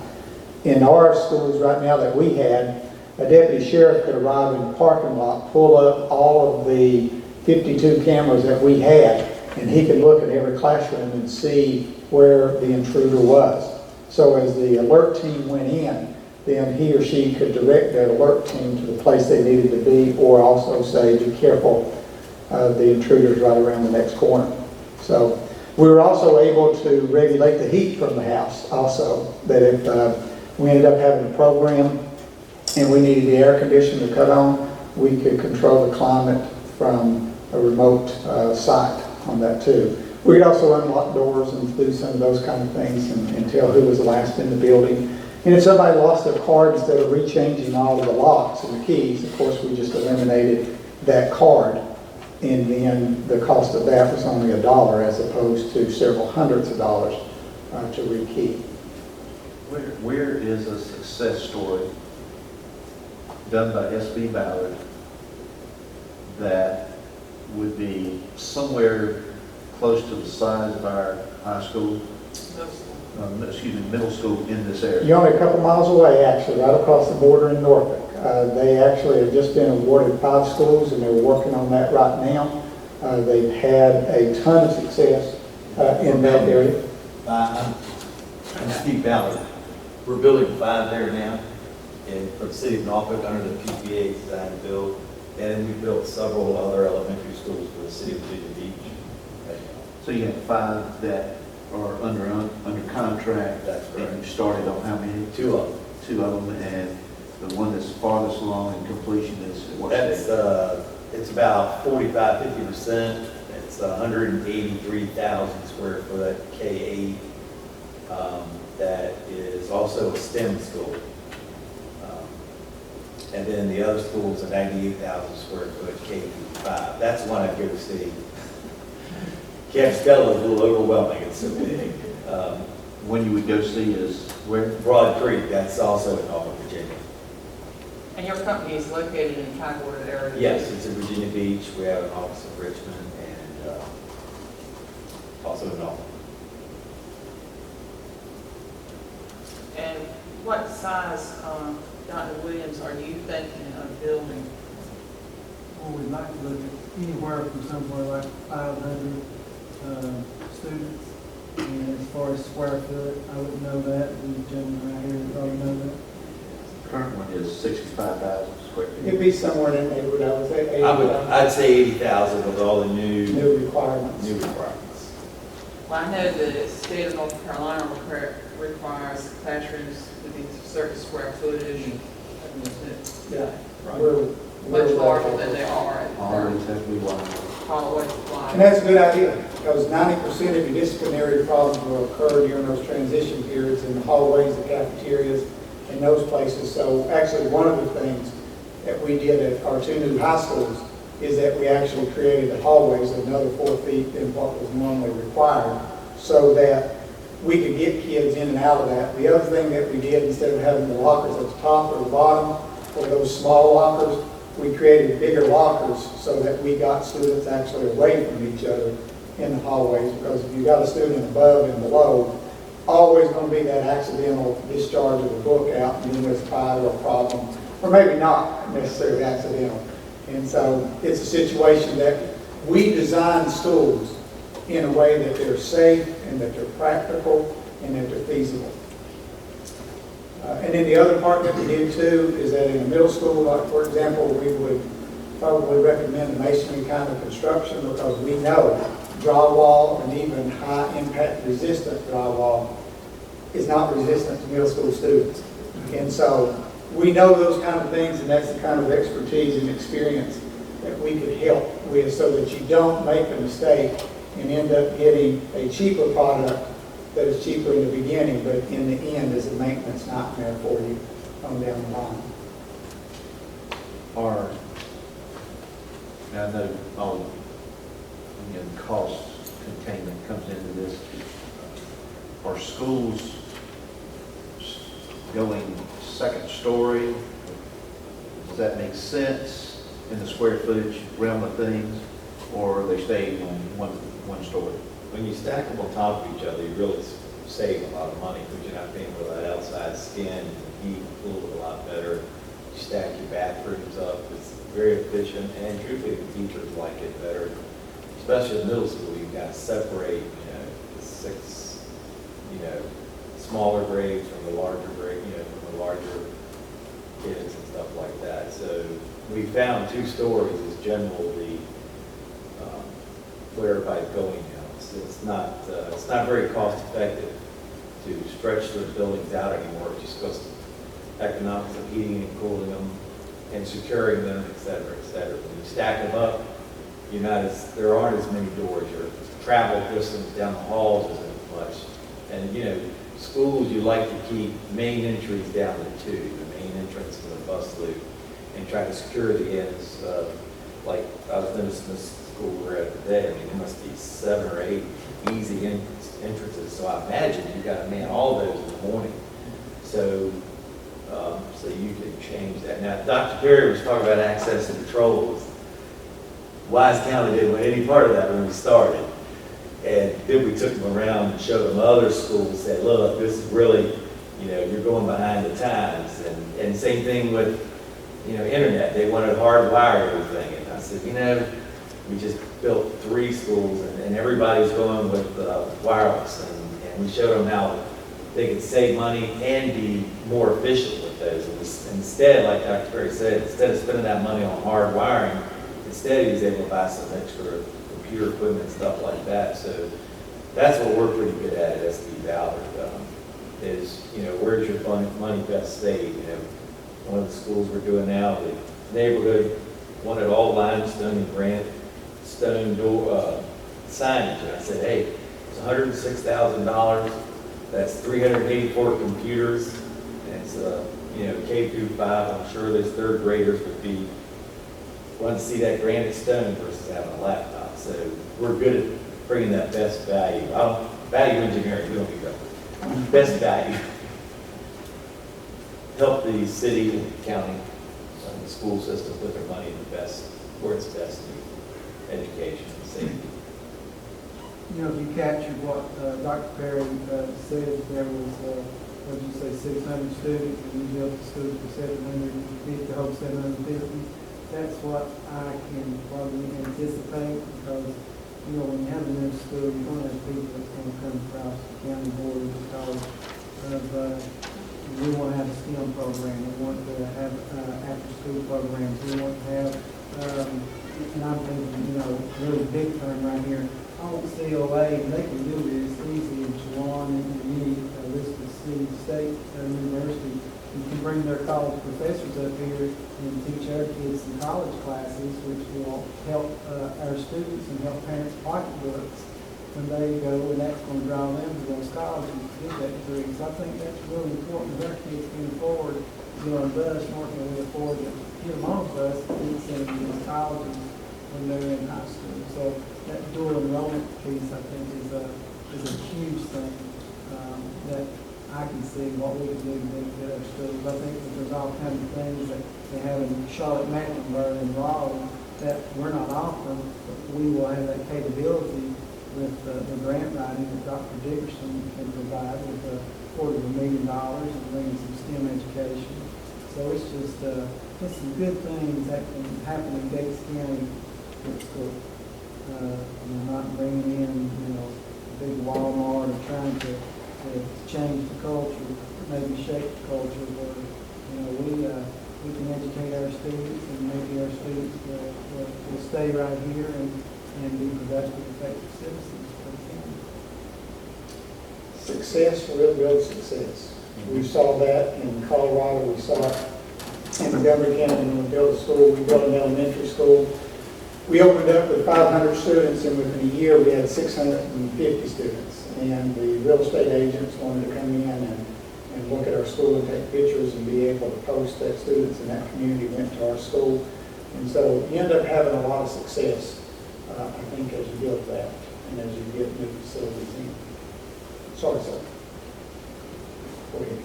In our schools right now that we had, a deputy sheriff could arrive in the parking lot, pull up all of the 52 cameras that we had, and he could look at every classroom and see where the intruder was. So as the alert team went in, then he or she could direct that alert team to the place they needed to be, or also say, be careful, the intruder's right around the next corner. So we were also able to regulate the heat from the house also, that if we ended up having a program and we needed the air conditioner cut on, we could control the climate from a remote site on that too. We could also unlock doors and do some of those kind of things and tell who was the last in the building. And if somebody lost their card, instead of rechanging all of the locks and the keys, of course, we just eliminated that card And then the cost of that was only $1 as opposed to several hundreds of dollars to rekey. Where is a success story done by SB Ballard that would be somewhere close to the size of our high school, middle school in this area? You're only a couple miles away, actually, right across the border in Norfolk. They actually have just been awarded 5 schools, and they're working on that right now. They've had a ton of success in that area. I'm Steve Ballard. We're building 5 there now, and for the city of Norfolk under the PPA design and build. And we built several other elementary schools for the city of Virginia Beach. So you have 5 that are under contract. That's correct. And you started on how many? 2 of them. 2 of them, and the one that's farthest along in completion is what That's, state? it's about 45-50%. It's 183,000 square foot K-8. That is also a STEM school. And then the other school is a 98,000 square foot K-5. That's the one I'd go to see. Campsella is a little overwhelming, it's so big. When you would go see is where? Broad Creek, that's also in Norfolk, Virginia. And your company is located in Tidewater area? Yes, it's in Virginia Beach. We have an office in Richmond and also in Norfolk. And what size, Dr. Williams, are you thinking of building? Well, we'd like to look at anywhere from somewhere like 500 students. And as far as square foot, I wouldn't know that. The gentleman right here would probably know that. Current one is 65,000 square feet. It'd be somewhere in that neighborhood, I would say. I'd say 80,000 with all the new requirements. Well, I know the state of North Carolina requires classrooms to be certain square footage. Yeah. Right. Much larger than they are at Always have to be wide. Hallways. And that's a good idea, because 90% of your disciplinary problems will occur during those transition periods in the hallways, the cafeterias, and those places. So actually, one of the things that we did at our 2 new high schools is that we actually created the hallways another 4 feet than what was normally required, so that we could get kids in and out of that. The other thing that we did, instead of having the lockers at the top or the bottom, or those small lockers, we created bigger lockers so that we got students actually away from each other in the hallways, because if you got a student above and below, always going to be that accidental discharge of a book out, and then there's a fire or a problem, or maybe not necessarily accidental. And so it's a situation that we design schools in a way that they're safe and that they're practical and that they're feasible. And then the other part that we did too is that in a middle school, like for example, we would probably recommend masonry kind of construction, because we know drywall and even high impact resistant drywall is not resistant to middle school students. And so we know those kind of things, and that's the kind of expertise and experience that we could help with, so that you don't make a mistake and end up getting a cheaper product that is cheaper in the beginning, but in the end is a maintenance nightmare for you on down the line. Now I know all cost containment comes into this. Are schools going second story? Does that make sense in the square footage realm of things, or are they staying on one story? When you stack them on top of each other, you really save a lot of money, because you're not paying for that outside skin, and heat cool it a lot better. You stack your bathrooms up, it's very efficient, and truthfully, the teachers like it better, especially in middle school. You've got to separate, the 6, smaller grades from the larger grade, from the larger kids and stuff like that. So we found 2 stories is generally where everybody's going now. It's not very cost effective to stretch those buildings out anymore, just because of economics of heating and cooling them and securing them, et cetera, et cetera. When you stack them up, there aren't as many doors. Your travel distance down the halls isn't much. And schools, you like to keep main entries down to 2, the main entrance to the bus loop, and try to secure the ends. Like I was noticing this school we're at today, I mean, there must be 7 or 8 easy entrances, so I imagine you got to man all those in the morning. So, so you could change that. Now, Dr. Perry was talking about access and controls. Wise County didn't want any part of that when we started. And then we took them around and showed them other schools, and said, look, this is really, you're going behind the times. And same thing with, internet. They wanted hardwired everything. And I said, we just built 3 schools and everybody's going with wireless. And we showed them how they could save money and be more efficient with those. And instead, like Dr. Perry said, instead of spending that money on hard wiring, instead he was able to buy some extra computer equipment and stuff like that. So that's what we're pretty good at SD Ballard, is, where's your money best saved? One of the schools we're doing now, the neighborhood wanted all limestone and granite stone door signage. And I said, hey, it's $106,000. That's 384 computers. And it's, K through 5. I'm sure those 3rd graders would want to see that granite stone versus having a laptop. So we're good at bringing that best value. Value engineering, we don't need that. Best value. Help the city and county and the school system put their money in where it's best to education and safety. If you captured what Dr. Perry said, there was, what did you say, 600 students, and you built the school for 750, hope 750. That's what I can probably anticipate, because, when you have a new school, you're going to have people that's going to come across the county board because of, we want to have a STEM program, we want to have after-school programs, we want to have, and I'm thinking, really big term right here, I want COA, and they can do this easy in Chewan and Unique, Elizabeth City State University. You can bring their college professors up here and teach our kids some college classes, which will help our students and help parents' pocketbooks when they go, and that's going to draw them to those colleges to get that degree. So I think that's really important that our kids can afford to go on a bus, more than we afford to get them on a bus and teach them in these colleges when they're in high school. So that dual enrollment piece, I think, is a huge thing that I can see what we can do to benefit our schools. I think that there's all kinds of things that they have in Charlotte-Mecklenburg and Raleigh that we're not offering, but we will have that capability with the grant writing that Dr. Dickerson can provide with $250,000 and bringing some STEM education. So it's just some good things that can happen in Gates County with school. Not bringing in, big Walmart or trying to change the culture, maybe shape the culture where, we can educate our students and maybe our students will stay right here and be productive, effective citizens for the county. Success, real success. We saw that in Colorado, we saw it in Montgomery County when we built a school, we built an elementary school. We opened up with 500 students, and within a year we had 650 students. And the real estate agents wanted to come in and look at our school and take pictures and be able to post that students in that community went to our school. And so you end up having a lot of success, I think, as you build that and as you get new facilities in. Sorry, sir. Go ahead.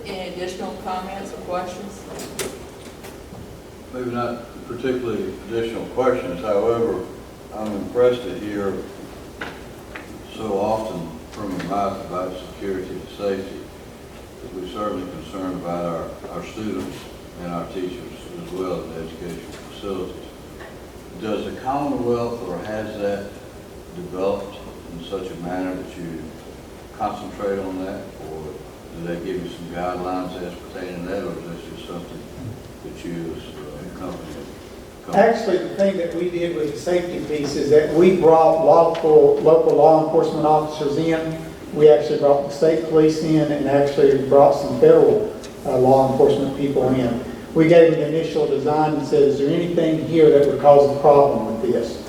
Any additional comments or questions? Maybe not particularly additional questions, however, I'm impressed to hear so often from your mouth about security and safety, because we're certainly concerned about our students and our teachers as well as the educational facilities. Does the Commonwealth, or has that developed in such a manner that you concentrate on that, or do they give you some guidelines as pertaining to that, or is this just something that you as a company? Actually, the thing that we did with the safety piece is that we brought local law enforcement officers in. We actually brought the state police in and actually brought some federal law enforcement people in. We gave them the initial design and said, is there anything here that would cause a problem with this?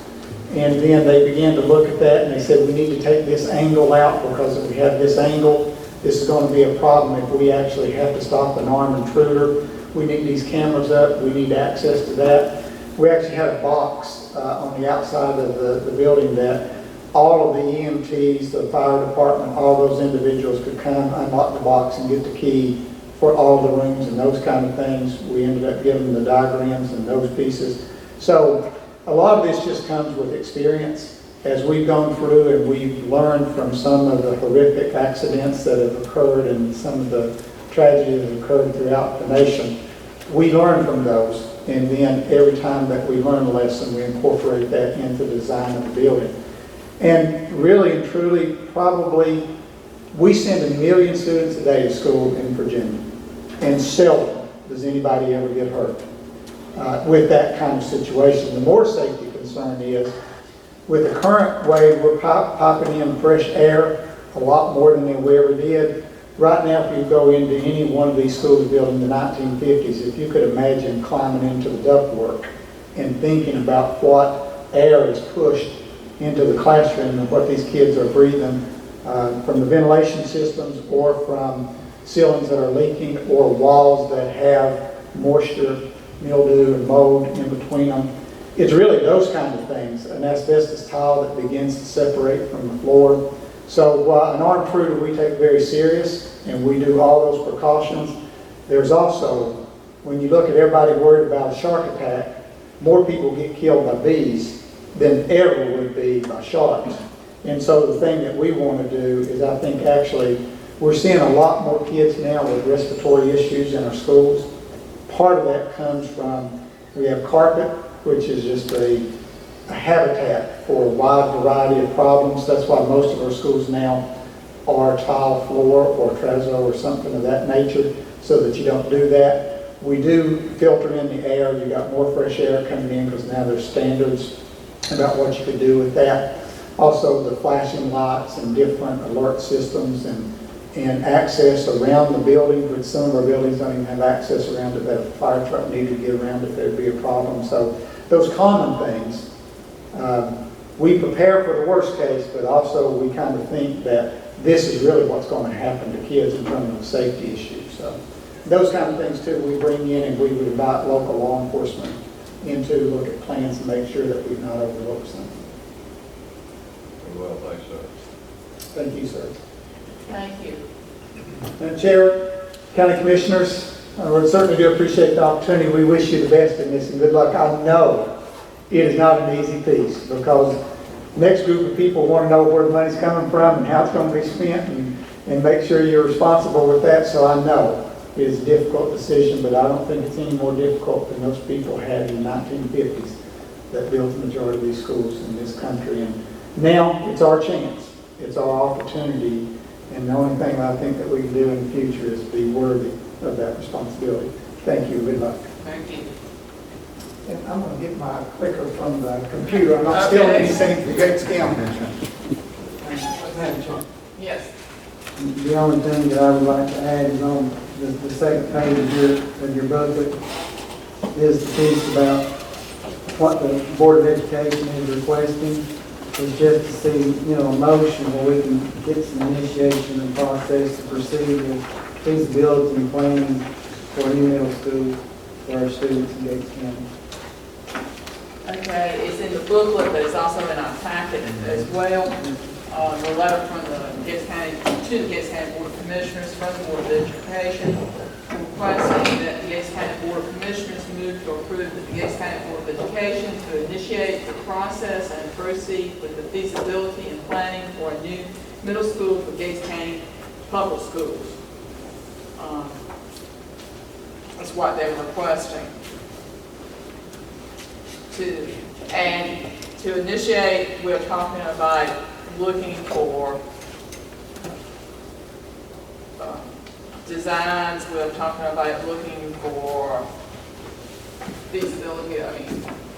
And then they began to look at that and they said, we need to take this angle out because if we have this angle, this is going to be a problem if we actually have to stop an armed intruder. We need these cameras up. We need access to that. we actually had a box on the outside of the building that all of the EMTs, the fire department, all those individuals could come, unlock the box and get the key for all the rooms and those kind of things. We ended up giving the diagrams and those pieces. So a lot of this just comes with experience. As we've gone through and we've learned from some of the horrific accidents that have occurred and some of the tragedy that have occurred throughout the nation, we learn from those. And then every time that we learn a lesson, we incorporate that into the design of the building. And really and truly, probably, we send 1 million students a day to school in Virginia. And seldom does anybody ever get hurt with that kind of situation. The more safety concern is, with the current way we're popping in fresh air a lot more than we ever did. Right now, if you go into any one of these schools built in the 1950s, if you could imagine climbing into the ductwork and thinking about what air is pushed into the classroom and what these kids are breathing from the ventilation systems or from ceilings that are leaking or walls that have moisture, mildew, and mold in between them. It's really those kind of things, an asbestos tile that begins to separate from the floor. So an armed intruder we take very serious, and we do all those precautions. There's also, when you look at everybody worried about a shark attack, more people get killed by bees than ever would be by sharks. And so the thing that we want to do is, I think actually, we're seeing a lot more kids now with respiratory issues in our schools. Part of that comes from, we have carpet, which is just a habitat for a wide variety of problems. That's why most of our schools now are tile floor or terrazzo or something of that nature, so that you don't do that. We do filter in the air. You got more fresh air coming in because now there's standards about what you could do with that. Also the flashing lights and different alert systems and access around the building, which some of our buildings don't even have access around it, that a fire truck needed to get around if there'd be a problem. So those common things, we prepare for the worst case, but also we kind of think that this is really what's going to happen to kids in terms of safety issues. So those kind of things too we bring in, and we would invite local law enforcement in to look at plans and make sure that we've not overlooked something. Very well, thanks, sir. Thank you, sir. Thank you. Madam Chair, County Commissioners, I would certainly do appreciate the opportunity. We wish you the best in this and good luck. I know it is not an easy piece, because the next group of people want to know where the money's coming from and how it's going to be spent, and make sure you're responsible with that. So I know it is a difficult decision, but I don't think it's any more difficult than those people had in the 1950s that built the majority of these schools in this country. And now it's our chance. It's our opportunity. And the only thing I think that we can do in the future is be worthy of that responsibility. Thank you. Good luck. Thank you. And I'm going to get my clicker from the computer. I'm not stealing anything from Gates County. Yes. The only thing that I would like to add is on the second page of your booklet is the piece about what the Board of Education is requesting. Is just to see, a motion where we can get some initiation and process to proceed with feasibility and planning for a new middle school for our students in Gates County. Okay, it's in the booklet, but it's also in our packet as well. The letter from the Gates County, to the Gates County Board of Commissioners, from the Board of Education, requesting that the Gates County Board of Commissioners move to approve the Gates County Board of Education to initiate the process and proceed with the feasibility and planning for a new middle school for Gates County Public Schools. That's what they're requesting. To initiate, we're talking about looking for designs, we're talking about looking for feasibility,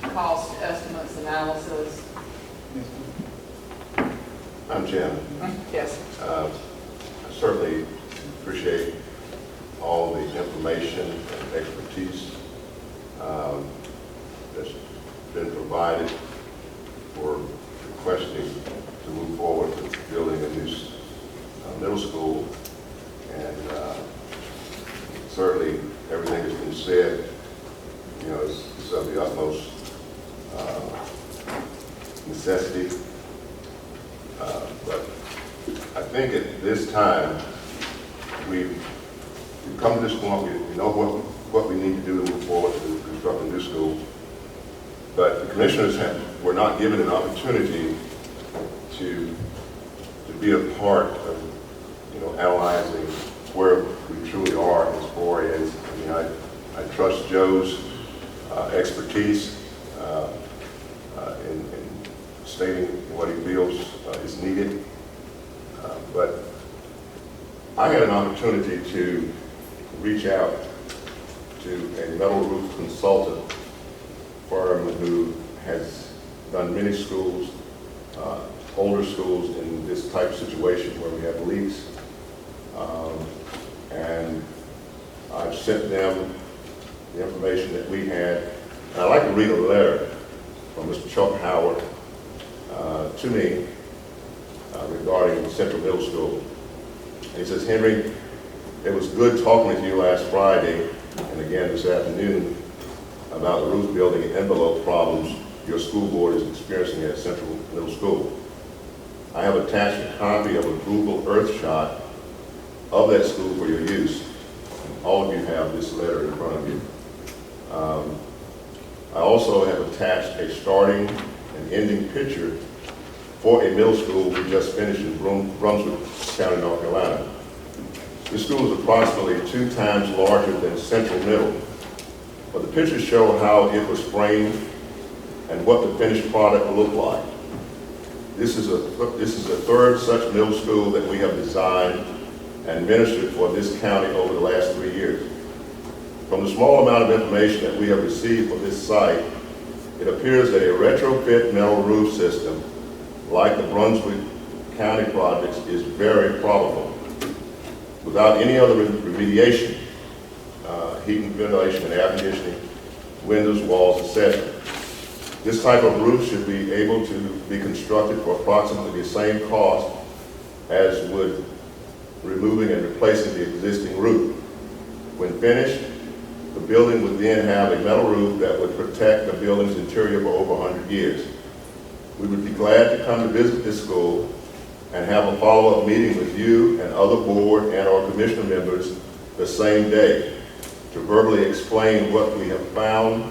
cost estimates, analysis. I'm Jim. Yes. I certainly appreciate all the information and expertise that's been provided for requesting to move forward with building a new middle school. And certainly everything that's been said, is of the utmost necessity. But I think at this time, we've come to this point, we know what we need to do to move forward to construct a new school. But the commissioners were not given an opportunity to be a part of, analyzing where we truly are as far as, I trust Joe's expertise in stating what he feels is needed. But I had an opportunity to reach out to a metal roof consultant firm who has done many schools, older schools in this type of situation where we have leaks. And I've sent them the information that we had. And I'd like to read a letter from Mr. Chuck Howard to me regarding Central Middle School. And he says, Henry, it was good talking with you last Friday and again this afternoon about the roof building envelope problems your school board is experiencing at Central Middle School. I have attached a copy of a Google Earth shot of that school for your use. All of you have this letter in front of you. I also have attached a starting and ending picture for a middle school we just finished in Brunswick County, North Carolina. This school is approximately 2 times larger than Central Middle, but the pictures show how it was framed and what the finished product looked like. This is the third such middle school that we have designed and administered for this county over the last 3 years. From the small amount of information that we have received for this site, it appears that a retrofit metal roof system like the Brunswick County projects is very probable. Without any other remediation, heating, ventilation, and air conditioning, windows, walls, etc. This type of roof should be able to be constructed for approximately the same cost as would removing and replacing the existing roof. When finished, the building would then have a metal roof that would protect the building's interior for over 100 years. We would be glad to come to visit this school and have a follow-up meeting with you and other board and or commissioner members the same day to verbally explain what we have found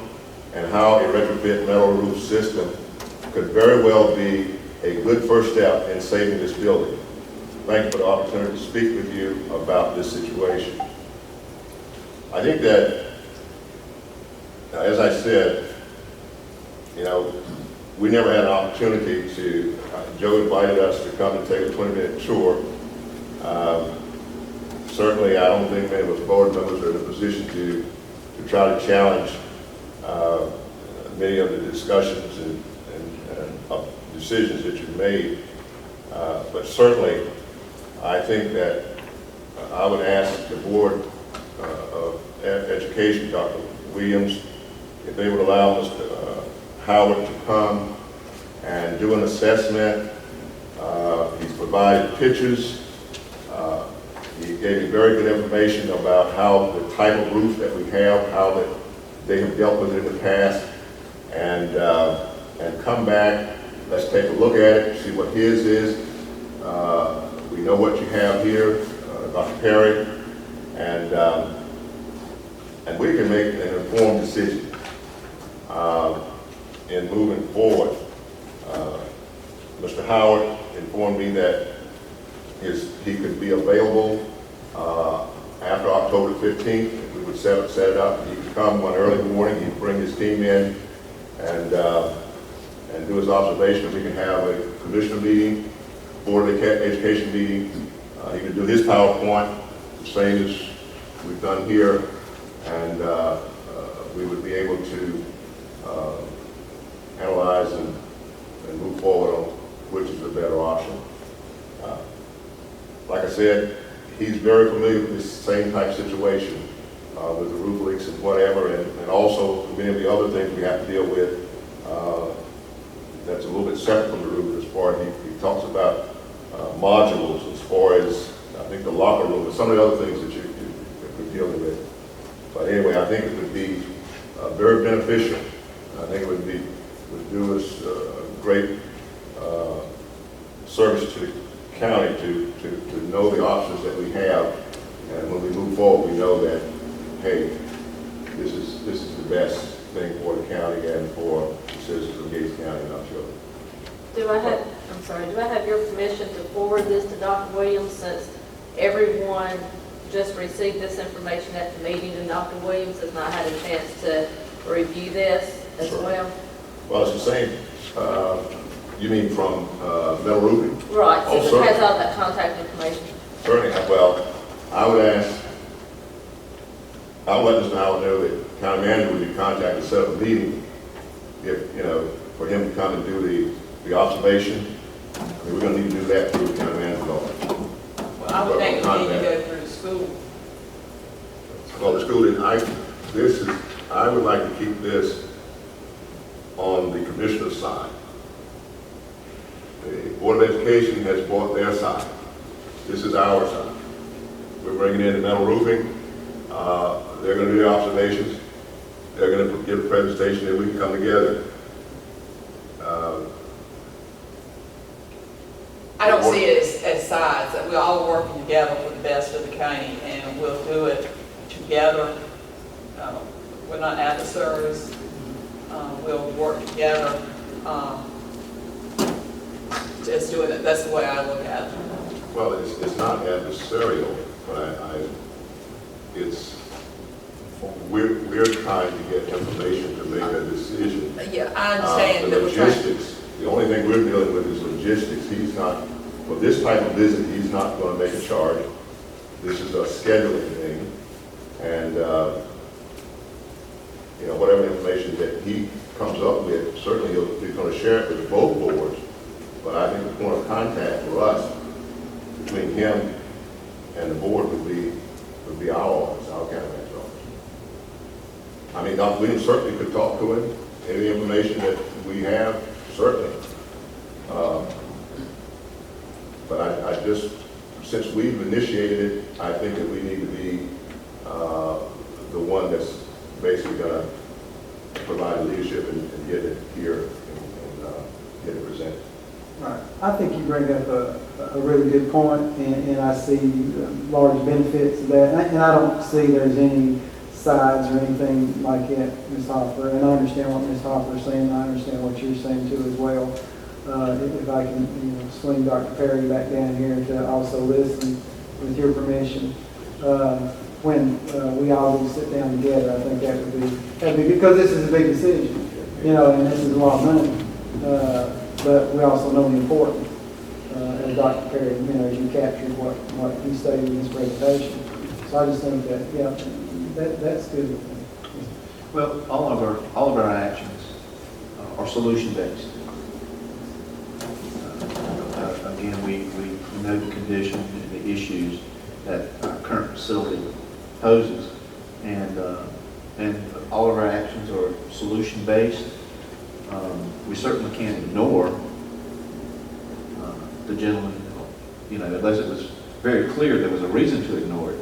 and how a retrofit metal roof system could very well be a good first step in saving this building. Thank you for the opportunity to speak with you about this situation. I think that, as I said, we never had an opportunity to, Joe invited us to come and take a 20-minute tour. Certainly, I don't think many of us board members are in a position to try to challenge many of the discussions and decisions that you've made. But certainly, I think that I would ask the Board of Education, Dr. Williams, if they would allow Mr. Howard to come and do an assessment. He's provided pictures. He gave me very good information about how the type of roof that we have, how that they have dealt with it in the past, and come back. Let's take a look at it, see what his is. We know what you have here, Dr. Perry, and we can make an informed decision in moving forward. Mr. Howard informed me that he could be available after October 15th. If we would set it up, he could come one early morning, he'd bring his team in and do his observation. We can have a commissioner meeting, Board of Education meeting. He could do his PowerPoint, the same as we've done here, and we would be able to analyze and move forward on which is the better option. Like I said, he's very familiar with this same type situation with the roof leaks and whatever, and also many of the other things we have to deal with that's a little bit separate from the roof. As far as he talks about modules, as far as I think the locker room and some of the other things that you're dealing with. But anyway, I think it would be very beneficial. I think it would do us great service to the county to know the options that we have. And when we move forward, we know that, hey, this is the best thing for the county and for the citizens of Gates County and our children. Do I have your permission to forward this to Dr. Williams, since everyone just received this information at the meeting and Dr. Williams has not had a chance to review this as Sure. well? Well, it's the same, you mean from metal roofing? Right, Oh, since it has all that contact information. Certainly, well, I would let Mr. Howard know that county manager would be contacted to set up a meeting if, for him to come and do the observation. I mean, we're gonna need to do that through the county manager's office. Well, I would think we need to go through the school. Well, the school didn't, I would like to keep this on the commissioner's side. The Board of Education has bought their side. This is our side. We're bringing in the metal roofing. They're going to do the observations. They're going to give a presentation, and we can come together. I don't see it as sides, that we're all working together for the best of the county, and we'll do it together. We're not adversaries. We'll work together. Just doing it, that's the way I look at it. Well, it's not adversarial, but we're trying to get information to make a decision. Yeah, I understand The that we're trying. logistics, the only thing we're dealing with is logistics. He's not, for this type of visit, he's not going to make a charge. This is a scheduling thing. And, whatever information that he comes up with, certainly he's going to share it with both boards. But I think the point of contact for us, between him and the board, would be our office, our county manager's office. I mean, Dr. Williams certainly could talk to him. Any information that we have, certainly. But I just, since we've initiated it, I think that we need to be the one that's basically going to provide leadership and get it here and get it presented. Right. I think you bring up a really good point, and I see large benefits of that. And I don't see there's any sides or anything like that, Ms. Hopper. And I understand what Ms. Hopper's saying, and I understand what you're saying too as well. If I can swing Dr. Perry back down here to also listen, with your permission, when we all do sit down together, I think that'd be because this is a big decision, and this is a lot of money. But we also know the importance, as Dr. Perry, as you captured what he stated in his presentation. So I just think that, that's good with me. Well, all of our actions are solution-based. Again, we know the condition and the issues that our current facility poses, and all of our actions are solution-based. We certainly can't ignore the gentleman, unless it was very clear there was a reason to ignore it.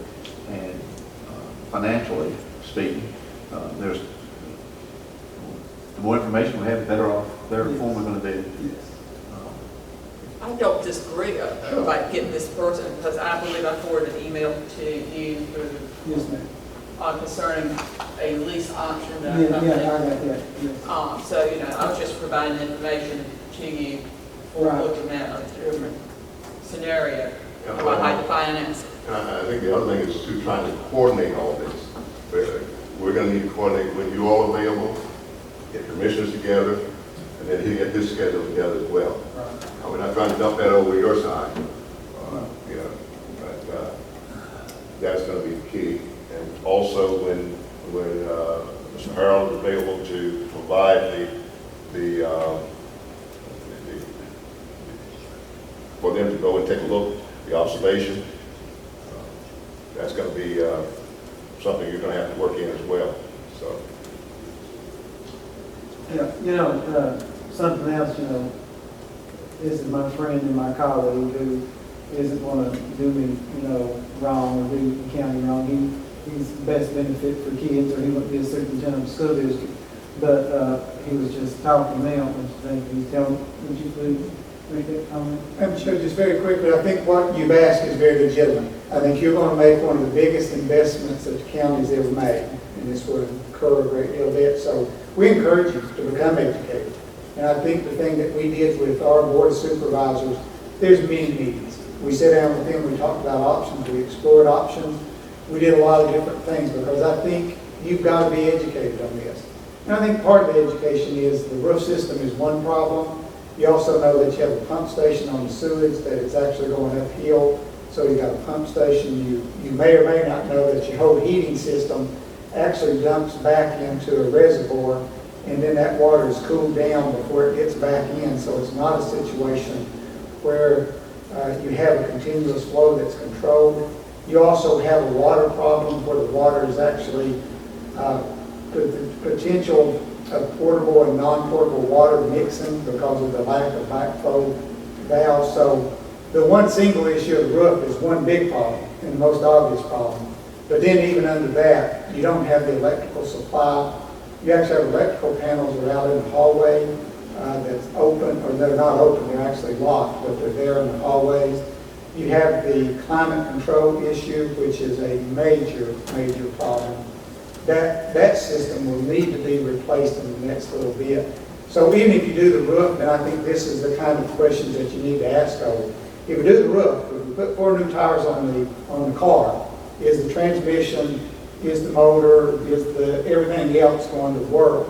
And financially speaking, the more information we have, the better informed we're going to be. I don't disagree about getting this person, because I believe I forwarded an email to you through, Yes, ma'am. concerning a lease option that Yeah, I I got that, yes. So, I was just providing information to you for Right. looking at a different scenario about how to finance it. I think the other thing is to try to coordinate all this. We're going to need to coordinate when you all available, get commissioners together, and then he get his schedule together as well. We're not trying to dump that over your side, but that's going to be the key. And also when Mr. Harold is available to provide for them to go and take a look, the observation, that's going to be something you're going to have to work in as well. So. Yeah, something else, this is my friend and my colleague who isn't going to do me, wrong or do the county wrong. He's the best benefit for kids, or he wouldn't be a superintendent of the school district. But he was just talking to me on this thing. He's telling me, would you please make that comment? Madam Chair, just very quickly, I think what you've asked is very legitimate. I think you're going to make one of the biggest investments that the county's ever made, and this will incur a great deal of debt. So we encourage you to become educated. And I think the thing that we did with our board of supervisors, there's many meetings. We sat down with them, we talked about options, we explored options. We did a lot of different things because I think you've got to be educated on this. And I think part of the education is the roof system is one problem. You also know that you have a pump station on the sewage, that it's actually going uphill. So you got a pump station. You may or may not know that your whole heating system actually dumps back into a reservoir, and then that water is cooled down before it gets back in. So it's not a situation where you have a continuous flow that's controlled. You also have a water problem where the water is actually the potential of portable and non-portable water mixing because of the lack of backflow valves. So the one single issue of the roof is one big problem and the most obvious problem. But then even under that, you don't have the electrical supply. You actually have electrical panels that are out in the hallway that's open, or they're not open, they're actually locked, but they're there in the hallways. You have the climate control issue, which is a major, major problem. That system will need to be replaced in the next little bit. So even if you do the roof, and I think this is the kind of questions that you need to ask of. If we do the roof, if we put 4 new tires on the car, is the transmission, is the motor, is the everything else going to work?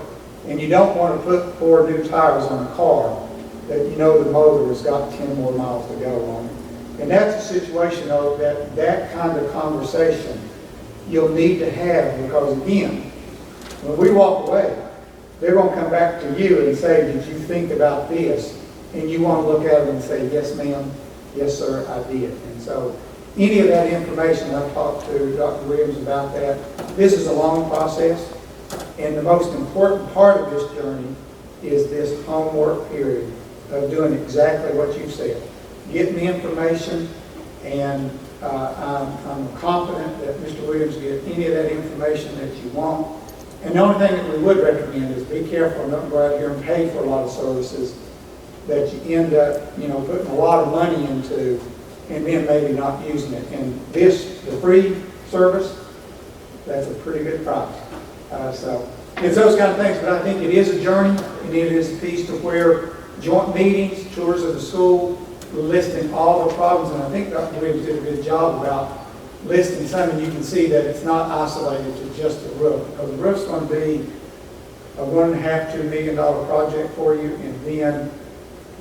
And you don't want to put 4 new tires on a car that you know the motor has got 10 more miles to go on it. And that's a situation, though, that kind of conversation you'll need to have, because again, when we walk away, they're going to come back to you and say, did you think about this? And you want to look at them and say, yes, ma'am, yes, sir, I did. And so any of that information, I've talked to Dr. Williams about that. This is a long process, and the most important part of this journey is this homework period of doing exactly what you've said. Getting the information, and I'm confident that Mr. Williams will get any of that information that you want. And the only thing that we would recommend is be careful and don't go out here and pay for a lot of services that you end up, putting a lot of money into and then maybe not using it. And the free service, that's a pretty good price. So it's those kind of things, but I think it is a journey, and it is a piece to where joint meetings, tours of the school, listing all the problems, and I think Dr. Williams did a good job about listing some, and you can see that it's not isolated to just the roof, because the roof's going to be a $1.5–2 million project for you, and then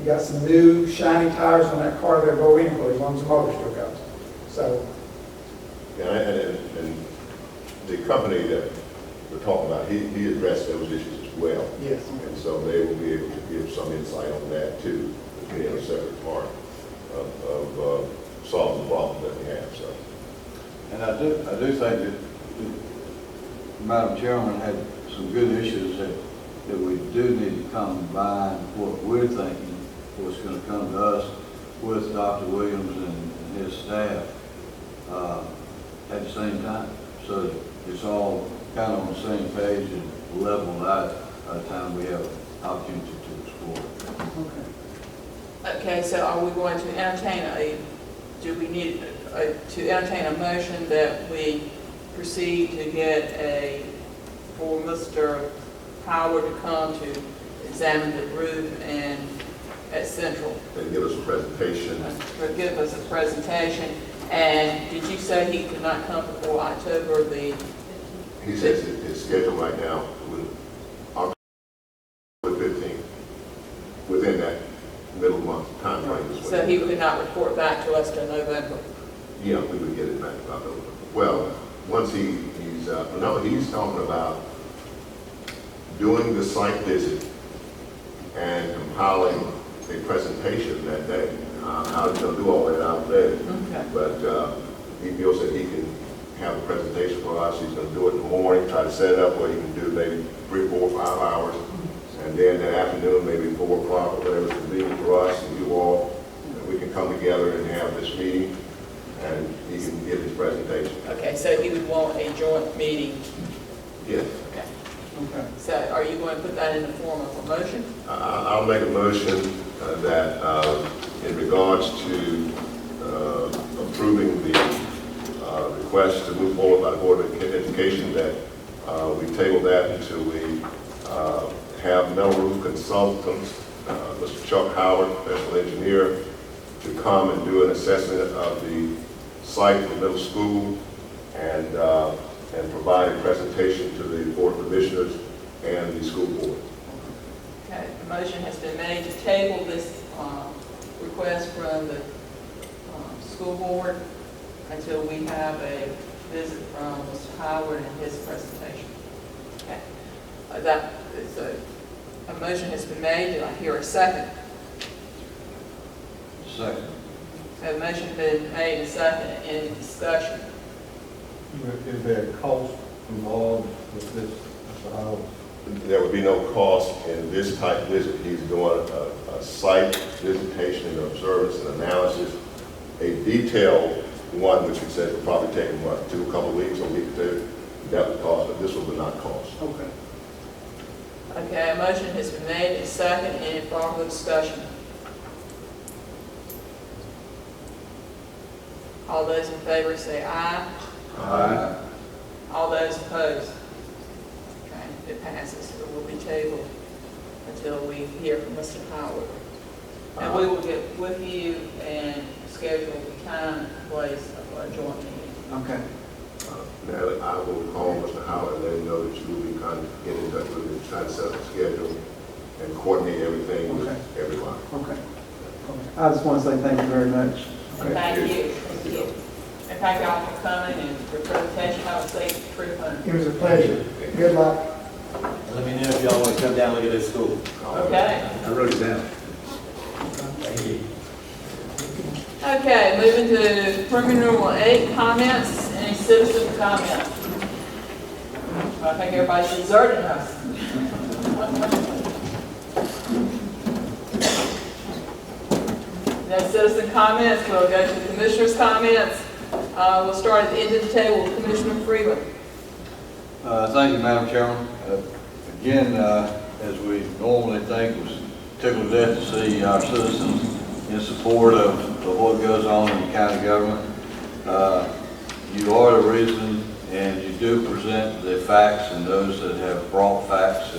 you got some new shiny tires on that car that go anywhere as long as the motor still goes. So, yeah, and the company that we're talking about, he addressed those issues as well. yes. And so they will be able to give some insight on that too, being a separate part of solving the problem that we have. So, And I do think that Madam Chairman had some good issues that we do need to combine what we're thinking, what's going to come to us with Dr. Williams and his staff at the same time. So that it's all kind of on the same page and leveled out by the time we have opportunity to explore. Okay, so are we going to entertain do we need to entertain a motion that we proceed to get for Mr. Howard to come to examine the roof at Central? and give us a presentation. Give us a presentation. And did you say he could not come before October the? He says his schedule right now with October 15th, within that middle month time frame. is when So he could not report back to us till November? Yeah, we would get it back about November. Well, once he's talking about doing the site visit and compiling a presentation that day. How he's going to do all that out there. Okay. But he feels that he can have a presentation for us. He's going to do it in the morning, try to set it up where he can do maybe 3, 4, 5 hours. And then that afternoon, maybe 4 o'clock or whatever is convenient for us and you all, and we can come together and have this meeting and he can give his presentation. Okay, so he would want a joint meeting. Yes. Okay. So are you going to put that in the form of a motion? I'll make a motion that in regards to approving the request to move forward by the Board of Education, that we table that until we have metal roof consultants, Mr. Chuck Howard, professional engineer, to come and do an assessment of the site of the middle school and provide a presentation to the Board of Commissioners and the school board. Okay, the motion has been made to table this request from the school board until we have a visit from Mr. Howard and his presentation. Okay, that is a motion has been made. Do I hear a second? Second. A motion has been made and second. Any discussion? Is there a cost involved with this, Mr. Howard? There would be no cost in this type visit. He's doing a site visitation and observance and analysis, a detailed one, which he said would probably take him, a couple of weeks, a week or two. That would cost, but this one would not cost. Okay. Okay, a motion has been made and second. Any further discussion? All those in favor say aye. Aye. All those opposed? Okay, it passes. It will be tabled until we hear from Mr. Howard. And we will get with you and schedule the time and place of our joint meeting. Okay. Natalie, I will call Mr. Howard and let him know that you will be getting in touch with him, trying to set up a schedule and coordinate everything with everyone. Okay. I just want to say thank you very much. Thank you. Thank you. And thank y'all for coming and your presentation. Have a safe trip home. It was a pleasure. Good luck. Let me know if y'all want to come down and look at this school. Okay. I wrote it down. Thank you. Okay, moving to preliminary 8, comments. Any citizen comments? I think everybody's deserted us. No citizen comments. We'll go to the commissioner's comments. We'll start at the end of the table with Commissioner Freeland. Thank you, Madam Chairman. Again, as we normally think, it was tickled to death to see our citizens in support of what goes on in the county government. You are the reason, and you do present the facts, and those that have brought facts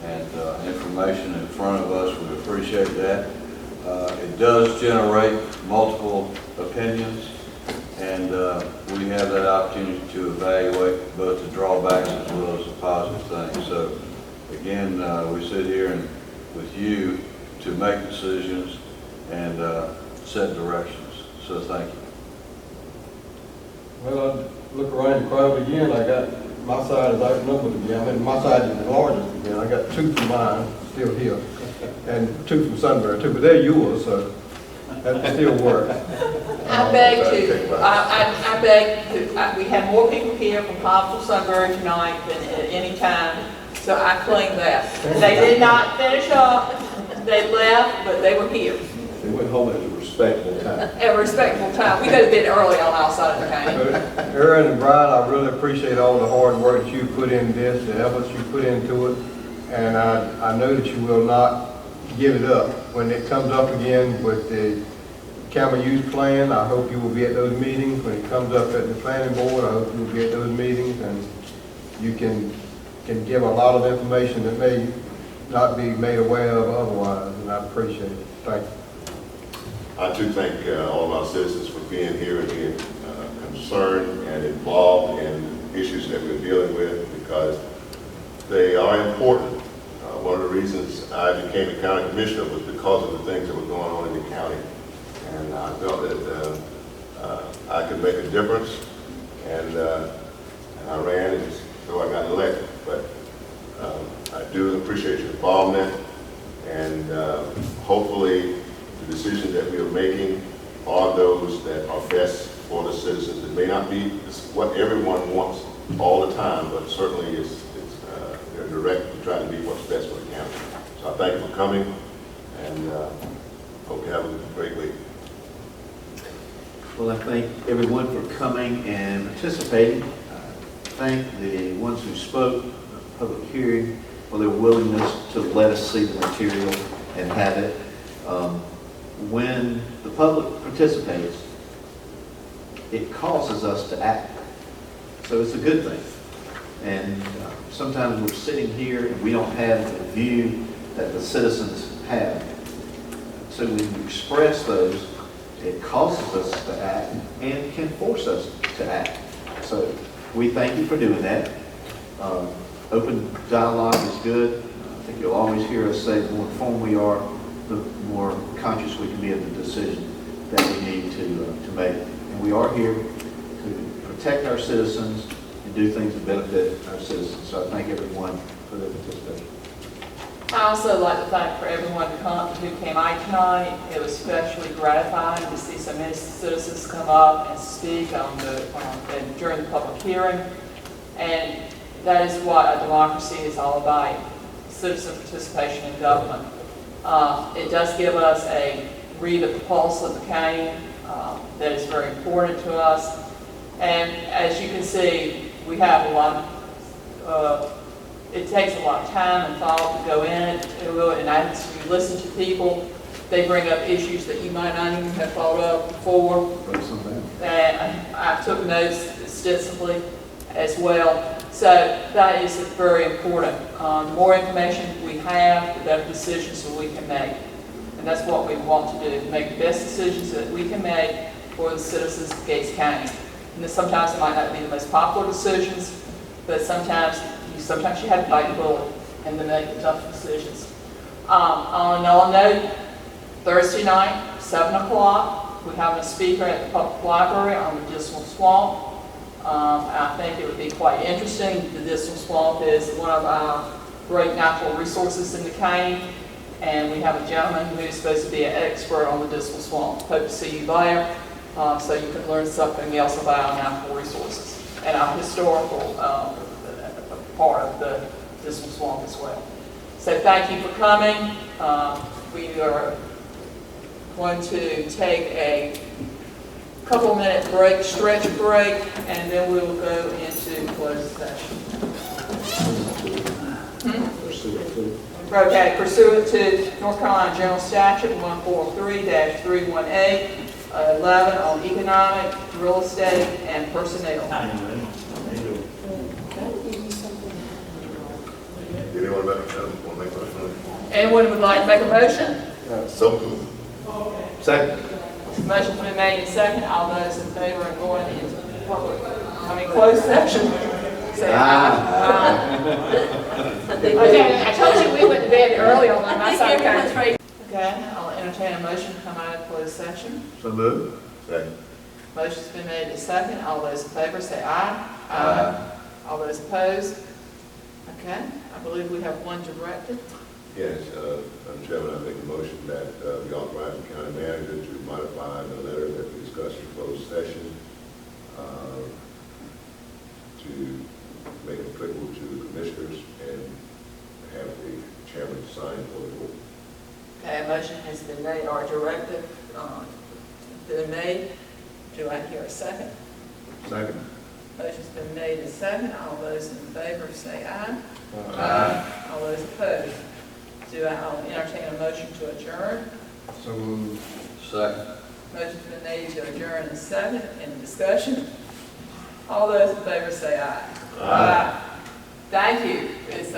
and information in front of us, we appreciate that. It does generate multiple opinions, and we have that opportunity to evaluate both the drawbacks as well as the positive things. So again, we sit here and with you to make decisions and set directions. So thank you. Well, I look around the crowd again, I got, my side is outnumbered again. I mean, my side is the largest again. I got 2 from mine, still here, and 2 from Sunbury too, but they're yours, so that still works. I beg to, we have more people here from Poplar Sunbury tonight than at any time, so I claim that. They did not finish up, they left, but they were here. They went home at a respectable time. At a respectable time. We go to bed early on our side of the county. Aaron and Brian, I really appreciate all the hard work that you put in this, the efforts you put into it, and I know that you will not give it up. When it comes up again with the Campbell Youth Plan, I hope you will be at those meetings. When it comes up at the planning board, I hope you will be at those meetings, and you can give a lot of information that may not be made aware of otherwise, and I appreciate it. Thank you. I too thank all of our citizens for being here and being concerned and involved in issues that we're dealing with, because they are important. One of the reasons I became a county commissioner was because of the things that were going on in the county. And I felt that I could make a difference, and I ran, and so I got elected. But I do appreciate your involvement, and hopefully the decisions that we are making are those that are best for the citizens. It may not be what everyone wants all the time, but certainly they're directed to try to be what's best for the county. So I thank you for coming, and hope you have a great week. Well, I thank everyone for coming and participating. Thank the ones who spoke at the public hearing for their willingness to let us see the material and have it. When the public participates, it causes us to act. So it's a good thing. And sometimes we're sitting here and we don't have the view that the citizens have. So when you express those, it causes us to act and can force us to act. So we thank you for doing that. Open dialogue is good. I think you'll always hear us say the more informed we are, the more conscious we can be of the decision that we need to make. And we are here to protect our citizens and do things that benefit our citizens. So I thank everyone for their participation. I also like to thank for everyone who came out tonight. It was especially gratifying to see so many citizens come up and speak and during the public hearing. And that is what a democracy is all about, citizen participation in government. It does give us a read of the pulse of the county that is very important to us. And as you can see, we have a lot of it takes a lot of time and thought to go in and as you listen to people, they bring up issues that you might not even have thought of before. And I took notes extensively as well. So that is very important. The more information we have, the better decisions that we can make. And that's what we want to do, make the best decisions that we can make for the citizens of Gates County. And sometimes it might not be the most popular decisions, but sometimes you have to bite the bullet and then make the tough decisions. On another note, Thursday night, 7 o'clock, we have a speaker at the public library on the Dismal Swamp. I think it would be quite interesting. The Dismal Swamp is one of our great natural resources in the county, and we have a gentleman who is supposed to be an expert on the Dismal Swamp. Hope to see you there, so you can learn something else about our natural resources and our historical part of the Dismal Swamp as well. So thank you for coming. We are going to take a couple-minute break, stretch break, and then we will go into closed session. Okay, pursuant to North Carolina General Statute 143-31A, 11 on economic, real estate, and personnel. Anyone want to make a motion? Anyone would like to make a motion? So moved. Second. Motion's been made and second. All those in favor of going into closed session, say aye. Okay, I told you we went to bed early on my side. Okay, I'll entertain a motion to come out of closed session. So moved. Second. Motion's been made and second. All those in favor say aye. Aye. All those opposed? Okay, I believe we have one directed. Yes, Madam Chairman, I make a motion that we authorize the county manager to modify the letter that we discussed in closed session to make it applicable to the commissioners and have the chairman sign for the board. Okay, a motion has been made or directive been made. Do I hear a second? Second. Motion's been made and second. All those in favor say aye. Aye. All those opposed? I'll entertain a motion to adjourn. So moved. Second. Motion's been made to adjourn and second. Any discussion? All those in favor say aye. Aye. Thank you. It's